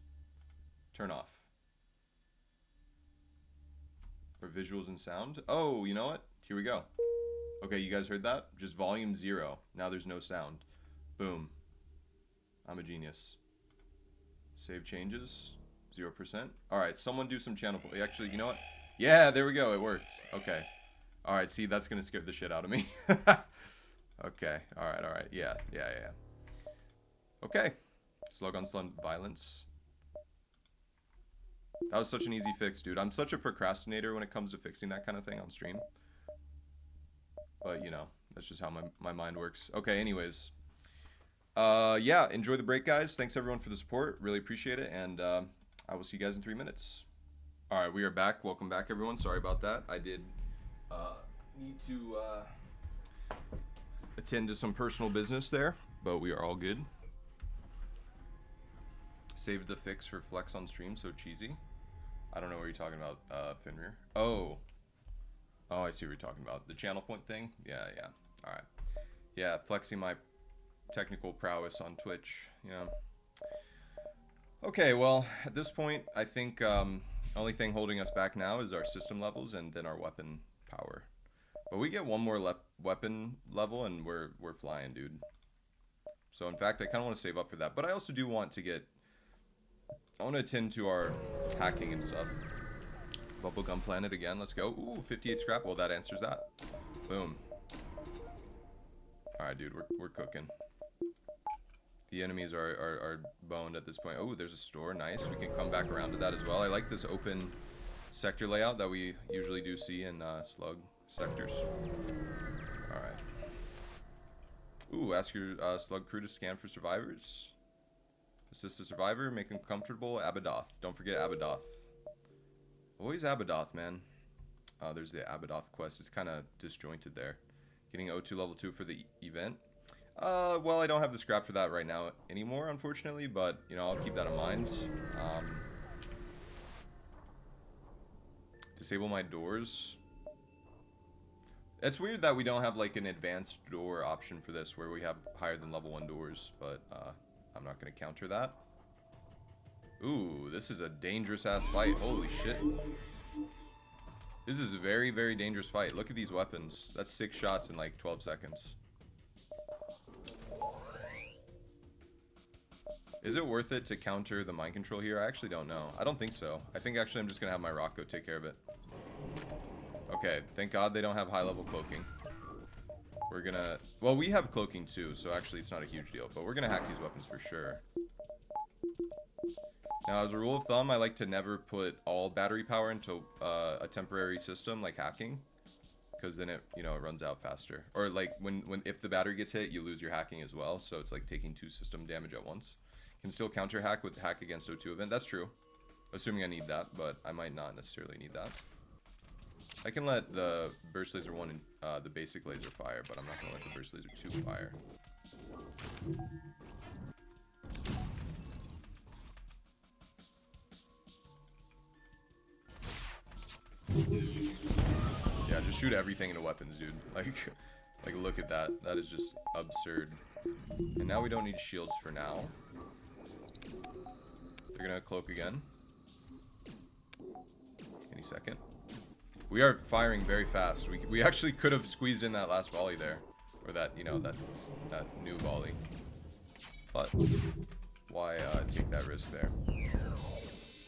S1: Turn off. For visuals and sound. Oh, you know what? Here we go. Okay, you guys heard that? Just volume 0. Now there's no sound. Boom. I'm a genius. Save changes. 0%. Alright, someone do some channel... Actually, you know what? Yeah, there we go. It worked. Okay. Alright, see, that's going to scare the shit out of me. Okay. Alright. Yeah. Okay. Slug on slug violence. That was such an easy fix, dude. I'm such a procrastinator when it comes to fixing that kind of thing on stream. But, you know, that's just how my mind works. Okay, anyways. Yeah, enjoy the break, guys. Thanks, everyone, for the support. Really appreciate it. And I will see you guys in 3 minutes. All right, we are back. Welcome back, everyone. Sorry about that. I did need to attend to some personal business there, but we are all good. Saved the fix for flex on stream, so cheesy. I don't know what you're talking about, Fenrir. Oh, I see what you're talking about. The channel point thing? Yeah. All right. Yeah, flexing my technical prowess on Twitch. Yeah. Okay, well, at this point, I think only thing holding us back now is our system levels and then our weapon power. But we get one more weapon level and we're flying, dude. So, in fact, I kind of want to save up for that. But I also do want to get... I want to attend to our hacking and stuff. Bubblegum Planet again. Let's go. Ooh, 58 scrap. Well, that answers that. Boom. Alright, dude. We're cooking. The enemies are boned at this point. Oh, there's a store. Nice. We can come back around to that as well. I like this open sector layout that we usually do see in Slug sectors. Alright. Ooh, ask your Slug crew to scan for survivors. Assist the survivor. Make them comfortable. Abadoth. Don't forget Abadoth. Always Abadoth, man. There's the Abadoth quest. It's kind of disjointed there. Getting O2 level 2 for the event. Well, I don't have the scrap for that right now anymore, unfortunately, but, you know, I'll keep that in mind. Disable my doors. It's weird that we don't have, like, an advanced door option for this, where we have higher than level 1 doors, but, I'm not going to counter that. Ooh, this is a dangerous ass fight. Holy shit. This is a very, very dangerous fight. Look at these weapons. That's 6 shots in like 12 seconds. Is it worth it to counter the mind control here? I actually don't know. I don't think so. I think actually I'm just going to have my rock go take care of it. Okay, thank God they don't have high level cloaking. We're going to... Well, we have cloaking too, so actually it's not a huge deal. But we're going to hack these weapons for sure. Now, as a rule of thumb, I like to never put all battery power into a temporary system like hacking. Because then it, you know, it runs out faster. Or like if the battery gets hit, you lose your hacking as well. So it's like taking 2 system damage at once. Can still counter hack with hack against O2 event. That's true. Assuming I need that, but I might not necessarily need that. I can let the burst laser 1 and the basic laser fire, but I'm not going to let the burst laser 2 fire. Yeah, just shoot everything into weapons, dude. Like look at that. That is just absurd. And now we don't need shields for now. They're gonna cloak again. Any second. We are firing very fast. We actually could have squeezed in that last volley there. Or that, you know, that new volley. But why take that risk there?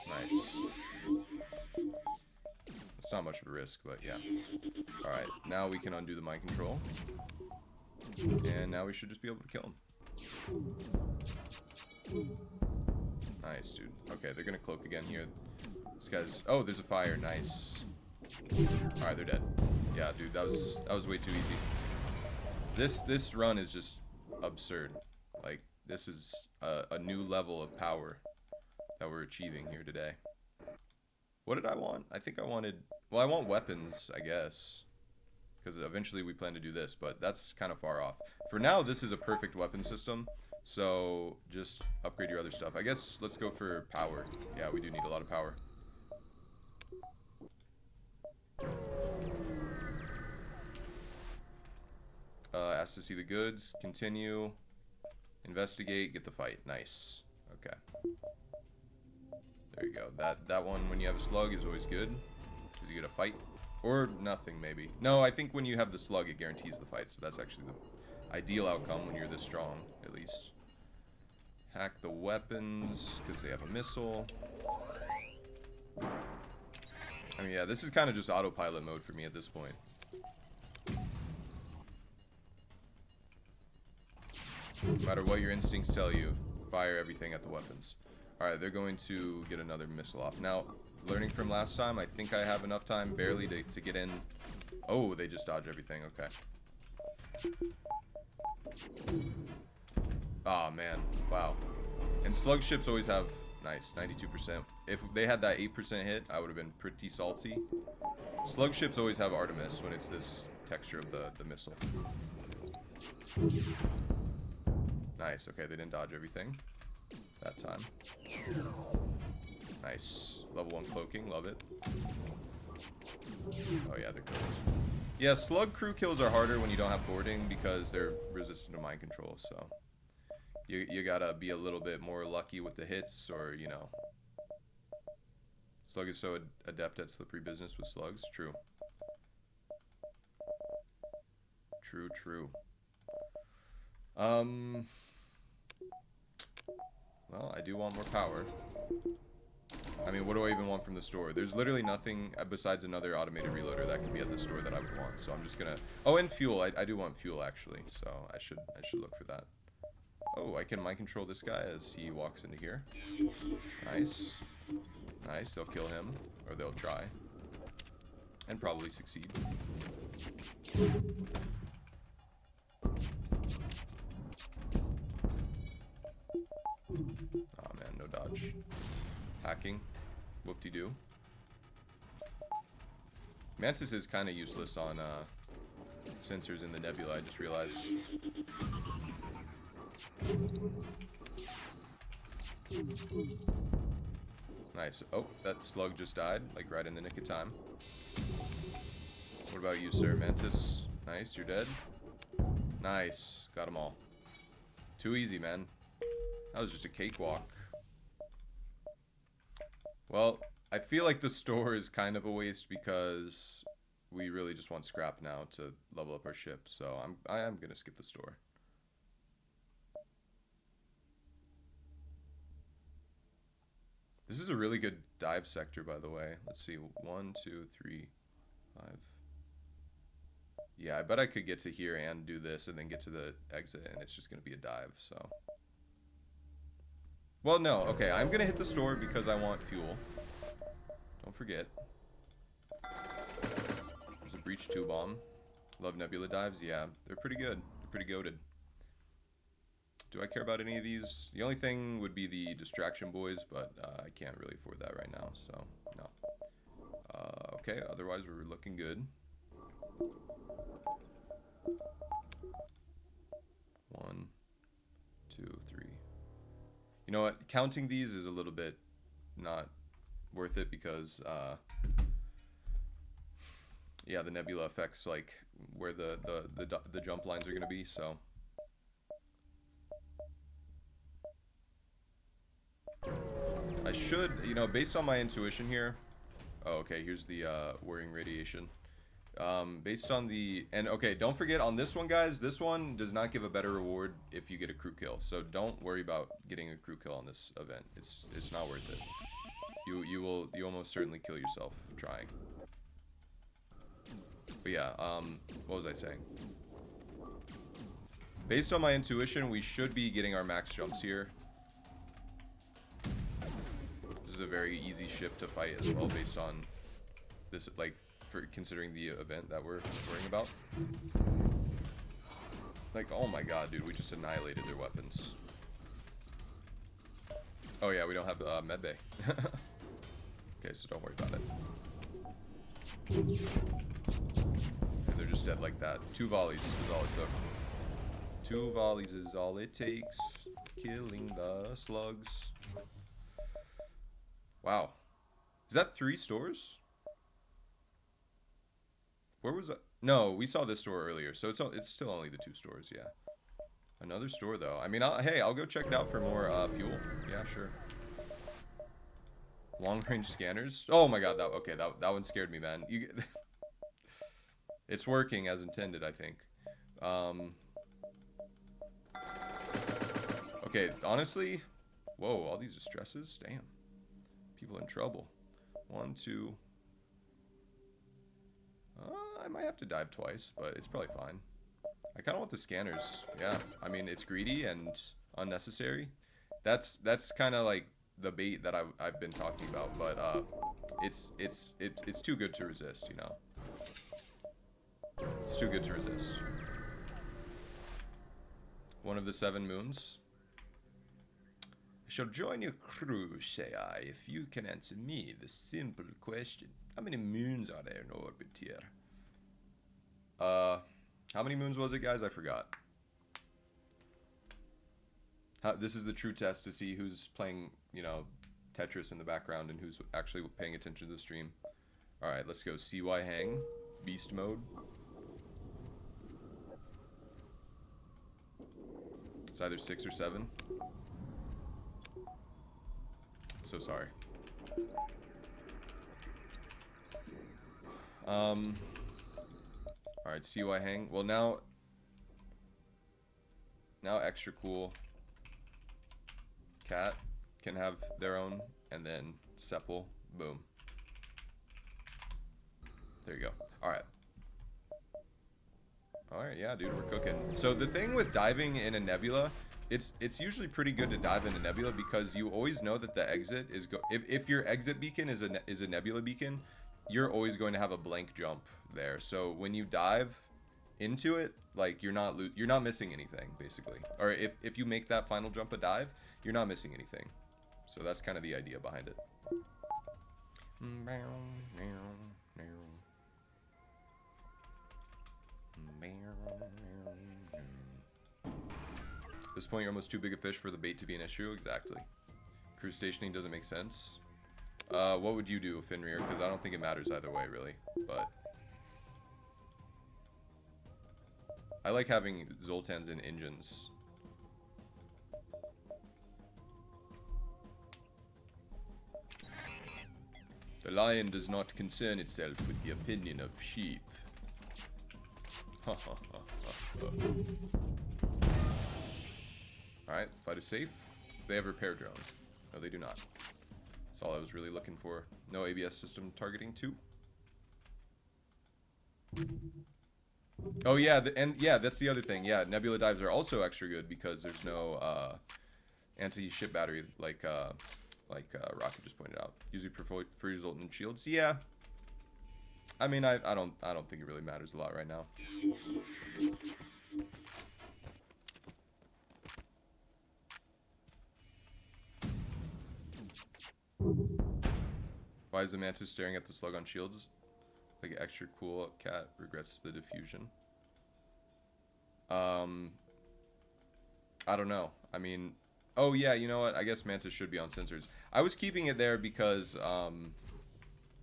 S1: Nice. It's not much of a risk, but yeah. Alright, now we can undo the mind control. And now we should just be able to kill him. Nice, dude. Okay, they're gonna cloak again here. This guy's... Oh, there's a fire. Nice. Alright, they're dead. Yeah, dude, that was way too easy. This run is just absurd. Like, this is a new level of power that we're achieving here today. What did I want? I think I wanted... Well, I want weapons, I guess. Because eventually we plan to do this, but that's kind of far off. For now, this is a perfect weapon system. So, just upgrade your other stuff. I guess let's go for power. Yeah, we do need a lot of power. Ask to see the goods. Continue. Investigate. Get the fight. Nice. Okay. There you go. That one, when you have a slug, is always good. Because you get a fight. Or nothing, maybe. No, I think when you have the slug, it guarantees the fight. So that's actually the ideal outcome when you're this strong, at least. Hack the weapons, because they have a missile. I mean, yeah, this is kind of just autopilot mode for me at this point. No matter what your instincts tell you, fire everything at the weapons. Alright, they're going to get another missile off. Now, learning from last time, I think I have enough time barely to get in. Oh, they just dodge everything. Okay. Oh, man. Wow. And slug ships always have... Nice, 92%. If they had that 8% hit, I would have been pretty salty. Slug ships always have Artemis when it's this texture of the missile. Nice. Okay, they didn't dodge everything that time. Nice. Level 1 cloaking. Love it. Oh, yeah, they're kills. Yeah, slug crew kills are harder when you don't have boarding because they're resistant to mind control, so... You gotta be a little bit more lucky with the hits, or, you know. Slug is so adept at slippery business with slugs. True. True, true. Well, I do want more power. I mean, what do I even want from the store? There's literally nothing besides another automated reloader that can be at the store that I would want. So I'm just gonna... Oh, and fuel. I do want fuel, actually. So I should look for that. Oh, I can mind control this guy as he walks into here. Nice. Nice, they'll kill him. Or they'll try. And probably succeed. Oh man, no dodge. Hacking. Whoop-de-doo. Mantis is kind of useless on sensors in the nebula, I just realized. Nice. Oh, that slug just died, like right in the nick of time. What about you, sir? Mantis. Nice, you're dead. Nice. Got them all. Too easy, man. That was just a cakewalk. Well, I feel like the store is kind of a waste because we really just want scrap now to level up our ship. So I am gonna skip the store. This is a really good dive sector, by the way. Let's see, 1, 2, 3, 5. Yeah, I bet I could get to here and do this and then get to the exit, and it's just gonna be a dive. So. Well, no. Okay, I'm gonna hit the store because I want fuel. Don't forget. There's a breach 2 bomb. Love nebula dives. Yeah, they're pretty good. They're pretty goated. Do I care about any of these? The only thing would be the distraction boys, but I can't really afford that right now, so no. Okay, otherwise we're looking good. 1, 2, 3. You know what? Counting these is a little bit not worth it because, yeah, the nebula affects like where the jump lines are gonna be. So. I should, you know, based on my intuition here. Oh, okay, here's the worrying radiation. Based on the, and okay, don't forget on this one, guys, this one does not give a better reward if you get a crew kill. So don't worry about getting a crew kill on this event. It's not worth it. You almost certainly kill yourself trying. But yeah, what was I saying? Based on my intuition, we should be getting our max jumps here. This is a very easy ship to fight as well, based on this, like, for considering the event that we're worrying about. Like, oh my god, dude, we just annihilated their weapons. Oh yeah, we don't have medbay. Okay, so don't worry about it. And they're just dead like that. 2 volleys is all it took. 2 volleys is all it takes. Killing the slugs. Wow. Is that 3 stores? Where was that? No, we saw this store earlier, so it's still only the 2 stores, yeah. Another store, though. I mean, hey, I'll go check it out for more fuel. Yeah, sure. Long-range scanners? Oh my god, that one scared me, man. You get it's working as intended, I think. Okay, honestly, whoa, all these distresses? Damn. People in trouble. 1, 2. I might have to dive twice, but it's probably fine. I kind of want the scanners. Yeah, I mean, it's greedy and unnecessary. That's kind of like the bait that I've been talking about, but it's too good to resist, you know. It's too good to resist. One of the 7 moons. I shall join your crew, say I, if you can answer me the simple question. How many moons are there in orbit here? How many moons was it, guys? I forgot. This is the true test to see who's playing, you know, Tetris in the background and who's actually paying attention to the stream. Alright, let's go. CY hang. Beast mode. It's either 6 or 7. So sorry. Alright, CY hang. Well, now extra cool cat can have their own, and then Sepul, boom. There you go. Alright. Alright, yeah, dude, we're cooking. So the thing with diving in a nebula, it's usually pretty good to dive in a nebula because you always know that the exit is if your exit beacon is a nebula beacon, you're always going to have a blank jump there. So when you dive into it, like you're not missing anything basically. Or if you make that final jump a dive, you're not missing anything. So that's kind of the idea behind it. At this point, you're almost too big a fish for the bait to be an issue. Exactly. Crew stationing doesn't make sense. What would you do, Fenrir? Because I don't think it matters either way, really. But I like having Zoltans in engines. The lion does not concern itself with the opinion of sheep. Alright, fight is safe. They have repair drone. No, they do not. That's all I was really looking for. No ABS system targeting too. Oh yeah, and yeah, that's the other thing. Yeah, nebula dives are also extra good because there's no anti-ship battery like Rocket just pointed out. Usually prefer resultant shields. Yeah. I mean, I don't think it really matters a lot right now. Why is the mantis staring at the slug on shields? Like an extra cool cat regrets the diffusion. I don't know. I mean, oh yeah, you know what? I guess mantis should be on sensors. I was keeping it there because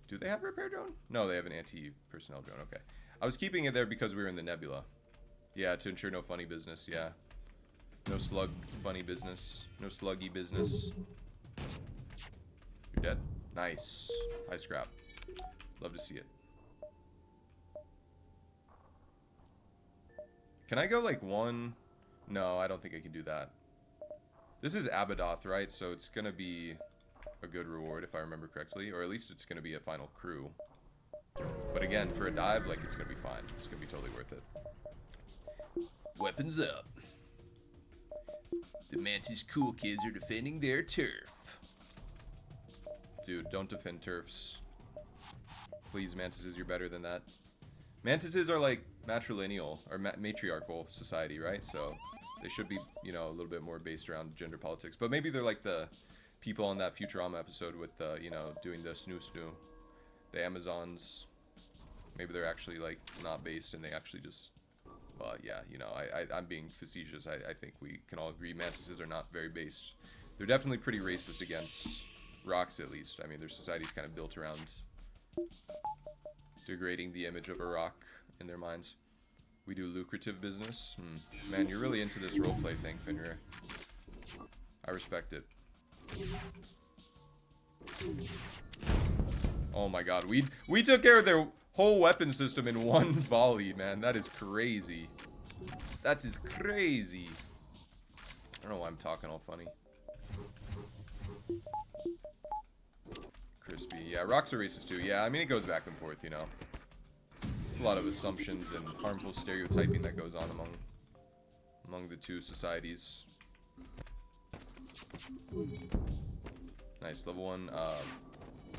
S1: do they have a repair drone? No, they have an anti-personnel drone. Okay. I was keeping it there because we were in the nebula. Yeah, to ensure no funny business. Yeah. No slug funny business. No sluggy business. You're dead. Nice. High scrap. Love to see it. Can I go like one? No, I don't think I can do that. This is Abadoth, right? So it's going to be a good reward if I remember correctly. Or at least it's going to be a final crew. But again, for a dive, like, it's going to be fine. It's going to be totally worth it. Weapons up. The Mantis cool kids are defending their turf. Dude, don't defend turfs. Please, mantises, you're better than that. Mantises are like matrilineal or matriarchal society, right? So they should be, you know, a little bit more based around gender politics. But maybe they're like the people on that Futurama episode with, you know, doing the snoo. The Amazons. Maybe they're actually like not based and they actually just, well, yeah, you know, I'm being facetious. I think we can all agree mantises are not very based. They're definitely pretty racist against rocks, at least. I mean, their society's kind of built around degrading the image of a rock in their minds. We do lucrative business. Man, you're really into this roleplay thing, Fenrir. I respect it. Oh my god, we took care of their whole weapon system in one volley, man. That is crazy. That is crazy. I don't know why I'm talking all funny. Crispy. Yeah, rocks are racist too. Yeah, I mean, it goes back and forth, you know. There's a lot of assumptions and harmful stereotyping that goes on among the two societies. Nice, level 1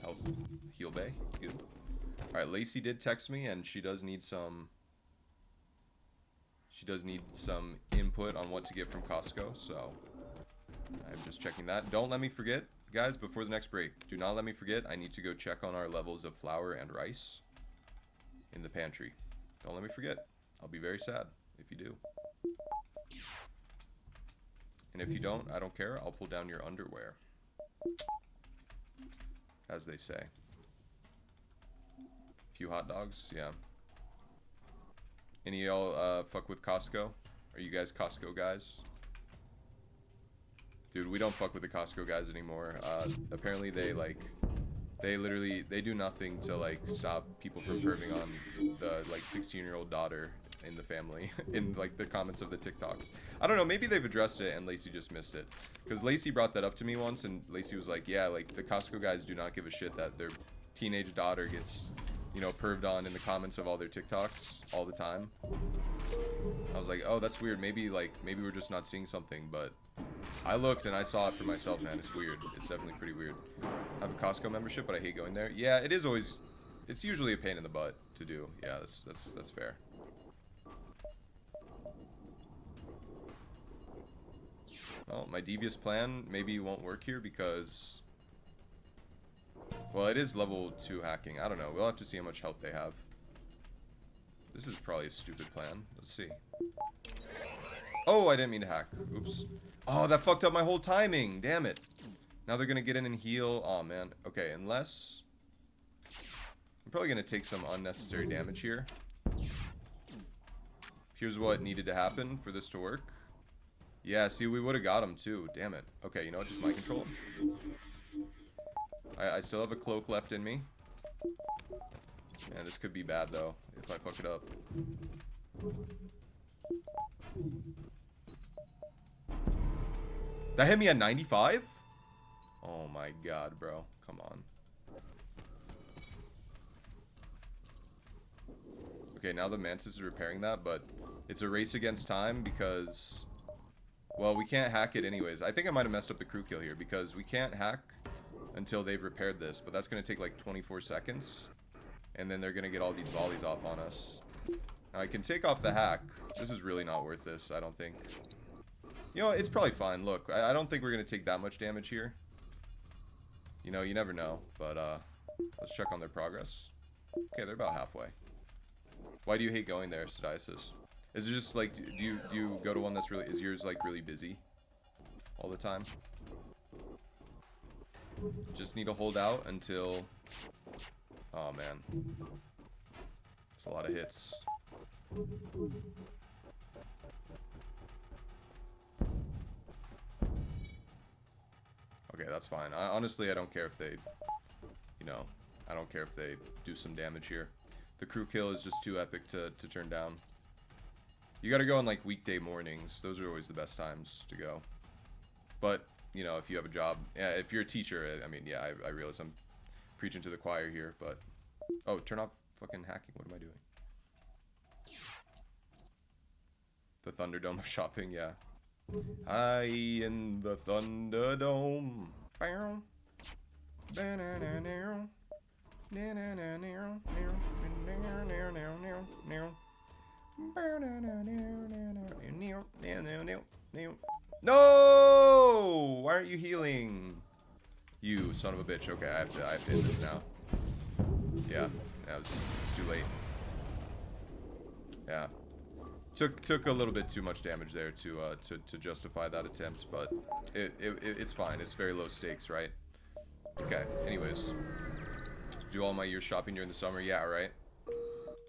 S1: health heal bay. Good. Alright, Lacey did text me and she does need some input on what to get from Costco, so I'm just checking that. Don't let me forget, guys, before the next break. Do not let me forget. I need to go check on our levels of flour and rice in the pantry. Don't let me forget. I'll be very sad if you do. And if you don't, I don't care. I'll pull down your underwear. As they say. A few hot dogs, yeah. Any of y'all fuck with Costco? Are you guys Costco guys? Dude, we don't fuck with the Costco guys anymore. Apparently they do nothing to like stop people from perving on the like 16-year-old daughter in the family in like the comments of the TikToks. I don't know, maybe they've addressed it and Lacey just missed it. Because Lacey brought that up to me once and Lacey was like, yeah, like the Costco guys do not give a shit that their teenage daughter gets, you know, perved on in the comments of all their TikToks all the time. I was like, oh, that's weird. Maybe we're just not seeing something, but I looked and I saw it for myself, man. It's weird. It's definitely pretty weird. I have a Costco membership, but I hate going there. Yeah, it is always, it's usually a pain in the butt to do. Yeah, that's fair. Well, my devious plan maybe won't work here because, well, it is level 2 hacking. I don't know. We'll have to see how much health they have. This is probably a stupid plan. Let's see. Oh, I didn't mean to hack. Oops. Oh, that fucked up my whole timing. Damn it. Now they're going to get in and heal. Oh, man. Okay, unless... I'm probably going to take some unnecessary damage here. Here's what needed to happen for this to work. Yeah, see, we would have got him, too. Damn it. Okay, you know what? Just mind control him. I still have a cloak left in me. Man, this could be bad though if I fuck it up. That hit me at 95? Oh my god, bro. Come on. Okay, now the Mantis is repairing that, but it's a race against time because... Well, we can't hack it anyways. I think I might have messed up the crew kill here because we can't hack until they've repaired this, but that's going to take like 24 seconds. And then they're going to get all these volleys off on us. Now, I can take off the hack. This is really not worth this, I don't think. You know, it's probably fine. Look, I don't think we're going to take that much damage here. You know, you never know. But, let's check on their progress. Okay, they're about halfway. Why do you hate going there, Sidiasis? Is it just, like, do you go to one that's really... Is yours, like, really busy all the time? Just need to hold out until... Oh, man. There's a lot of hits. Okay, that's fine. Honestly, I don't care if they... You know, I don't care if they do some damage here. The crew kill is just too epic to turn down. You gotta go on, like, weekday mornings. Those are always the best times to go. But, you know, if you have a job... Yeah, if you're a teacher, I mean, yeah, I realize I'm preaching to the choir here, but... Oh, turn off fucking hacking. What am I doing? The Thunderdome of shopping, yeah. High in the Thunderdome. Bow. No! Why aren't you healing? You son of a bitch. Okay, I have to hit this now. Yeah, it's too late. Yeah. Took a little bit too much damage there to justify that attempt, but it's fine. It's very low stakes, right? Okay. Anyways, do all my year shopping during the summer. Yeah, right.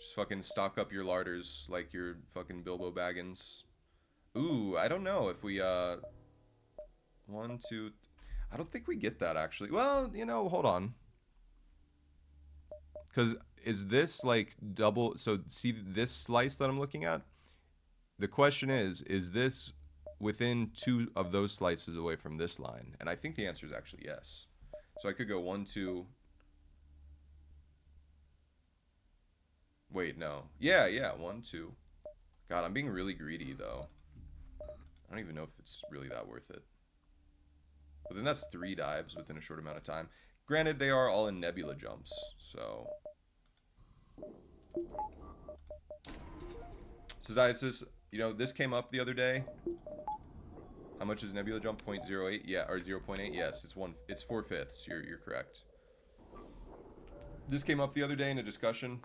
S1: Just fucking stock up your larders like your fucking Bilbo Baggins. Ooh, I don't know if we 1, 2. I don't think we get that actually. Well, you know, hold on. Because is this like double? So see this slice that I'm looking at? The question is this within 2 of those slices away from this line? And I think the answer is actually yes. So I could go 1, 2. Wait, no. Yeah, 1, 2. God, I'm being really greedy though. I don't even know if it's really that worth it. But then that's 3 dives within a short amount of time. Granted, they are all in nebula jumps, so... Sidiasis, you know, this came up the other day. How much is nebula jump? 0.08? Yeah, or 0.8? Yes, it's 4/5. You're correct. This came up the other day in a discussion.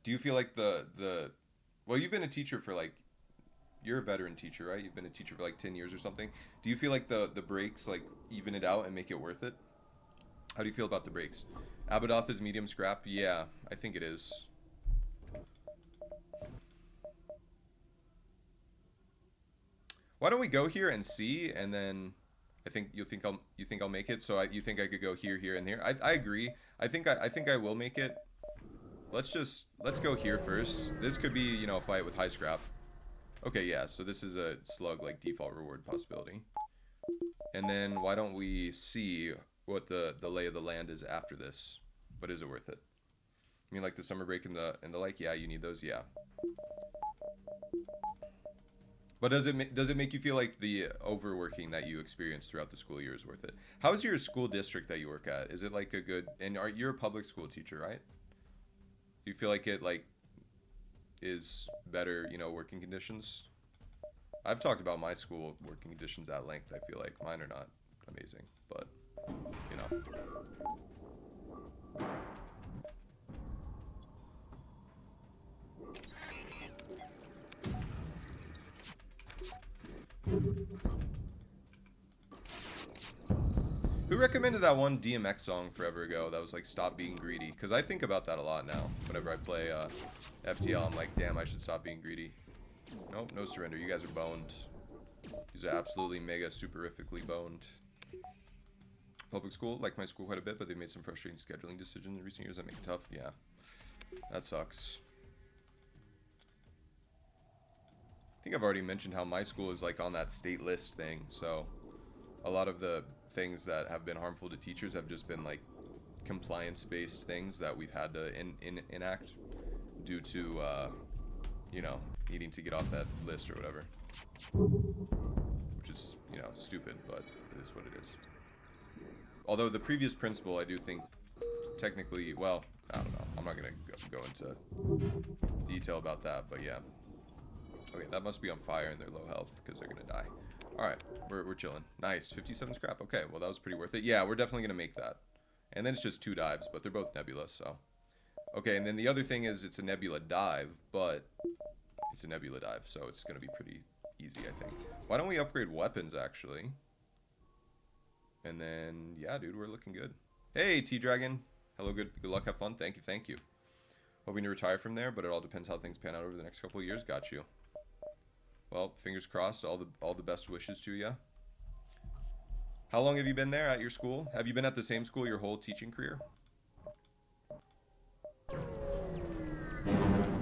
S1: Do you feel like well, you've been a teacher for like... You're a veteran teacher, right? You've been a teacher for like 10 years or something. Do you feel like the breaks like even it out and make it worth it? How do you feel about the breaks? Abadoth is medium scrap? Yeah, I think it is. Why don't we go here and see, and then I think you think I'll make it. So you think I could go here, here, and here? I agree. I think I will make it. Let's go here first. This could be, you know, a fight with high scrap. Okay, yeah. So this is a slug like default reward possibility. And then why don't we see what the lay of the land is after this? But is it worth it? I mean, like the summer break and the like. Yeah, you need those. Yeah. But does it make you feel like the overworking that you experienced throughout the school year is worth it? How's your school district that you work at? Is it like a good... And you're a public school teacher, right? Do you feel like it like is better, you know, working conditions? I've talked about my school working conditions at length. I feel like mine are not amazing, but you know. Who recommended that one DMX song forever ago that was like "Stop Being Greedy"? Because I think about that a lot now. Whenever I play FTL, I'm like, damn, I should stop being greedy. Nope, no surrender. You guys are boned. These are absolutely mega superifically boned. Public school, like my school quite a bit, but they made some frustrating scheduling decisions in recent years that make it tough. Yeah. That sucks. I think I've already mentioned how my school is like on that state list thing, so a lot of the things that have been harmful to teachers have just been like compliance-based things that we've had to enact due to, you know, needing to get off that list or whatever. Which is, you know, stupid, but it is what it is. Although the previous principal, I do think, technically, well, I don't know. I'm not going to go into detail about that, but yeah. Okay, that must be on fire and they're low health because they're going to die. Alright, we're chilling. Nice, 57 scrap. Okay, well that was pretty worth it. Yeah, we're definitely going to make that. And then it's just 2 dives, but they're both nebula, so. Okay, and then the other thing is it's a nebula dive, but it's a nebula dive, so it's going to be pretty easy, I think. Why don't we upgrade weapons, actually? And then, yeah, dude, we're looking good. Hey, T-Dragon. Hello, good luck, have fun. Thank you, thank you. Hoping to retire from there, but it all depends how things pan out over the next couple of years. Got you. Well, fingers crossed. All the best wishes to you. How long have you been there at your school? Have you been at the same school your whole teaching career?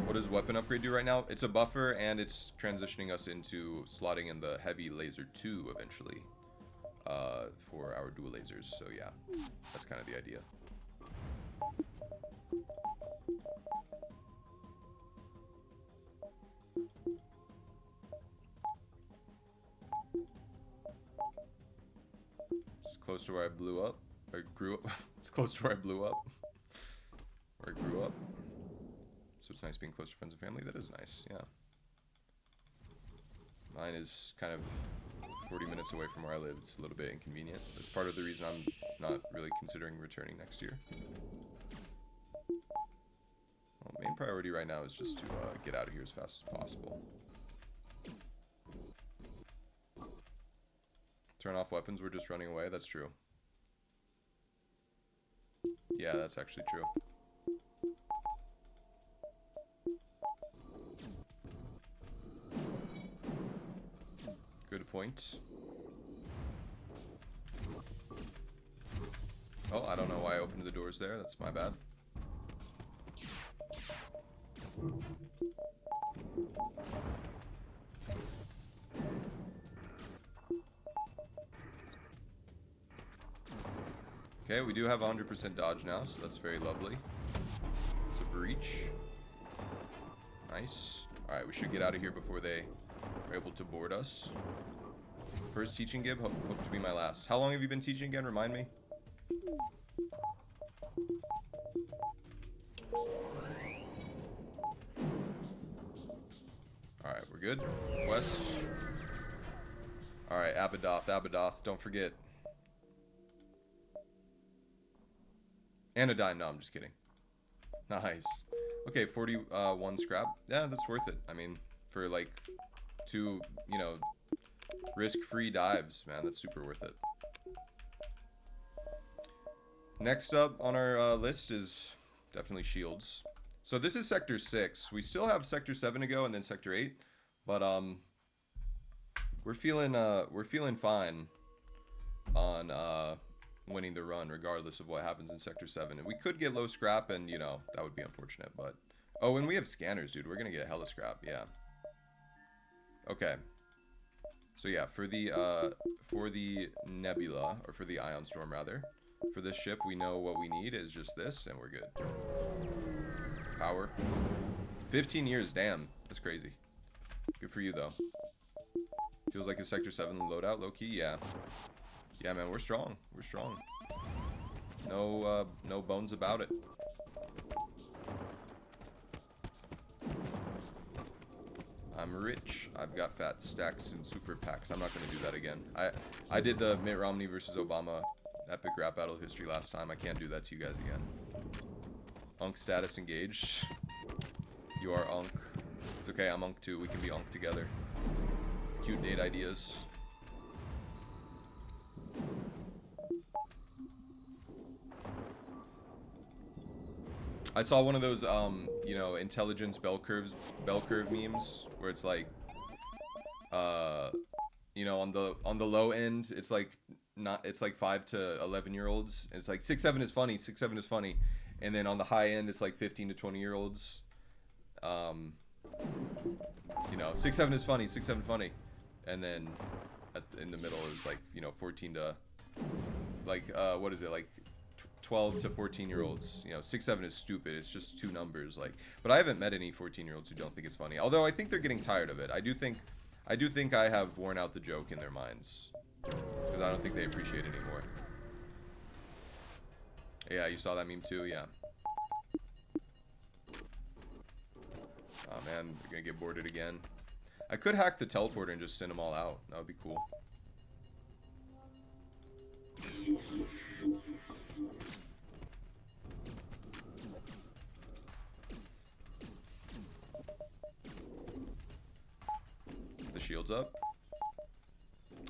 S1: What does weapon upgrade do right now? It's a buffer, and it's transitioning us into slotting in the heavy laser 2 eventually for our dual lasers. So yeah, that's kind of the idea. It's close to where I blew up. Or grew up. It's close to where I blew up. Or I grew up. So it's nice being close to friends and family. That is nice, yeah. Mine is kind of 40 minutes away from where I live. It's a little bit inconvenient. That's part of the reason I'm not really considering returning next year. Well, main priority right now is just to get out of here as fast as possible. Turn off weapons, we're just running away. That's true. Yeah, that's actually true. Good point. Oh, I don't know why I opened the doors there. That's my bad. Okay, we do have 100% dodge now, so that's very lovely. It's a breach. Nice. Alright, we should get out of here before they are able to board us. First teaching gig, hope to be my last. How long have you been teaching again? Remind me. Alright, we're good. West. Alright, Abadoth. Don't forget. Anodyne. No, I'm just kidding. Nice. Okay, 41 scrap. Yeah, that's worth it. I mean, for like 2, you know, risk-free dives, man, that's super worth it. Next up on our list is definitely shields. So this is Sector 6. We still have Sector 7 to go and then Sector 8, but we're feeling fine on winning the run regardless of what happens in Sector 7. And we could get low scrap and, you know, that would be unfortunate, but oh, and we have scanners, dude. We're going to get hella scrap. Yeah. Okay. So yeah, for the nebula, or for the ion storm rather, for this ship, we know what we need is just this, and we're good. Power. 15 years, damn. That's crazy. Good for you, though. Feels like a Sector 7 loadout, low-key, yeah. Yeah, man, we're strong. We're strong. No bones about it. I'm rich. I've got fat stacks and super packs. I'm not going to do that again. I did the Mitt Romney versus Obama epic rap battle history last time. I can't do that to you guys again. Unk status engaged. You are Unk. It's okay, I'm Unk too. We can be Unk together. Cute date ideas. I saw one of those, you know, intelligence bell curve memes where it's like, you know, on the low end, it's like 5 to 11-year-olds. It's like 6'7" is funny, 6'7" is funny, And then on the high end, it's like 15 to 20-year-olds. You know, 6-7 is funny, 6-7 funny. And then in the middle is like, you know, 14 to, like, what is it, like 12 to 14-year-olds. You know, 6-7 is stupid. It's just two numbers. Like, but I haven't met any 14-year-olds who don't think it's funny. Although I think they're getting tired of it. I do think I have worn out the joke in their minds, because I don't think they appreciate it anymore. Yeah, you saw that meme too? Yeah. Oh man, they're gonna get boarded again. I could hack the teleporter and just send them all out. That would be cool. The shield's up.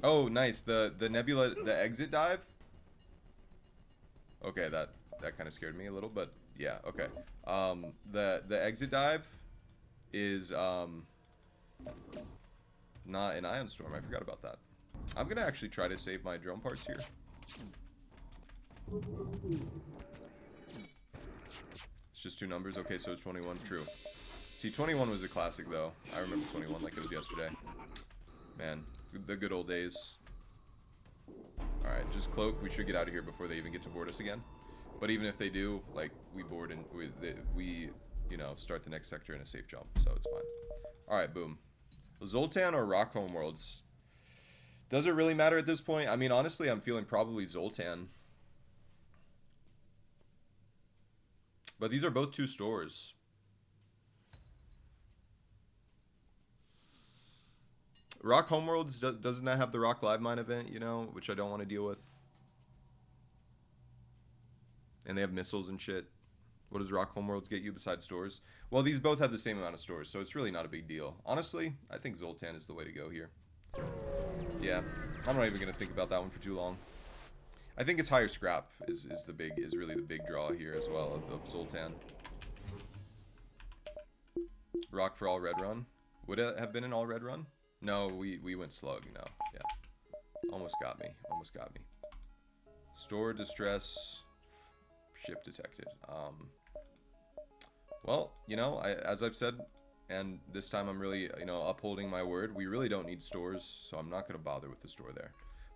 S1: Oh, nice. The nebula, the exit dive. Okay, that kind of scared me a little, but yeah, okay. The exit dive is not an ion storm. I forgot about that. I'm gonna actually try to save my drone parts here. It's just two numbers. Okay, so it's 21. True. See, 21 was a classic though. I remember 21 like it was yesterday. Man, the good old days. Alright, just cloak. We should get out of here before they even get to board us again. But even if they do, like, we board and we you know, start the next sector in a safe jump, so it's fine. Alright, boom. Zoltan or Rock Homeworlds? Does it really matter at this point? I mean, honestly, I'm feeling probably Zoltan. But these are both two stores. Rock Homeworlds, doesn't that have the Rock Live Mine event, you know, which I don't want to deal with. And they have missiles and shit. What does Rock Homeworlds get you besides stores? Well, these both have the same amount of stores, so it's really not a big deal. Honestly, I think Zoltan is the way to go here. Yeah, I'm not even gonna think about that one for too long. I think it's higher scrap is really the big draw here as well of Zoltan. Rock for all red run. Would it have been an all red run? No, we went slug. No, yeah, almost got me. Almost got me. Store distress. Ship detected. Well, you know, as I've said, and this time I'm really, you know, upholding my word. We really don't need stores, so I'm not gonna bother with the store there.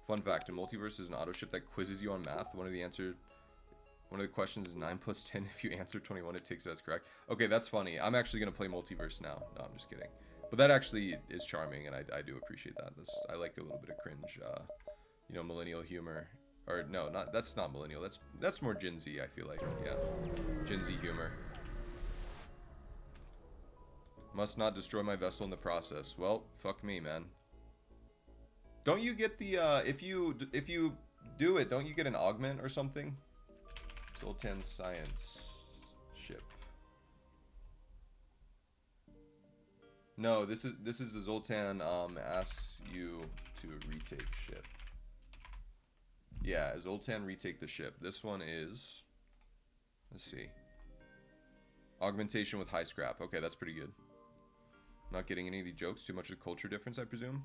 S1: Fun fact: in Multiverse is an auto ship that quizzes you on math. One of the questions is 9 plus 10. If you answer 21, it takes it as correct. Okay, that's funny. I'm actually gonna play Multiverse now. No, I'm just kidding. But that actually is charming, and I do appreciate that. I like a little bit of cringe, you know, millennial humor. Or no, that's not millennial. That's more Gen Z, I feel like. Yeah, Gen Z humor. Must not destroy my vessel in the process. Well, fuck me, man. Don't you get the if you do it, don't you get an augment or something? Zoltan science ship. No, this is the Zoltan asks you to retake ship. Yeah, Zoltan retake the ship. This one is, let's see, augmentation with high scrap. Okay, that's pretty good. Not getting any of the jokes. Too much of a culture difference, I presume.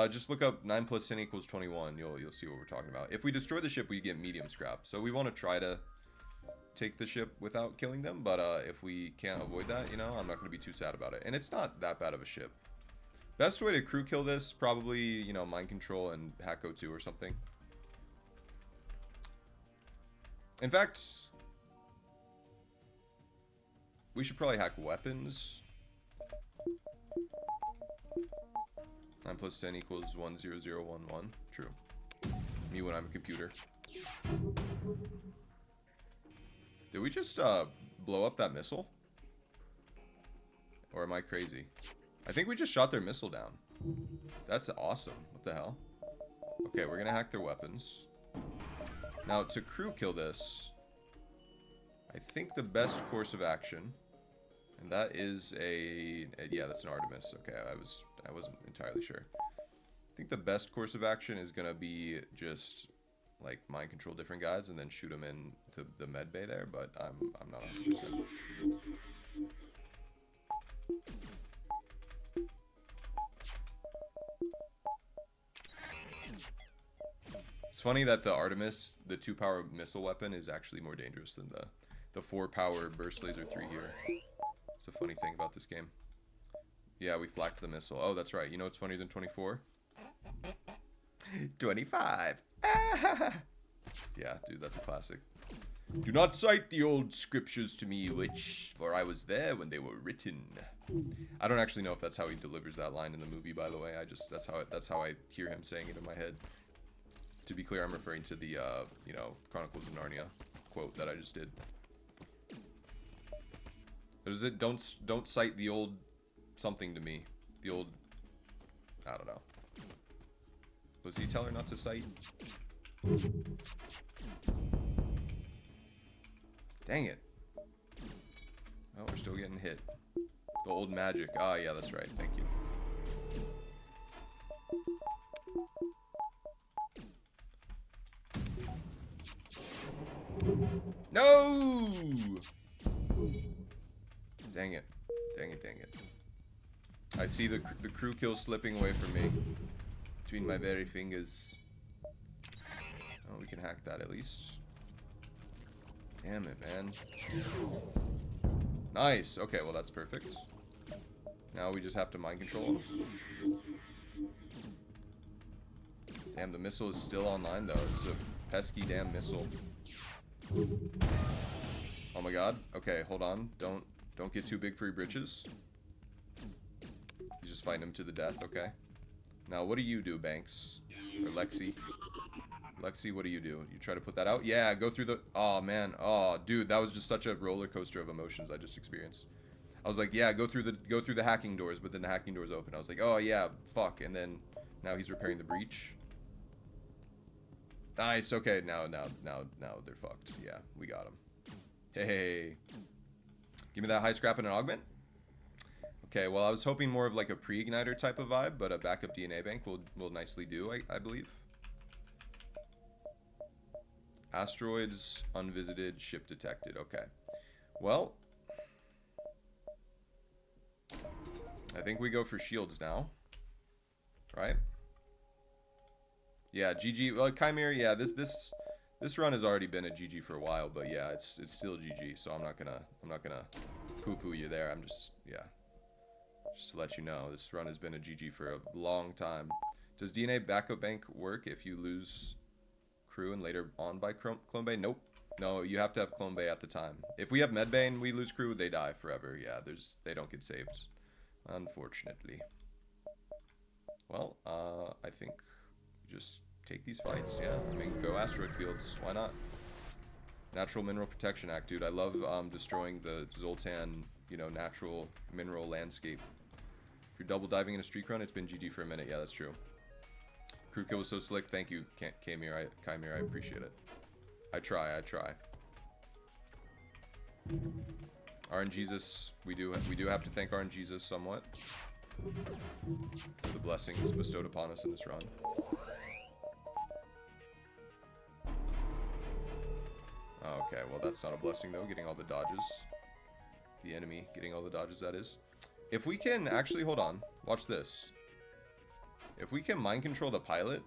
S1: Just look up 9 plus 10 equals 21. You'll see what we're talking about. If we destroy the ship, we get medium scrap. So we want to try to take the ship without killing them. But if we can't avoid that, you know, I'm not going to be too sad about it. And it's not that bad of a ship. Best way to crew kill this, probably, you know, mind control and hack O2 or something. In fact, we should probably hack weapons. 9 plus 10 equals 10011. True. Me when I'm a computer. Did we just blow up that missile? Or am I crazy? I think we just shot their missile down. That's awesome. What the hell? Okay, we're gonna hack their weapons. Now, to crew kill this, I think the best course of action, and that is yeah, that's an Artemis. Okay, I wasn't entirely sure. I think the best course of action is gonna be just like mind control different guys and then shoot them in to the med bay there, but I'm not 100%. funny that the Artemis, the 2-power missile weapon, is actually more dangerous than the 4-power burst laser 3 here. It's a funny thing about this game. Yeah, we flacked the missile. Oh, that's right. You know what's funnier than 24? 25. Yeah, dude, that's a classic. Do not cite the old scriptures to me, for I was there when they were written. I don't actually know if that's how he delivers that line in the movie, by the way. That's how I hear him saying it in my head. To be clear, I'm referring to the you know, Chronicles of Narnia quote that I just did. What is it? Don't cite the old something to me. The old, I don't know. Was he tell her not to cite? Dang it. Oh, we're still getting hit. The old magic. Ah, yeah, that's right. Thank you. No! Dang it. Dang it, dang it. I see the crew kill slipping away from me. Between my very fingers. Oh, we can hack that at least. Damn it, man. Nice. Okay, well, that's perfect. Now we just have to mind control him. Damn, the missile is still online, though. It's a pesky damn missile. Oh my god. Okay, hold on. Don't get too big for your britches. He's just fighting him to the death, okay. Now, what do you do, Banks? Or Lexi? Lexi, what do? You try to put that out? Yeah, go through the... Oh, man. Oh, dude, that was just such a roller coaster of emotions I just experienced. I was like, yeah, go through the hacking doors, but then the hacking doors open. I was like, oh, yeah, fuck. And then now he's repairing the breach. Nice. Okay, now they're fucked. Yeah, we got him. Hey. Give me that high scrap and an augment. Okay, well, I was hoping more of like a pre-igniter type of vibe, but a backup DNA bank will nicely do, I believe. Asteroids unvisited, ship detected. Okay. Well, I think we go for shields now. Right? Yeah, GG. Well, Chimera, yeah, this run has already been a GG for a while, but yeah, it's still GG, so I'm not gonna poo-poo you there. I'm just, yeah. Just to let you know, this run has been a GG for a long time. Does DNA backup bank work if you lose crew and later on by clone bay? Nope. No, you have to have clone bay at the time. If we have medbay and we lose crew, they die forever. Yeah, they don't get saved, unfortunately. Well, I think we just take these fights. Yeah, we can go asteroid fields. Why not? Natural Mineral Protection Act, dude. I love destroying the Zoltan, you know, natural mineral landscape. If you're double diving in a streak run, it's been GG for a minute. Yeah, that's true. Crew kill was so slick. Thank you, Chimera. I appreciate it. I try. RNGesus, we do have to thank RNGesus somewhat for the blessings bestowed upon us in this run. Okay, well that's not a blessing though, getting all the dodges. The enemy getting all the dodges, that is. If we can, actually, hold on. Watch this. If we can mind control the pilot,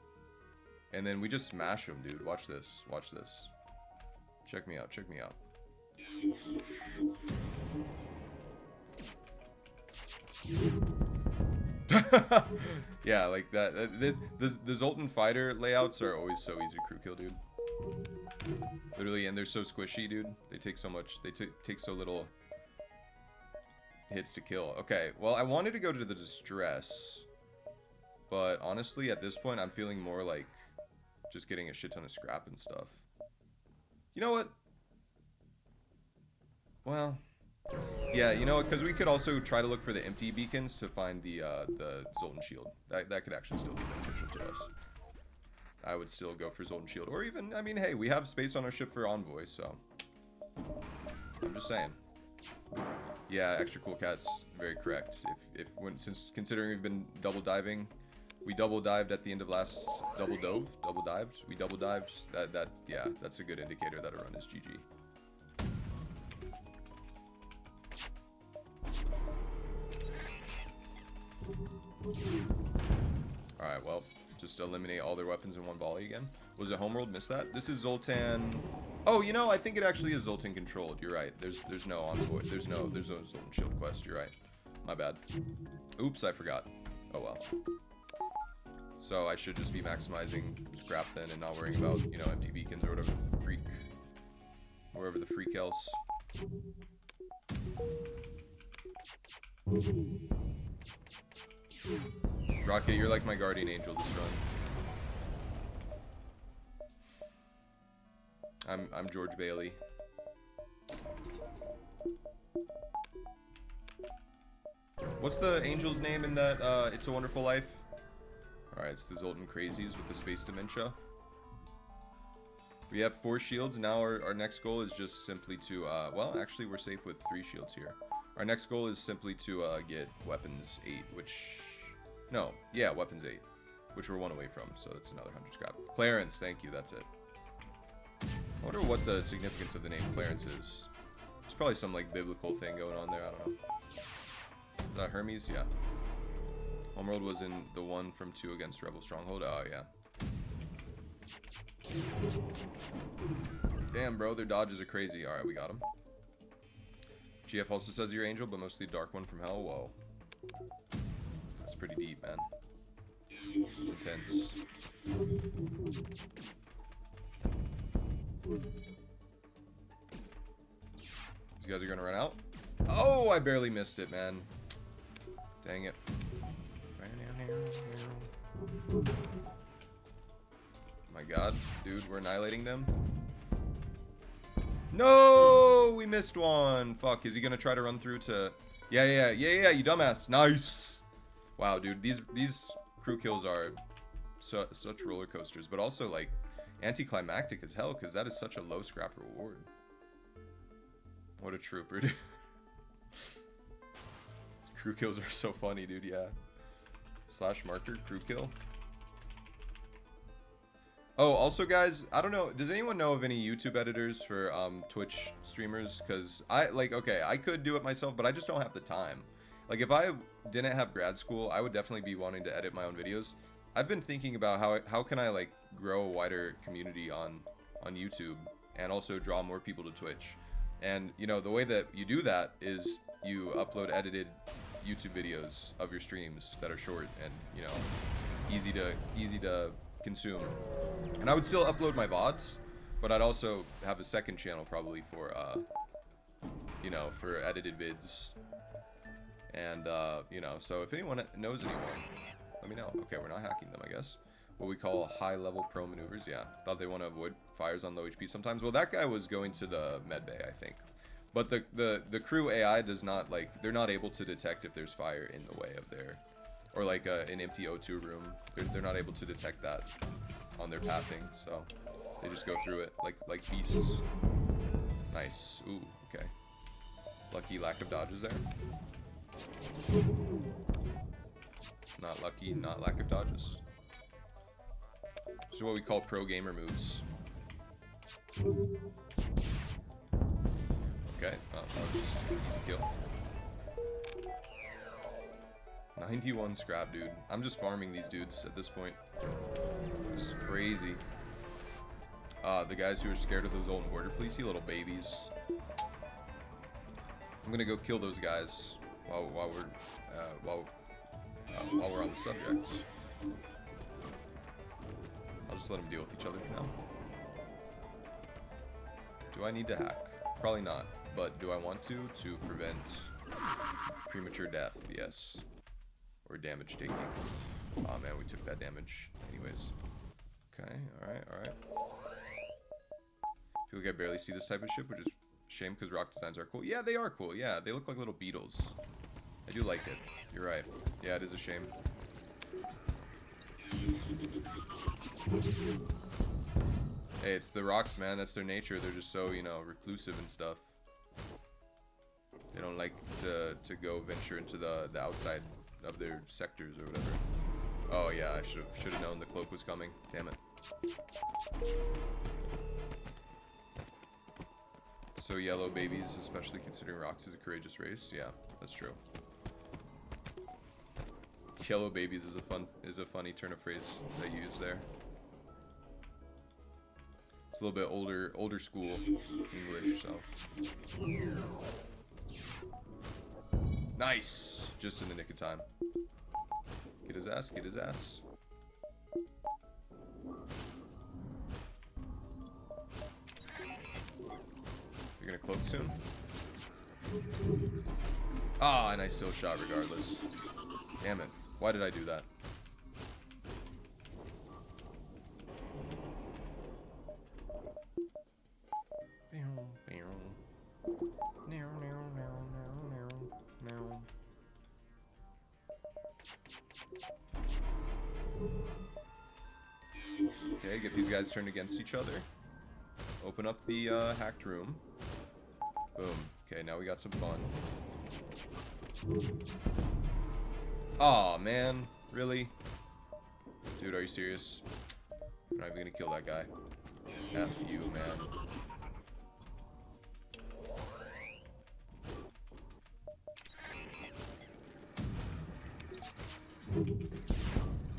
S1: and then we just smash him, dude. Watch this. Watch this. Check me out. Check me out. Yeah, like that. The Zoltan fighter layouts are always so easy to crew kill, dude. Literally, and they're so squishy, dude. They take so much. They take so little hits to kill. Okay, well, I wanted to go to the distress, but honestly, at this point, I'm feeling more like just getting a shit ton of scrap and stuff. You know what? Well, yeah, you know what? Because we could also try to look for the empty beacons to find the Zoltan shield. That could actually still be beneficial to us. I would still go for Zoltan shield, or even, I mean, hey, we have space on our ship for envoy, so I'm just saying. Yeah, extra cool cat's very correct. Since considering we've been double diving, we double dived at the end of last double dived. We double dived. Yeah, that's a good indicator that a run is GG. All right, well, Just eliminate all their weapons in one volley again. Was it Homeworld? Missed that? This is Zoltan. Oh, you know, I think it actually is Zoltan controlled. You're right. There's no envoy. There's no Zoltan shield quest. You're right. My bad. Oops, I forgot. Oh well. So I should just be maximizing scrap then and not worrying about, you know, empty beacons or whatever the freak. Wherever the freak else. Rocket, you're like my guardian angel this run. I'm George Bailey. What's the angel's name in that It's a Wonderful Life? Alright, it's the Zoltan Crazies with the space dementia. We have 4 shields. Now our next goal is just simply to, well, actually we're safe with 3 shields here. Our next goal is simply to get weapons 8, which, no, yeah, weapons 8, which we're 1 away from, so that's another 100 scrap. Clarence, thank you, that's it. I wonder what the significance of the name Clarence is. There's probably some, like, biblical thing going on there, I don't know. Is that Hermes? Yeah. Homeworld was in the 1 from 2 against Rebel Stronghold. Oh, yeah. Damn, bro, their dodges are crazy. Alright, we got him. GF also says you're Angel, but mostly Dark One from Hell. Whoa. That's pretty deep, man. It's intense. These guys are gonna run out. Oh, I barely missed it, man. Dang it. My god, dude, we're annihilating them. No, we missed one. Fuck, is he gonna try to run through to... Yeah, you dumbass. Nice. Wow, dude, these crew kills are such roller coasters, but also, like, anticlimactic as hell, because that is such a low scrap reward. What a trooper, dude. Crew kills are so funny, dude, yeah. Slash marker, crew kill. Oh, also, guys, I don't know. Does anyone know of any YouTube editors for Twitch streamers? Because okay, I could do it myself, but I just don't have the time. Like, if I didn't have grad school, I would definitely be wanting to edit my own videos. I've been thinking about how can I, like, grow a wider community on YouTube and also draw more people to Twitch. And, you know, the way that you do that is you upload edited YouTube videos of your streams that are short and, you know, easy to consume. And I would still upload my VODs, but I'd also have a second channel probably for you know, for edited vids. And you know, so if anyone knows anyone, let me know. Okay, we're not hacking them, I guess. What we call high level pro maneuvers. Yeah, thought they want to avoid fires on low HP sometimes. Well, that guy was going to the med bay, I think. But the crew AI does not, like, they're not able to detect if there's fire in the way of their, or like an empty O2 room. They're not able to detect that on their pathing, so they just go through it like beasts. Nice. Ooh, okay. Lucky lack of dodges there. Not lucky, not lack of dodges. This is what we call pro gamer moves. Okay, that was just an easy kill. 91 scrap, dude. I'm just farming these dudes at this point. This is crazy. The guys who are scared of those old border police, you little babies. I'm gonna go kill those guys while we're on the subject. I'll just let them deal with each other for now. Do I need to hack? Probably not. But do I want to prevent premature death? Yes. Or damage taking. Oh man, we took that damage anyways. Okay, alright. I feel like I barely see this type of ship, which is a shame because rock designs are cool. Yeah, they are cool. Yeah, they look like little beetles. I do like it. You're right. Yeah, it is a shame. Hey, it's the rocks, man. That's their nature. They're just so, you know, reclusive and stuff. They don't like to go venture into the outside of their sectors or whatever. Oh yeah, I should have known the cloak was coming. Damn it. So yellow babies, especially considering rocks is a courageous race. Yeah, that's true. Yellow babies is a funny turn of phrase that you use there. It's a little bit older school English, so. Nice! Just in the nick of time. Get his ass, get his ass. You're gonna cloak soon? Ah, and I still shot regardless. Damn it. Why did I do that? Okay, get these guys turned against each other. Open up the hacked room. Boom. Okay, now we got some fun. Aw, man. Really? Dude, are you serious? I'm not even gonna kill that guy. F you, man.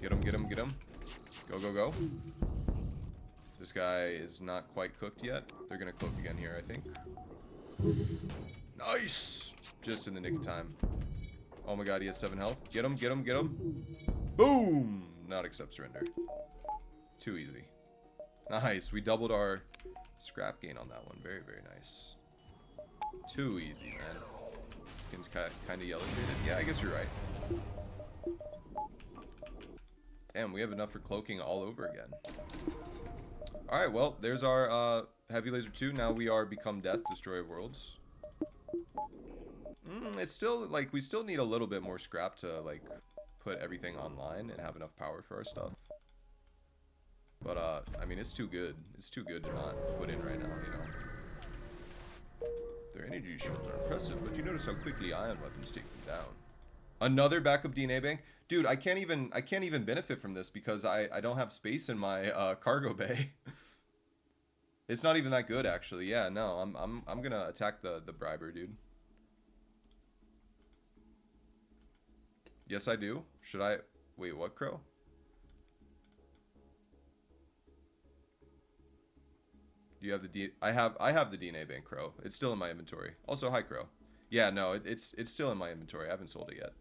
S1: Get him, get him, get him. Go, go, go. This guy is not quite cooked yet. They're gonna cloak again here, I think. Nice! Just in the nick of time. Oh my god, he has 7 health. Get him, get him, get him. Boom! Not accept surrender. Too easy. Nice, we doubled our scrap gain on that one. Very, very nice. Too easy, man. Skin's kind of yellow shaded. Yeah, I guess you're right. Damn, we have enough for cloaking all over again. Alright, well, there's our heavy laser 2. Now we are become death, destroy of worlds. It's still, like, we still need a little bit more scrap to, like, put everything online and have enough power for our stuff. But, I mean, it's too good. It's too good to not put in right now, you know. Their energy shields are impressive, but you notice how quickly ion weapons take them down. Another backup DNA bank? Dude, I can't even benefit from this because I don't have space in my cargo bay. It's not even that good, actually. Yeah, no, I'm gonna attack the briber, dude. Yes, I do. Should I? Wait, what, Crow? Do you have the I have the DNA bank, Crow. It's still in my inventory. Also, hi, Crow. Yeah, no, it's still in my inventory. I haven't sold it yet.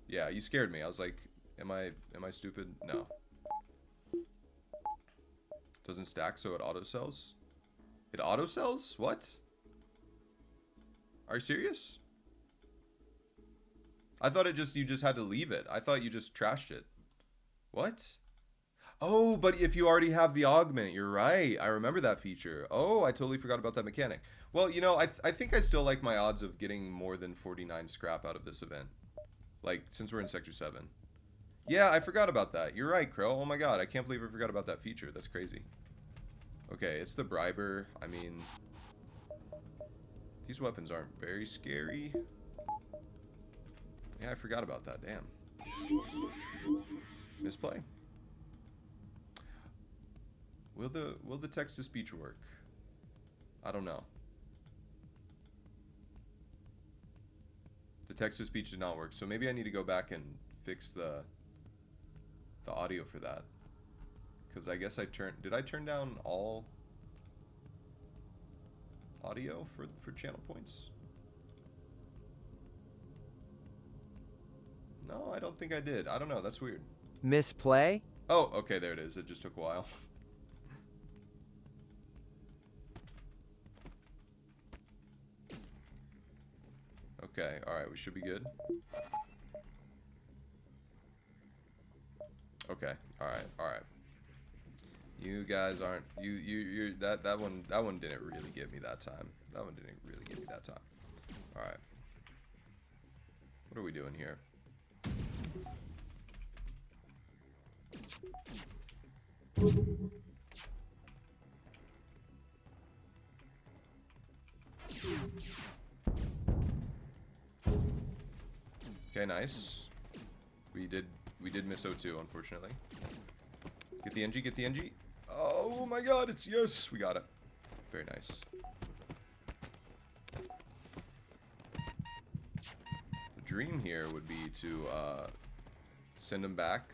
S1: Yeah, you scared me. I was like, am I stupid? No. Doesn't stack, so it auto sells. It auto sells? What? Are you serious? I thought you just had to leave it. I thought you just trashed it. What? Oh, but if you already have the augment, you're right. I remember that feature. Oh, I totally forgot about that mechanic. Well, you know, I think I still like my odds of getting more than 49 scrap out of this event. Like, since we're in Sector 7. Yeah, I forgot about that. You're right, Crow. Oh my god, I can't believe I forgot about that feature. That's crazy. Okay, it's the briber. I mean, these weapons aren't very scary. Yeah, I forgot about that. Damn. Misplay. Will the text to speech work? I don't know. The text to speech did not work, so maybe I need to go back and fix the audio for that. Because I guess did I turn down all audio for channel points? No, I don't think I did. I don't know. That's weird.
S3: Misplay?
S1: Oh, okay, there it is. It just took a while. Okay, alright, we should be good. Okay, alright. You guys aren't you that one didn't really get me that time. That one didn't really get me that time. Alright. What are we doing here? Okay, nice. We did miss O2, unfortunately. Get the NG, get the NG. Oh my god, it's yes, we got it. Very nice. The dream here would be to Send him back.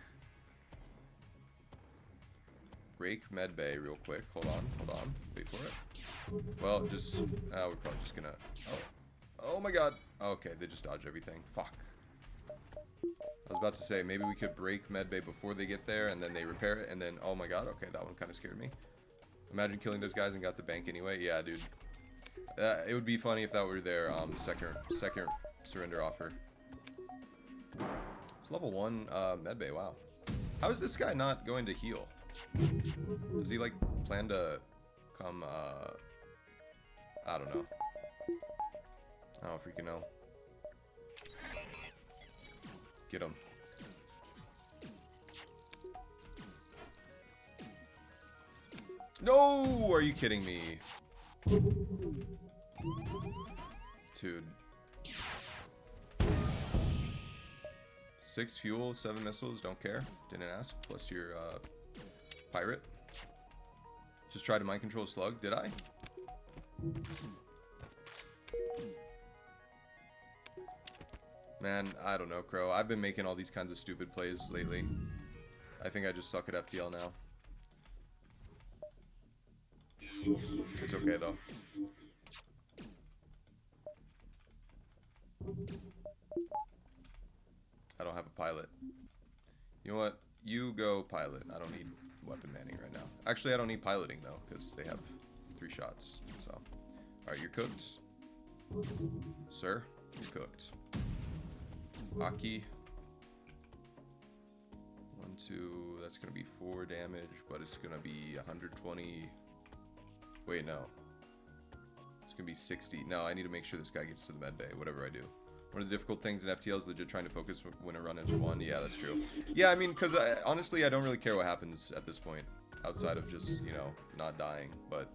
S1: Break medbay real quick. Hold on. Wait for it. Well, just... we're probably just gonna... Oh my god. Okay, they just dodged everything. Fuck. I was about to say, maybe we could break medbay before they get there, and then they repair it, and then... Oh my god, okay, that one kind of scared me. Imagine killing those guys and got the bank anyway. Yeah, dude. It would be funny if that were their second surrender offer. It's level 1 medbay, wow. How is this guy not going to heal? Does he, like, plan to come, I don't know. I don't freaking know. Get him. No! Are you kidding me? Dude. 6 fuel, 7 missiles, don't care. Didn't ask. Plus your, pirate. Just tried to mind control Slug, did I? Man, I don't know, Crow. I've been making all these kinds of stupid plays lately. I think I just suck at FTL now. It's okay, though. I don't have a pilot. You know what? You go pilot. I don't need weapon manning right now. Actually, I don't need piloting, though, because they have 3 shots. So, alright, you're cooked. Sir, you're cooked. Aki. 1, 2, that's going to be 4 damage, but it's going to be 120. Wait, no. It's going to be 60. No, I need to make sure this guy gets to the med bay, whatever I do. One of the difficult things in FTL is legit trying to focus when a run is won. Yeah, that's true. Yeah, I mean, because honestly, I don't really care what happens at this point, outside of just, you know, not dying. But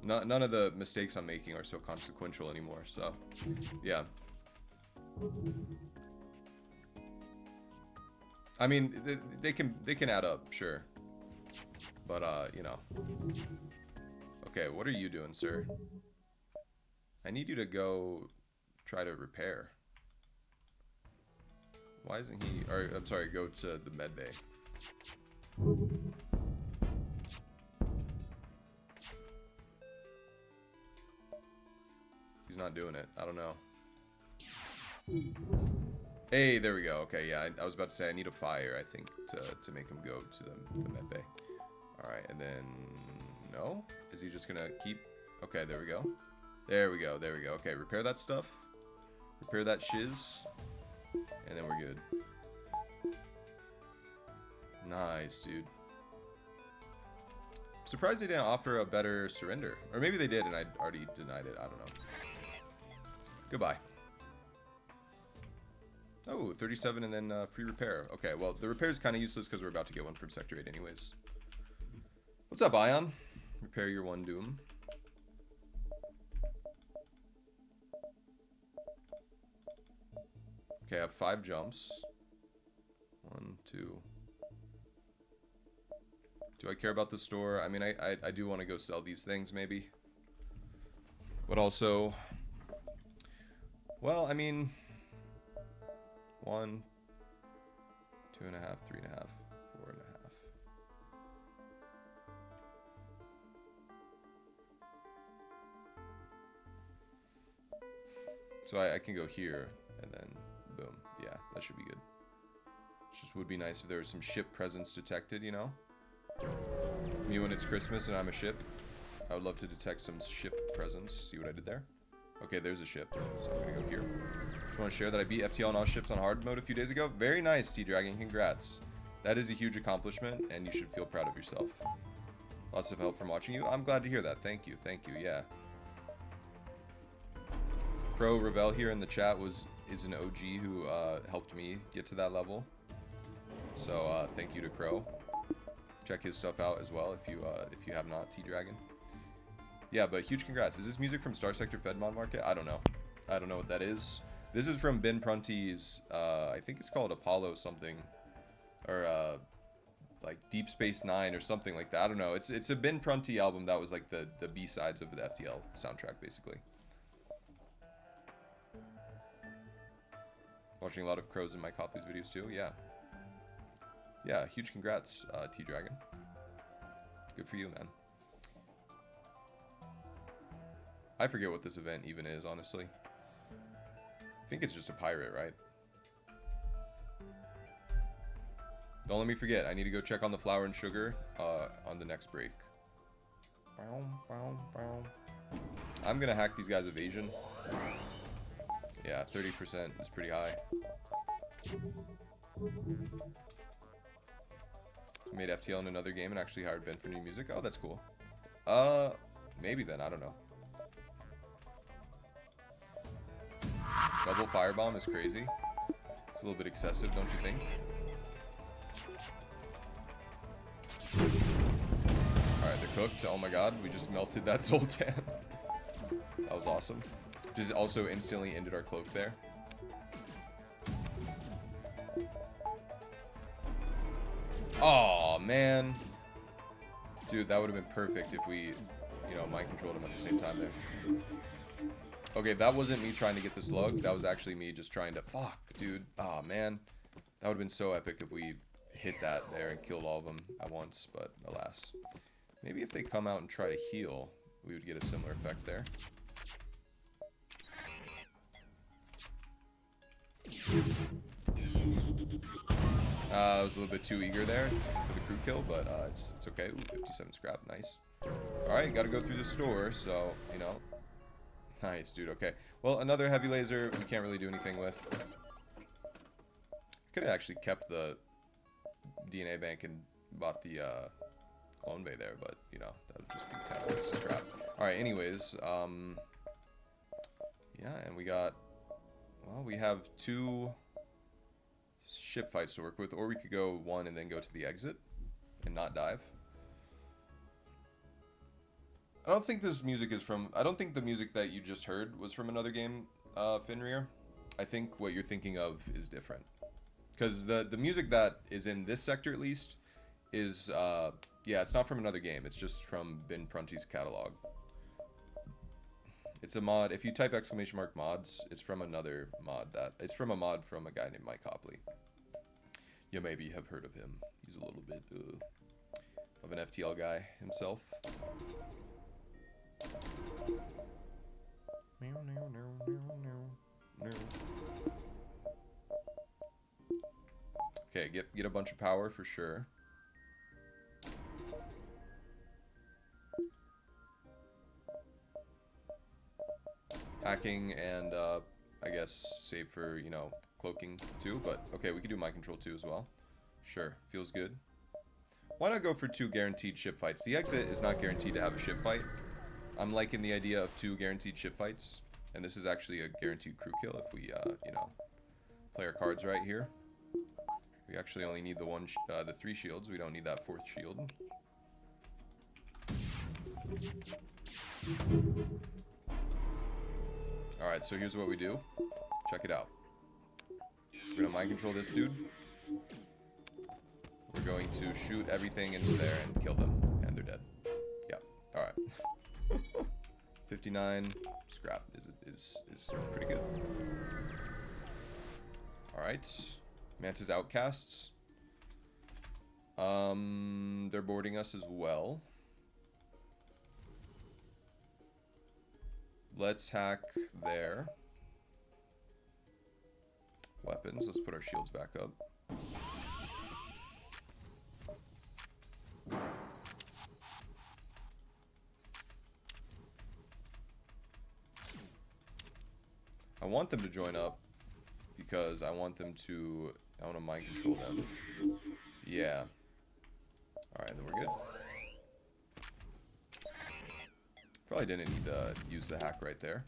S1: none of the mistakes I'm making are so consequential anymore, so, yeah. I mean, they can add up, sure. But, you know. Okay, what are you doing, sir? I need you to go try to repair. Why isn't he... Or, I'm sorry, go to the med bay. He's not doing it. I don't know. Hey, there we go. Okay, yeah, I was about to say I need a fire, I think, to make him go to the med bay. Alright, and then... No? Is he just gonna keep... Okay, there we go. There we go, there we go. Okay, repair that stuff. Repair that shiz. And then we're good. Nice, dude. Surprised they didn't offer a better surrender. Or maybe they did and I already denied it. I don't know. Goodbye. Oh, 37 and then free repair. Okay, well, the repair is kind of useless because we're about to get one from Sector 8 anyways. What's up, Ion? Repair your 1 doom. Okay, I have 5 jumps. 1, 2. Do I care about the store? I mean, I do want to go sell these things, maybe. But also... Well, I mean... 1, 2.5, 3.5, 4.5. So I can go here, and then boom. Yeah, that should be good. Just would be nice if there was some ship presence detected, you know? Me when it's Christmas and I'm a ship. I would love to detect some ship presence. See what I did there? Okay, there's a ship. So I'm gonna go here. Just want to share that I beat FTL on all ships on hard mode a few days ago. Very nice, T-Dragon. Congrats. That is a huge accomplishment, and you should feel proud of yourself. Lots of help from watching you. I'm glad to hear that. Thank you. Thank you. Yeah. Crow Revel here in the chat is an OG who helped me get to that level. So thank you to Crow. Check his stuff out as well if you have not, T-Dragon. Yeah, but huge congrats. Is this music from Star Sector Fedmon Market? I don't know. I don't know what that is. This is from Ben Prunty's, I think it's called Apollo something. Or, like Deep Space Nine or something like that. I don't know. It's a Ben Prunty album that was like the B-sides of the FTL soundtrack, basically. Watching a lot of Crows in my copies videos too, yeah. Yeah, huge congrats, T-Dragon. Good for you, man. I forget what this event even is, honestly. I think it's just a pirate, right? Don't let me forget. I need to go check on the flour and sugar on the next break. I'm gonna hack these guys' evasion. Yeah, 30% is pretty high. Made FTL in another game and actually hired Ben for new music. Oh, that's cool. Maybe then. I don't know. Double firebomb is crazy. It's a little bit excessive, don't you think? Alright, they're cooked. Oh my god, we just melted that Zoltan. That was awesome. Just also instantly ended our cloak there. Oh man. Dude, that would have been perfect if we, you know, mind controlled him at the same time there. Okay, that wasn't me trying to get the slug. That was actually me just trying to... Fuck, dude. Oh, man. That would have been so epic if we hit that there and killed all of them at once, but alas. Maybe if they come out and try to heal, we would get a similar effect there. I was a little bit too eager there for the crew kill, but it's okay. Ooh, 57 scrap. Nice. Alright, gotta go through the store, so, you know... Nice, dude. Okay. Well, another heavy laser we can't really do anything with. Could have actually kept the DNA bank and bought the clone bay there, but, you know, that would just be kind of waste of scrap. Alright, anyways, yeah, and we got... Well, we have 2 ship fights to work with, or we could go 1 and then go to the exit and not dive. I don't think this music is from... I don't think the music that you just heard was from another game, Fenrir. I think what you're thinking of is different. Because the music that is in this sector, at least, is... yeah, it's not from another game. It's just from Ben Prunty's catalog. It's a mod. If you type !_ mods, it's from another mod that... It's from a mod from a guy named Mike Hopley. You maybe have heard of him. He's a little bit of an FTL guy himself. Okay, get a bunch of power for sure. Hacking and I guess save for, you know, cloaking too, but okay, we could do mind control too as well. Sure, feels good. Why not go for 2 guaranteed ship fights? The exit is not guaranteed to have a ship fight. I'm liking the idea of 2 guaranteed ship fights, and this is actually a guaranteed crew kill if we, you know, play our cards right here. We actually only need the 3 shields. We don't need that 4th shield. Alright, so here's what we do. Check it out. We're gonna mind control this dude. We're going to shoot everything into there and kill them, and they're dead. Yeah, alright. 59 scrap is pretty good. Alright. Mantis outcasts. They're boarding us as well. Let's hack there. Weapons. Let's put our shields back up. I want them to join up because I want them to... I want to mind control them. Yeah. Alright, then we're good. Probably didn't need to use the hack right there.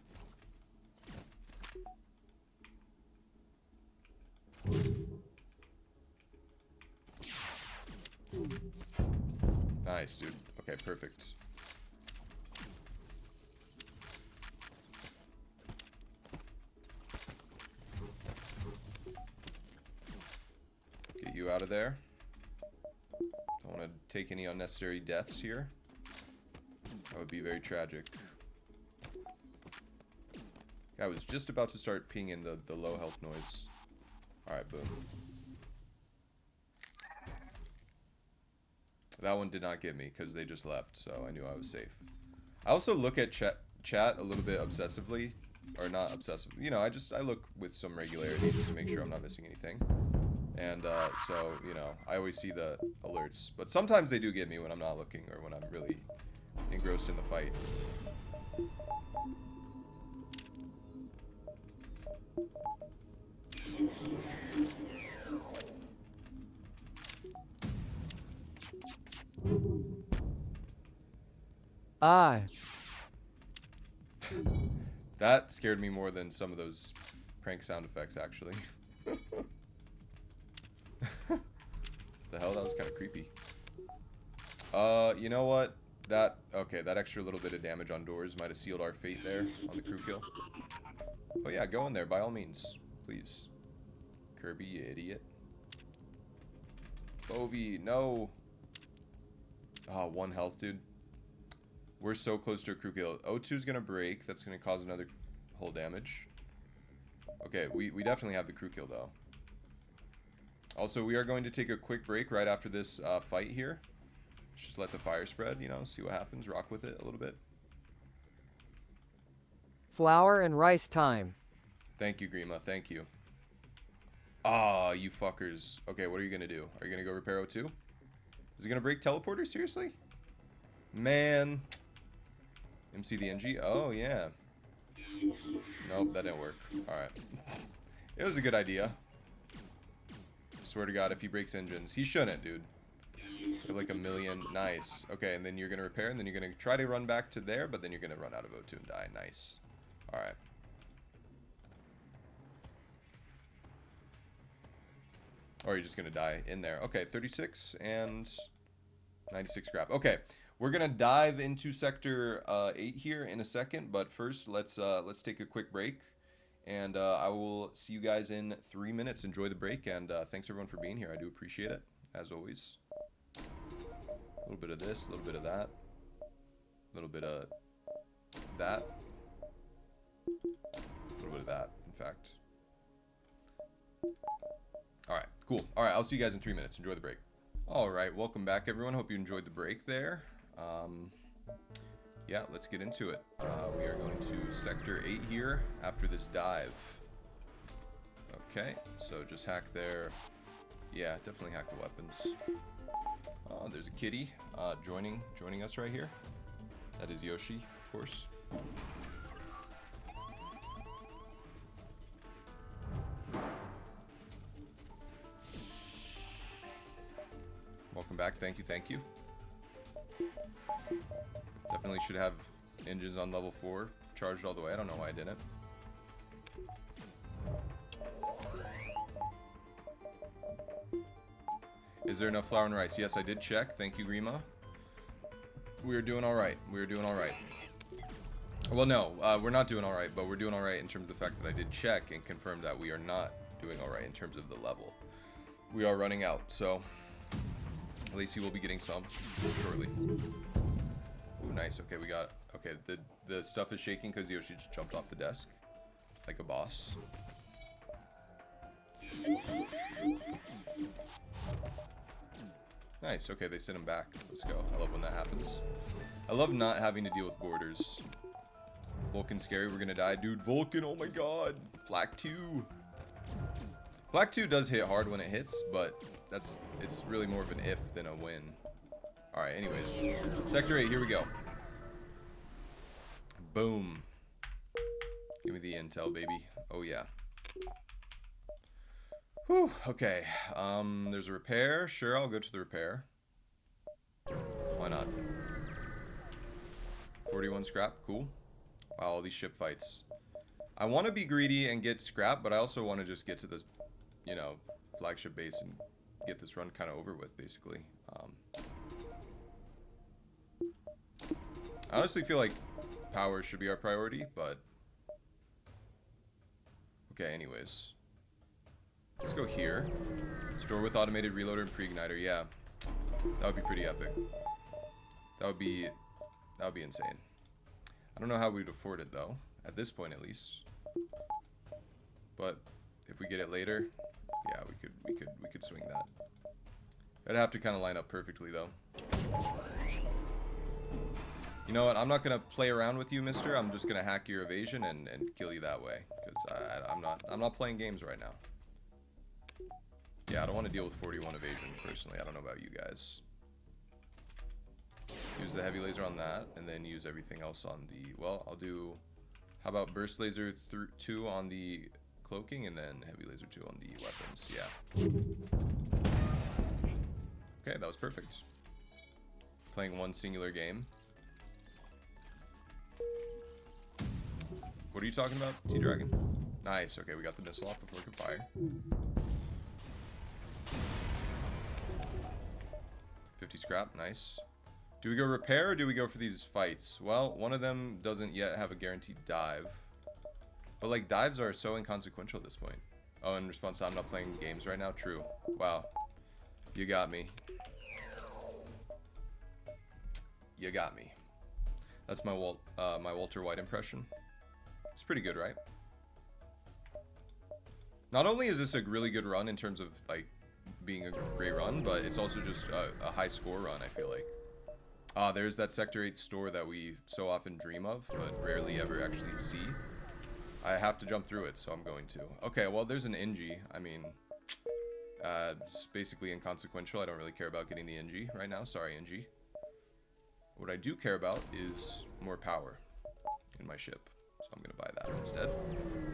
S1: Nice, dude. Okay, perfect. Get you out of there. Don't want to take any unnecessary deaths here. That would be very tragic. I was just about to start pinging the low health noise. Alright, boom. That one did not get me because they just left, so I knew I was safe. I also look at chat a little bit obsessively, or not obsessively. You know, I look with some regularity just to make sure I'm not missing anything. And so, you know, I always see the alerts. But sometimes they do get me when I'm not looking or when I'm really engrossed in the fight. That scared me more than some of those prank sound effects, actually. The hell, that was kind of creepy. You know what? That extra little bit of damage on doors might have sealed our fate there on the crew kill. Oh yeah, go in there by all means, please. Kirby, you idiot. Bovie, no. Oh, 1 health, dude. We're so close to a crew kill. O2's gonna break. That's gonna cause another hull damage. Okay, we definitely have the crew kill, though. Also, we are going to take a quick break right after this fight here. Just let the fire spread, you know, see what happens. Rock with it a little bit.
S3: Flour and rice time.
S1: Thank you, Grima. Thank you. Ah, you fuckers. Okay, what are you gonna do? Are you gonna go repair O2? Is it gonna break teleporter? Seriously? Man. MC the NG? Oh, yeah. Nope, that didn't work. Alright. It was a good idea. Swear to God, if he breaks engines. He shouldn't, dude. You have like a million. Nice. Okay, and then you're gonna repair, and then you're gonna try to run back to there, but then you're gonna run out of O2 and die. Nice. Alright. Or you're just gonna die in there. Okay, 36 and 96 scrap. Okay, we're gonna dive into sector 8 here in a second, but first let's take a quick break, and I will see you guys in 3 minutes. Enjoy the break, and thanks everyone for being here. I do appreciate it, as always. A little bit of this, a little bit of that, a little bit of that, a little bit of that, in fact. Alright, cool. Alright, I'll see you guys in 3 minutes. Enjoy the break. Alright, welcome back, everyone. Hope you enjoyed the break there. Yeah, let's get into it. We are going to Sector 8 here after this dive. Okay, so just hack there. Yeah, definitely hack the weapons. Oh, there's a kitty joining us right here. That is Yoshi, of course. Welcome back. Thank you, thank you. Definitely should have engines on level 4 charged all the way. I don't know why I didn't. Is there enough flour and rice? Yes, I did check. Thank you, Grima. We are doing alright. We are doing alright. Well, no, we're not doing alright, but we're doing alright in terms of the fact that I did check and confirm that we are not doing alright in terms of the level. We are running out, so at least he will be getting some shortly. Ooh, nice. Okay, we got... Okay, the stuff is shaking because Yoshi just jumped off the desk. Like a boss. Nice. Okay, they sent him back. Let's go. I love when that happens. I love not having to deal with borders. Vulcan's scary. We're gonna die. Dude, Vulcan, oh my god. Flak 2. Flak 2 does hit hard when it hits, but it's really more of an if than a win. Alright, anyways. Sector 8, here we go. Boom. Give me the intel, baby. Oh, yeah. Whew, okay. There's a repair. Sure, I'll go to the repair. Why not? 41 scrap. Cool. Wow, all these ship fights. I want to be greedy and get scrap, but I also want to just get to the, you know, flagship base and get this run kind of over with, basically. I honestly feel like power should be our priority, but... Okay, anyways. Let's go here. Store with automated reloader and pre-igniter. Yeah, that would be pretty epic. That would be insane. I don't know how we'd afford it though, at this point at least. But if we get it later, yeah, we could swing that. I'd have to kind of line up perfectly, though. You know what? I'm not going to play around with you, mister. I'm just going to hack your evasion and kill you that way. Because I'm not playing games right now. Yeah, I don't want to deal with 41 evasion, personally. I don't know about you guys. Use the heavy laser on that, and then use everything else on the... Well, I'll do... How about burst laser 2 on the cloaking, and then heavy laser 2 on the weapons. Yeah. Okay, that was perfect. Playing one singular game. What are you talking about, T-Dragon? Nice, okay, we got the missile off before it could fire. 50 scrap, nice. Do we go repair or do we go for these fights? Well, one of them doesn't yet have a guaranteed dive. But like, dives are so inconsequential at this point. Oh, in response to I'm not playing games right now? True. Wow. You got me. You got me. That's my my Walter White impression. It's pretty good, right? Not only is this a really good run in terms of like being a great run, but it's also just a high score run, I feel like. There's that Sector 8 store that we so often dream of, but rarely ever actually see. I have to jump through it, so I'm going to. Okay, well, there's an NG. I mean, it's basically inconsequential. I don't really care about getting the NG right now. Sorry, NG. What I do care about is more power in my ship. So I'm going to buy that instead.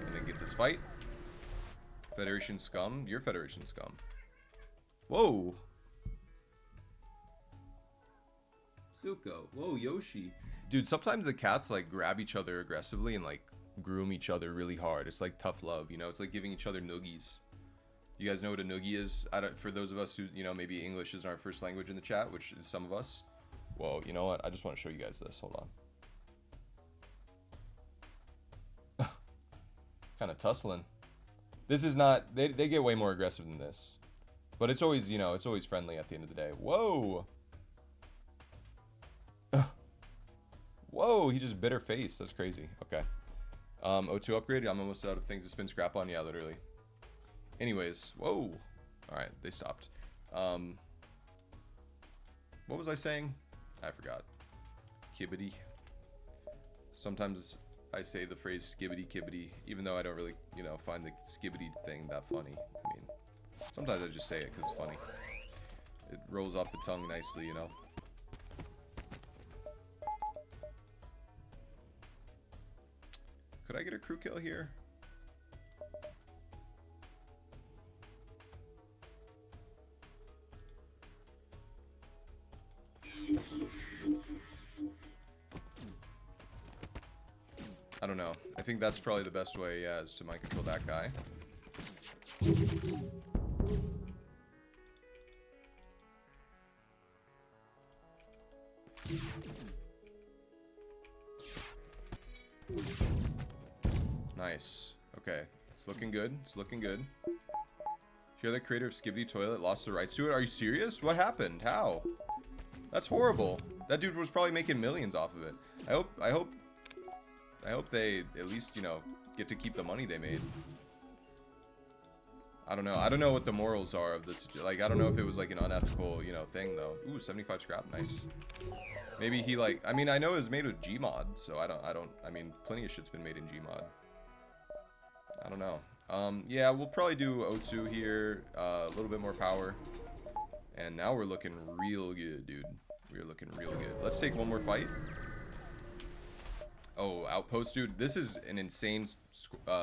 S1: And then get this fight. Federation scum. You're Federation scum. Whoa. Silco. Whoa, Yoshi. Dude, sometimes the cats like grab each other aggressively and like groom each other really hard. It's like tough love, you know? It's like giving each other noogies. You guys know what a noogie is? For those of us who, you know, maybe English isn't our first language in the chat, which is some of us. Whoa, you know what? I just want to show you guys this. Hold on. Kind of tussling. This is not... They get way more aggressive than this. But it's always, you know, it's always friendly at the end of the day. Whoa! Whoa, he just bit her face. That's crazy. Okay. O2 upgrade. I'm almost out of things to spin scrap on. Yeah, literally. Anyways. Whoa. Alright, they stopped. What was I saying? I forgot. Kibbity. Sometimes I say the phrase skibbity kibbity, even though I don't really, you know, find the skibbity thing that funny. I mean, sometimes I just say it because it's funny. It rolls off the tongue nicely, you know. Could I get a crew kill here? I don't know. I think that's probably the best way, yeah, is to mind control that guy. Nice. Okay. It's looking good. It's looking good. Hear the creator of Skibbity Toilet lost the rights to it? Are you serious? What happened? How? That's horrible. That dude was probably making millions off of it. I hope they at least, you know, get to keep the money they made. I don't know. I don't know what the morals are of this. Like, I don't know if it was like an unethical, you know, thing though. Ooh, 75 scrap. Nice. Maybe he like, I mean, I know it was made with Gmod, so I mean, plenty of shit's been made in Gmod. I don't know. Yeah, we'll probably do O2 here, a little bit more power. And now we're looking real good, dude. We're looking real good. Let's take one more fight. Oh, outpost, dude. This is an insane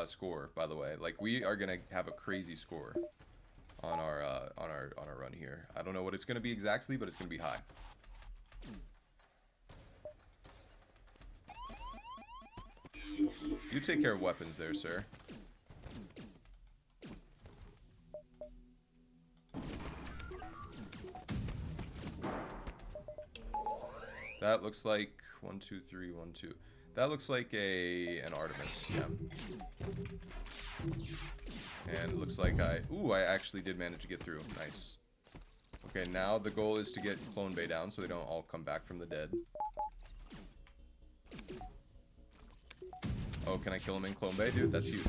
S1: score, by the way. Like, we are gonna have a crazy score on our run here. I don't know what it's gonna be exactly, but it's gonna be high. You take care of weapons there, sir. That looks like 1, 2, 3, 1, 2. That looks like an Artemis, yeah. And it looks like I actually did manage to get through. Nice. Okay, now the goal is to get Clone Bay down so they don't all come back from the dead. Oh, can I kill him in Clone Bay? Dude, that's huge.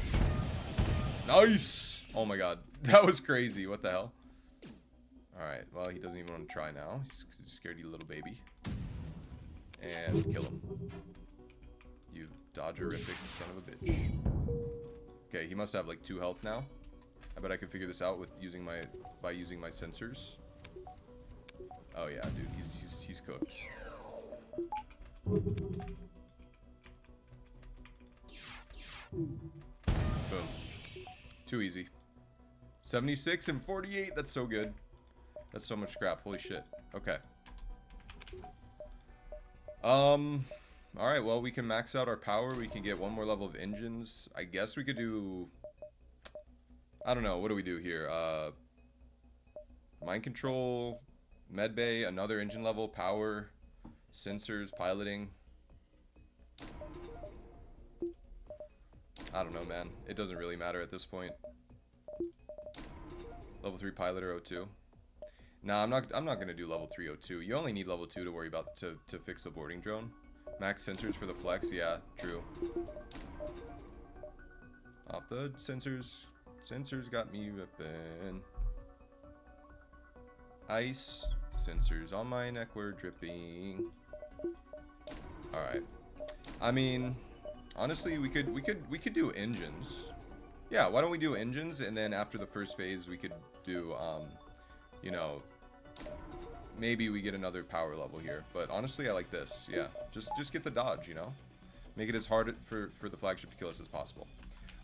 S1: Nice! Oh my god. That was crazy. What the hell? Alright, well, he doesn't even want to try now. He's a scaredy little baby. And kill him. You dodgerific son of a bitch. Okay, he must have like 2 health now. I bet I can figure this out with using my sensors. Oh yeah, dude, he's cooked. Boom. Too easy. 76 and 48. That's so good. That's so much scrap. Holy shit. Okay. Alright, well, we can max out our power. We can get 1 more level of engines. I guess we could do... I don't know. What do we do here? Mind control, medbay, another engine level, power, sensors, piloting. I don't know, man. It doesn't really matter at this point. Level 3 piloter 02. Nah, I'm not gonna do level 3 02. You only need level 2 to worry about to fix the boarding drone. Max sensors for the flex, yeah, true. Off the sensors. Sensors got me ripping. Ice. Sensors on my neck were dripping. Alright. I mean, honestly, we could do engines. Yeah, why don't we do engines, and then after the first phase we could do you know, maybe we get another power level here. But honestly, I like this. Yeah. Just get the dodge, you know? Make it as hard for the flagship to kill us as possible.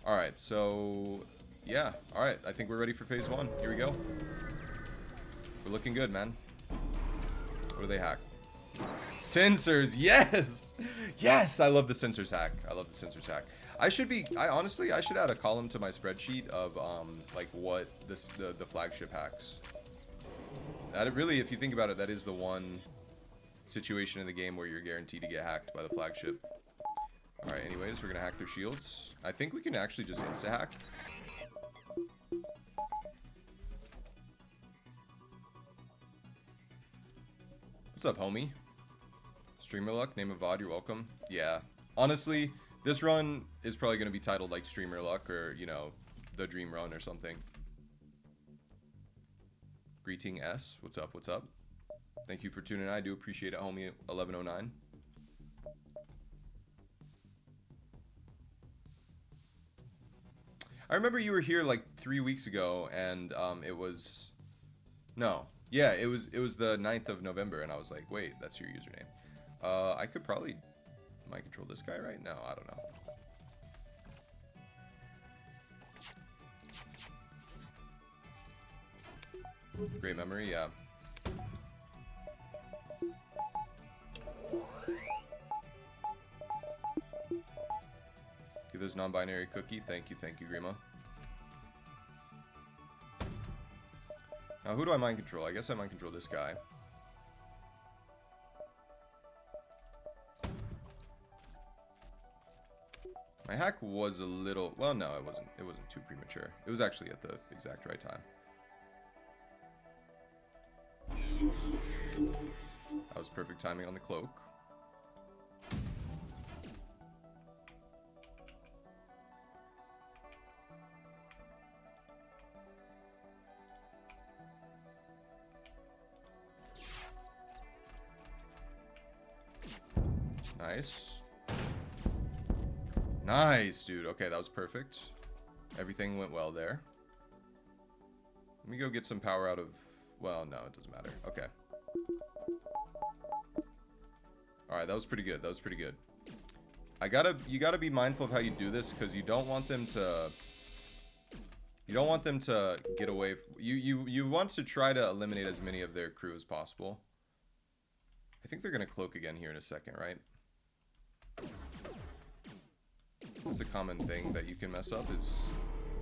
S1: Alright, so yeah. Alright, I think we're ready for phase 1. Here we go. We're looking good, man. What do they hack? Sensors, yes! Yes! I love the sensors hack. I love the sensors hack. Honestly, I should add a column to my spreadsheet of like what the flagship hacks. That really, if you think about it, that is the one situation in the game where you're guaranteed to get hacked by the flagship. Alright, anyways, we're gonna hack their shields. I think we can actually just insta-hack. What's up, homie? Streamer luck, name of VOD, you're welcome. Yeah. Honestly, this run is probably gonna be titled like Streamer luck or, you know, the Dream Run or something. Greeting S. What's up? What's up? Thank you for tuning in. I do appreciate it, homie. 1109. I remember you were here like 3 weeks ago, and it was... No. Yeah, it was the 9th of November, and I was like, wait, that's your username. I could probably mind control this guy, right? No, I don't know. Great memory, yeah. Give this non-binary cookie. Thank you, Grima. Now, who do I mind control? I guess I mind control this guy. My hack was a little... Well, no, it wasn't. It wasn't too premature. It was actually at the exact right time. That was perfect timing on the cloak. Nice. Nice, dude. Okay, that was perfect. Everything went well there. Let me go get some power out of... Well, no, it doesn't matter. Okay. Alright, that was pretty good. That was pretty good. You gotta be mindful of how you do this, because you don't want them to... You don't want them to get away... You want to try to eliminate as many of their crew as possible. I think they're gonna cloak again here in a second, right? That's a common thing that you can mess up is...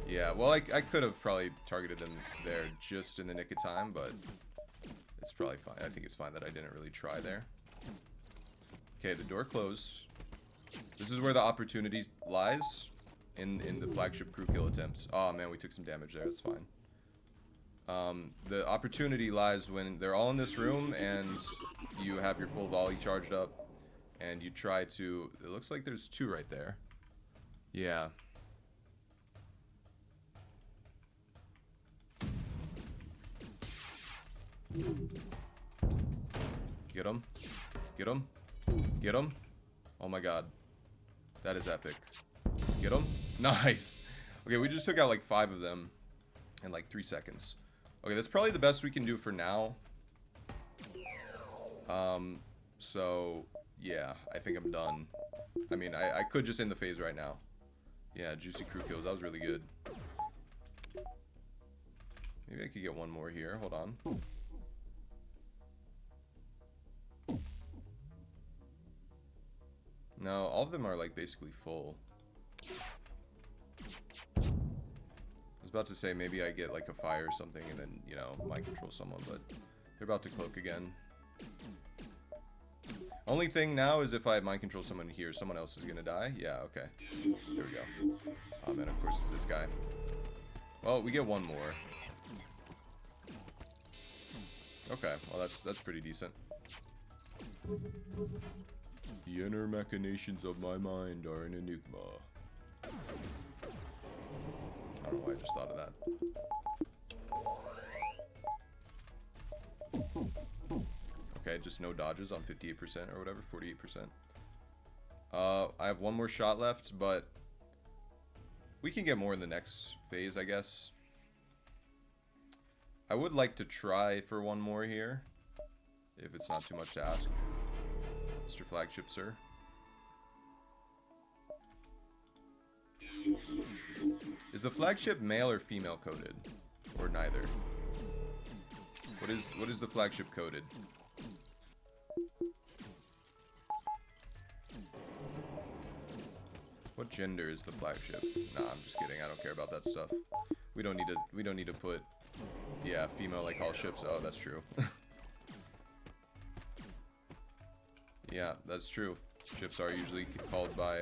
S1: Yeah, well, I could have probably targeted them there just in the nick of time, but it's probably fine. I think it's fine that I didn't really try there. Okay, the door closed. This is where the opportunity lies in the flagship crew kill attempts. Oh man, we took some damage there. That's fine. The opportunity lies when they're all in this room and you have your full volley charged up and you try to... It looks like there's 2 right there. Yeah. Get him. Get him. Get him. Oh my god. That is epic. Get him. Nice. Okay, we just took out like 5 of them in like 3 seconds. Okay, that's probably the best we can do for now. So, yeah, I think I'm done. I mean, I could just end the phase right now. Yeah, juicy crew kills. That was really good. Maybe I could get one more here. Hold on. No, all of them are like basically full. I was about to say maybe I get like a fire or something and then, you know, mind control someone, but they're about to cloak again. Only thing now is if I mind control someone here, someone else is gonna die. Yeah, okay. There we go. Oh man, of course it's this guy. Well, we get one more. Okay, well that's pretty decent. The inner machinations of my mind are an enigma. I don't know why I just thought of that. Okay, just no dodges on 58% or whatever, 48%. I have one more shot left, but we can get more in the next phase, I guess. I would like to try for one more here, if it's not too much to ask. Mr. Flagship, sir. Is the flagship male or female coded? Or neither? What is the flagship coded? What gender is the flagship? Nah, I'm just kidding. I don't care about that stuff. We don't need to put, yeah, female like all ships. Oh, that's true. Yeah, that's true. Ships are usually called by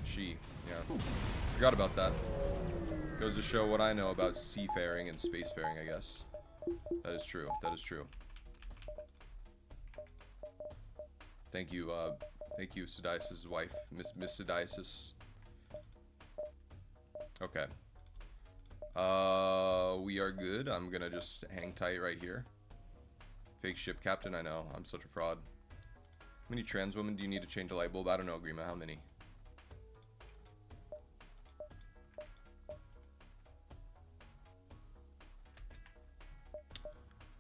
S1: she. Yeah, forgot about that. Goes to show what I know about seafaring and spacefaring, I guess. That is true. That is true. Thank you, Sidious' wife, Miss Sidious. Okay. We are good. I'm gonna just hang tight right here. Fake ship captain, I know. I'm such a fraud. How many trans women do you need to change a light bulb? I don't know, Grima. How many?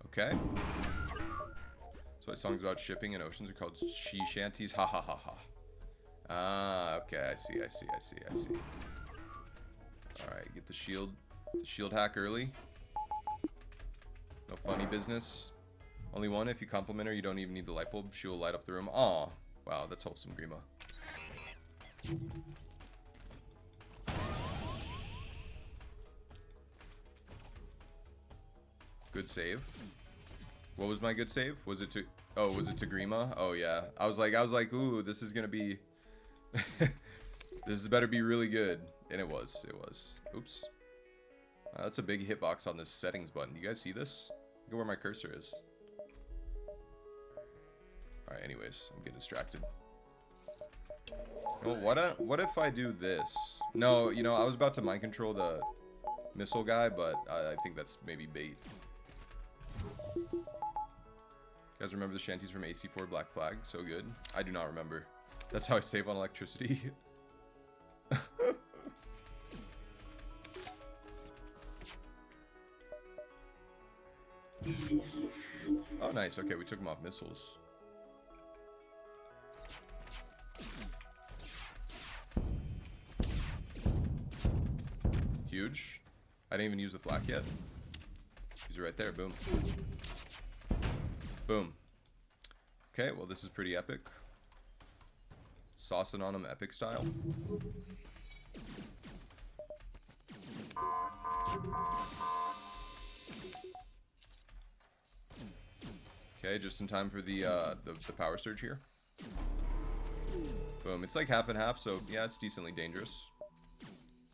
S1: Okay. So my songs about shipping and oceans are called she shanties. Ha ha ha ha. Ah, okay. I see. Alright, get the shield hack early. No funny business. Only one. If you compliment her, you don't even need the light bulb. She will light up the room. Aw. Wow, that's wholesome, Grima. Good save. What was my good save? Was it to... Oh, was it to Grima? Oh, yeah. I was like, ooh, this is gonna be... This better be really good. And it was. Oops. That's a big hitbox on this settings button. You guys see this? Look at where my cursor is. Alright, anyways. I'm getting distracted. Well, what if I do this? No, you know, I was about to mind control the missile guy, but I think that's maybe bait. You guys remember the shanties from AC4 Black Flag? So good. I do not remember. That's how I save on electricity. Oh, nice. Okay, we took him off missiles. Huge. I didn't even use the flak yet. He's right there. Boom. Boom. Okay, well, this is pretty epic. Saucing on him epic style. Okay, just in time for the power surge here. Boom. It's like half and half, so yeah, it's decently dangerous.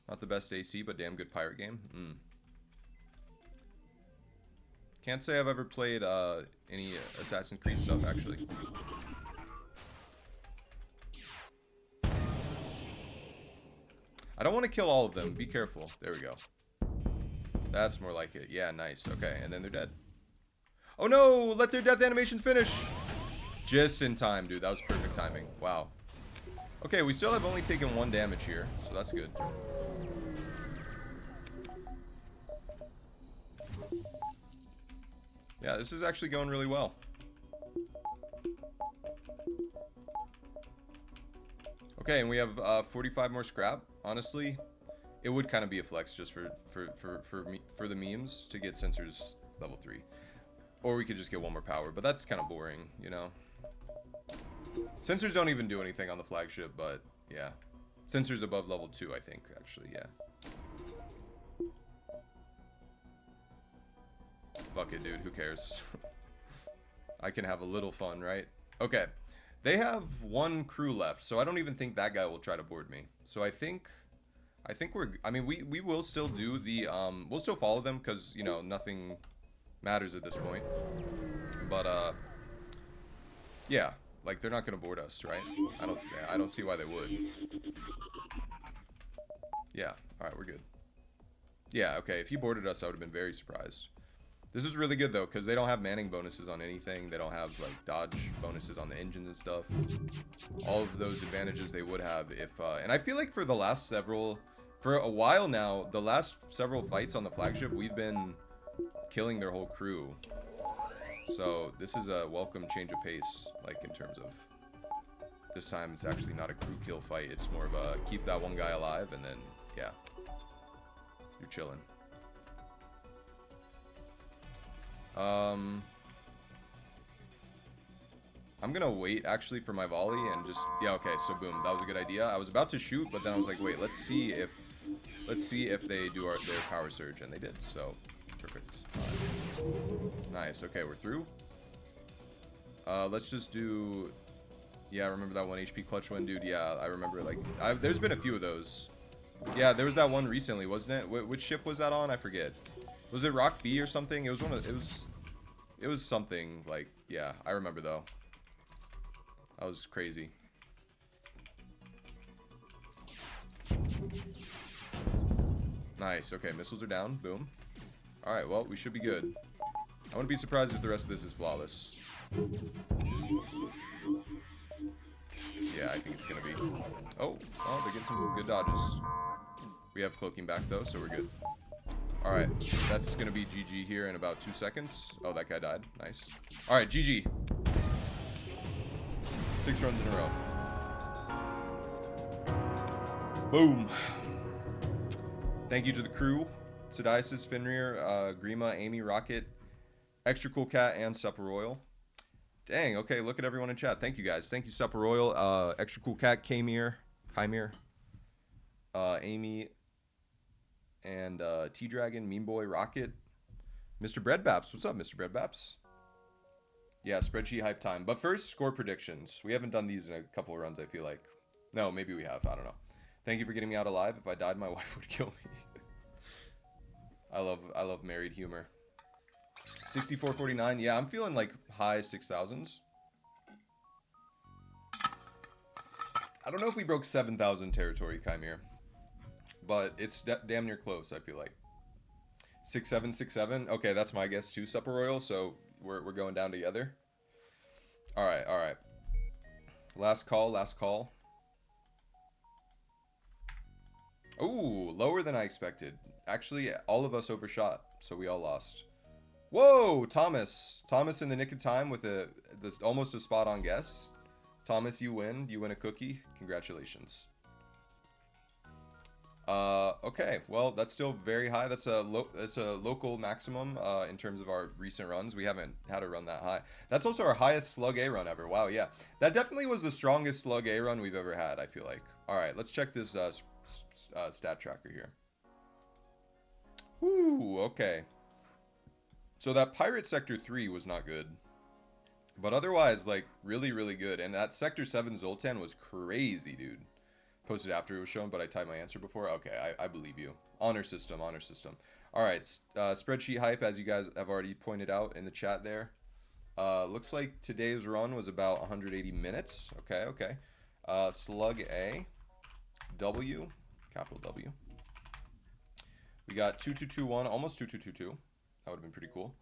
S1: Not the best AC, but damn good pirate game. Can't say I've ever played any Assassin's Creed stuff, actually. I don't want to kill all of them. Be careful. There we go. That's more like it. Yeah, nice. Okay, and then they're dead. Oh no, let their death animation finish. Just in time, dude. That was perfect timing. Wow. Okay, we still have only taken 1 damage here, so that's good. Yeah, this is actually going really well. Okay, and we have 45 more scrap. Honestly, it would kind of be a flex just for the memes to get sensors level 3. Or we could just get 1 more power, but that's kind of boring, you know? Sensors don't even do anything on the flagship, but yeah. Sensors above level 2, I think, actually, yeah. Fuck it, dude, who cares? I can have a little fun, right? Okay. They have 1 crew left, so I don't even think that guy will try to board me. So I think we're, I mean, we will still do the, we'll still follow them, because, you know, nothing matters at this point. But, yeah, like, they're not going to board us, right? I don't see why they would. Yeah, alright, we're good. Yeah, okay, if he boarded us, I would have been very surprised. This is really good, though, because they don't have manning bonuses on anything. They don't have, like, dodge bonuses on the engines and stuff. All of those advantages they would have if, and I feel like for the last several, for a while now, the last several fights on the flagship, we've been killing their whole crew. So, this is a welcome change of pace, like, in terms of, this time it's actually not a crew kill fight. It's more of a keep that one guy alive, and then, yeah, you're chilling. I'm gonna wait actually for my volley and just, yeah, okay, so boom, that was a good idea. I was about to shoot, but then I was like, wait, let's see if they do their power surge, and they did, so perfect. Nice, okay, we're through. Let's just do, yeah, I remember that 1 HP clutch one, dude. Yeah, I remember, like, there's been a few of those. Yeah, there was that one recently, wasn't it? Which ship was that on? I forget. Was it Rock B or something? It was one of, it was something, like, yeah, I remember though. That was crazy. Nice, okay, missiles are down, boom. Alright, well, we should be good. I wouldn't be surprised if the rest of this is flawless. Yeah, I think it's gonna be. Oh, well, they get some good dodges. We have cloaking back though, so we're good. Alright, that's gonna be GG here in about 2 seconds. Oh, that guy died. Nice. Alright, GG. 6 runs in a row. Boom. Thank you to the crew. Sadiasis, Fenrir, Grima, Amy, Rocket, Extra Cool Cat, and Supper Royal. Dang, okay, look at everyone in chat. Thank you guys. Thank you, Supper Royal, Extra Cool Cat, Chimere, Amy, and T-Dragon, Mean Boy, Rocket, Mr. Breadbaps. What's up, Mr. Breadbaps? Yeah, spreadsheet hype time. But first, score predictions. We haven't done these in a couple of runs, I feel like. No, maybe we have. I don't know. Thank you for getting me out alive. If I died, my wife would kill me. I love married humor. 6449. Yeah, I'm feeling like high 6,000s. I don't know if we broke 7,000 territory, Chimere. But it's damn near close, I feel like. 6767. Okay, that's my guess too, Supper Royal. So we're going down together. Alright, alright. Last call, last call. Ooh, lower than I expected. Actually, all of us overshot, so we all lost. Whoa, Thomas. Thomas in the nick of time with almost a spot on guess. Thomas, you win. You win a cookie. Congratulations. Okay, well, that's still very high. That's a local maximum in terms of our recent runs. We haven't had a run that high. That's also our highest Slug A run ever. Wow, yeah. That definitely was the strongest Slug A run we've ever had, I feel like. All right, let's check this stat tracker here. Ooh, okay. So that Pirate Sector 3 was not good. But otherwise, like, really, really good. And that Sector 7 Zoltan was crazy, dude. Posted after it was shown, but I typed my answer before. Okay, I believe you. Honor system, honor system. Alright, spreadsheet hype, as you guys have already pointed out in the chat there. Looks like today's run was about 180 minutes. Okay, okay. Slug A. W. Capital W. We got 2221, almost 2222. That would have been pretty cool.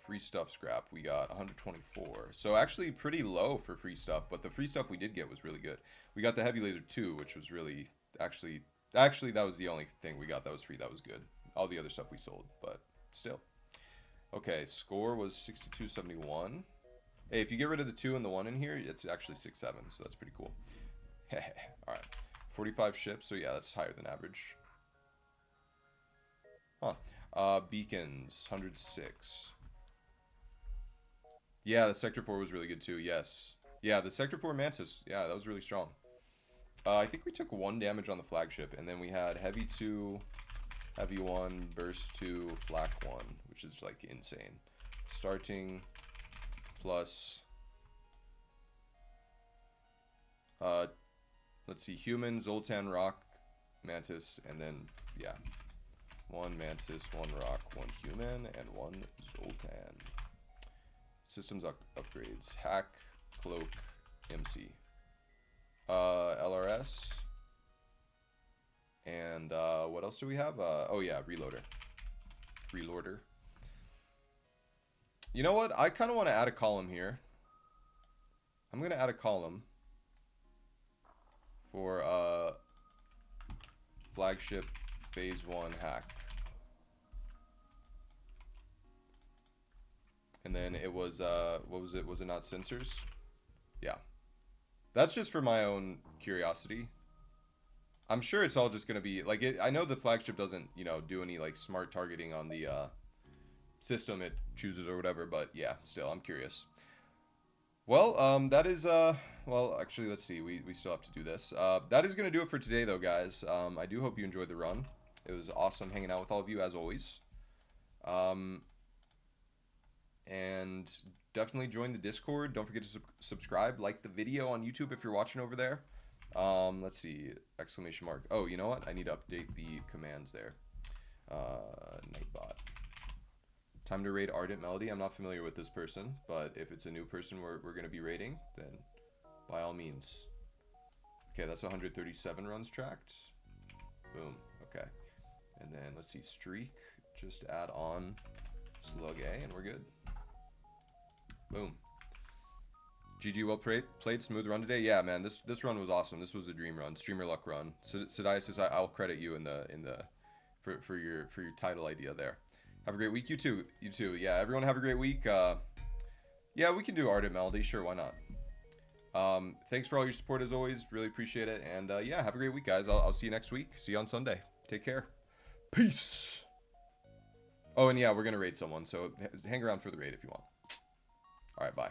S1: Free stuff scrap. We got 124. So actually pretty low for free stuff, but the free stuff we did get was really good. We got the heavy laser 2, which was really actually that was the only thing we got that was free. That was good. All the other stuff we sold, but still. Okay, score was 6271. Hey, if you get rid of the 2 and the 1 in here, it's actually 67, so that's pretty cool. All right. 45 ships, so yeah, that's higher than average. Huh. Beacons, 106. Yeah, the Sector 4 was really good too, yes. Yeah, the Sector 4 Mantis, yeah, that was really strong. I think we took 1 damage on the flagship, and then we had Heavy 2, Heavy 1, Burst 2, Flak 1, which is, like, insane. Starting plus... let's see, Human, Zoltan, Rock, Mantis, and then, yeah. 1 Mantis, 1 Rock, 1 Human, and 1 Zoltan. Systems upgrades. Hack, Cloak, MC. LRS. And what else do we have? Oh yeah, Reloader. Reloader. You know what? I kind of want to add a column here. I'm going to add a column for flagship phase 1 hack. And then it was, what was it? Was it not sensors? Yeah. That's just for my own curiosity. I'm sure it's all just going to be, like, I know the flagship doesn't, you know, do any, like, smart targeting on the system it chooses or whatever, but yeah, still, I'm curious. Well, that is, well, actually, let's see, we still have to do this. That is going to do it for today, though, guys. I do hope you enjoyed the run. It was awesome hanging out with all of you, as always. And definitely join the Discord. Don't forget to subscribe. Like the video on YouTube if you're watching over there. Let's see. Exclamation mark. Oh, you know what? I need to update the commands there. Nightbot. Time to raid Ardent Melody. I'm not familiar with this person, but if it's a new person we're going to be raiding, then by all means. Okay, that's 137 runs tracked. Boom. Okay. And then let's see. Streak. Just add on Slug A and we're good. Boom. GG, well played. Smooth run today. Yeah, man, this run was awesome. This was a dream run, streamer luck run. Sidiasis, I'll credit you for your title idea there. Have a great week. You too. You too. Yeah, everyone have a great week. Yeah, we can do Ardent Melody. Sure, why not? Thanks for all your support as always. Really appreciate it. And yeah, have a great week, guys. I'll see you next week. See you on Sunday. Take care. Peace. Oh, and yeah, we're gonna raid someone, so hang around for the raid if you want. All right, bye.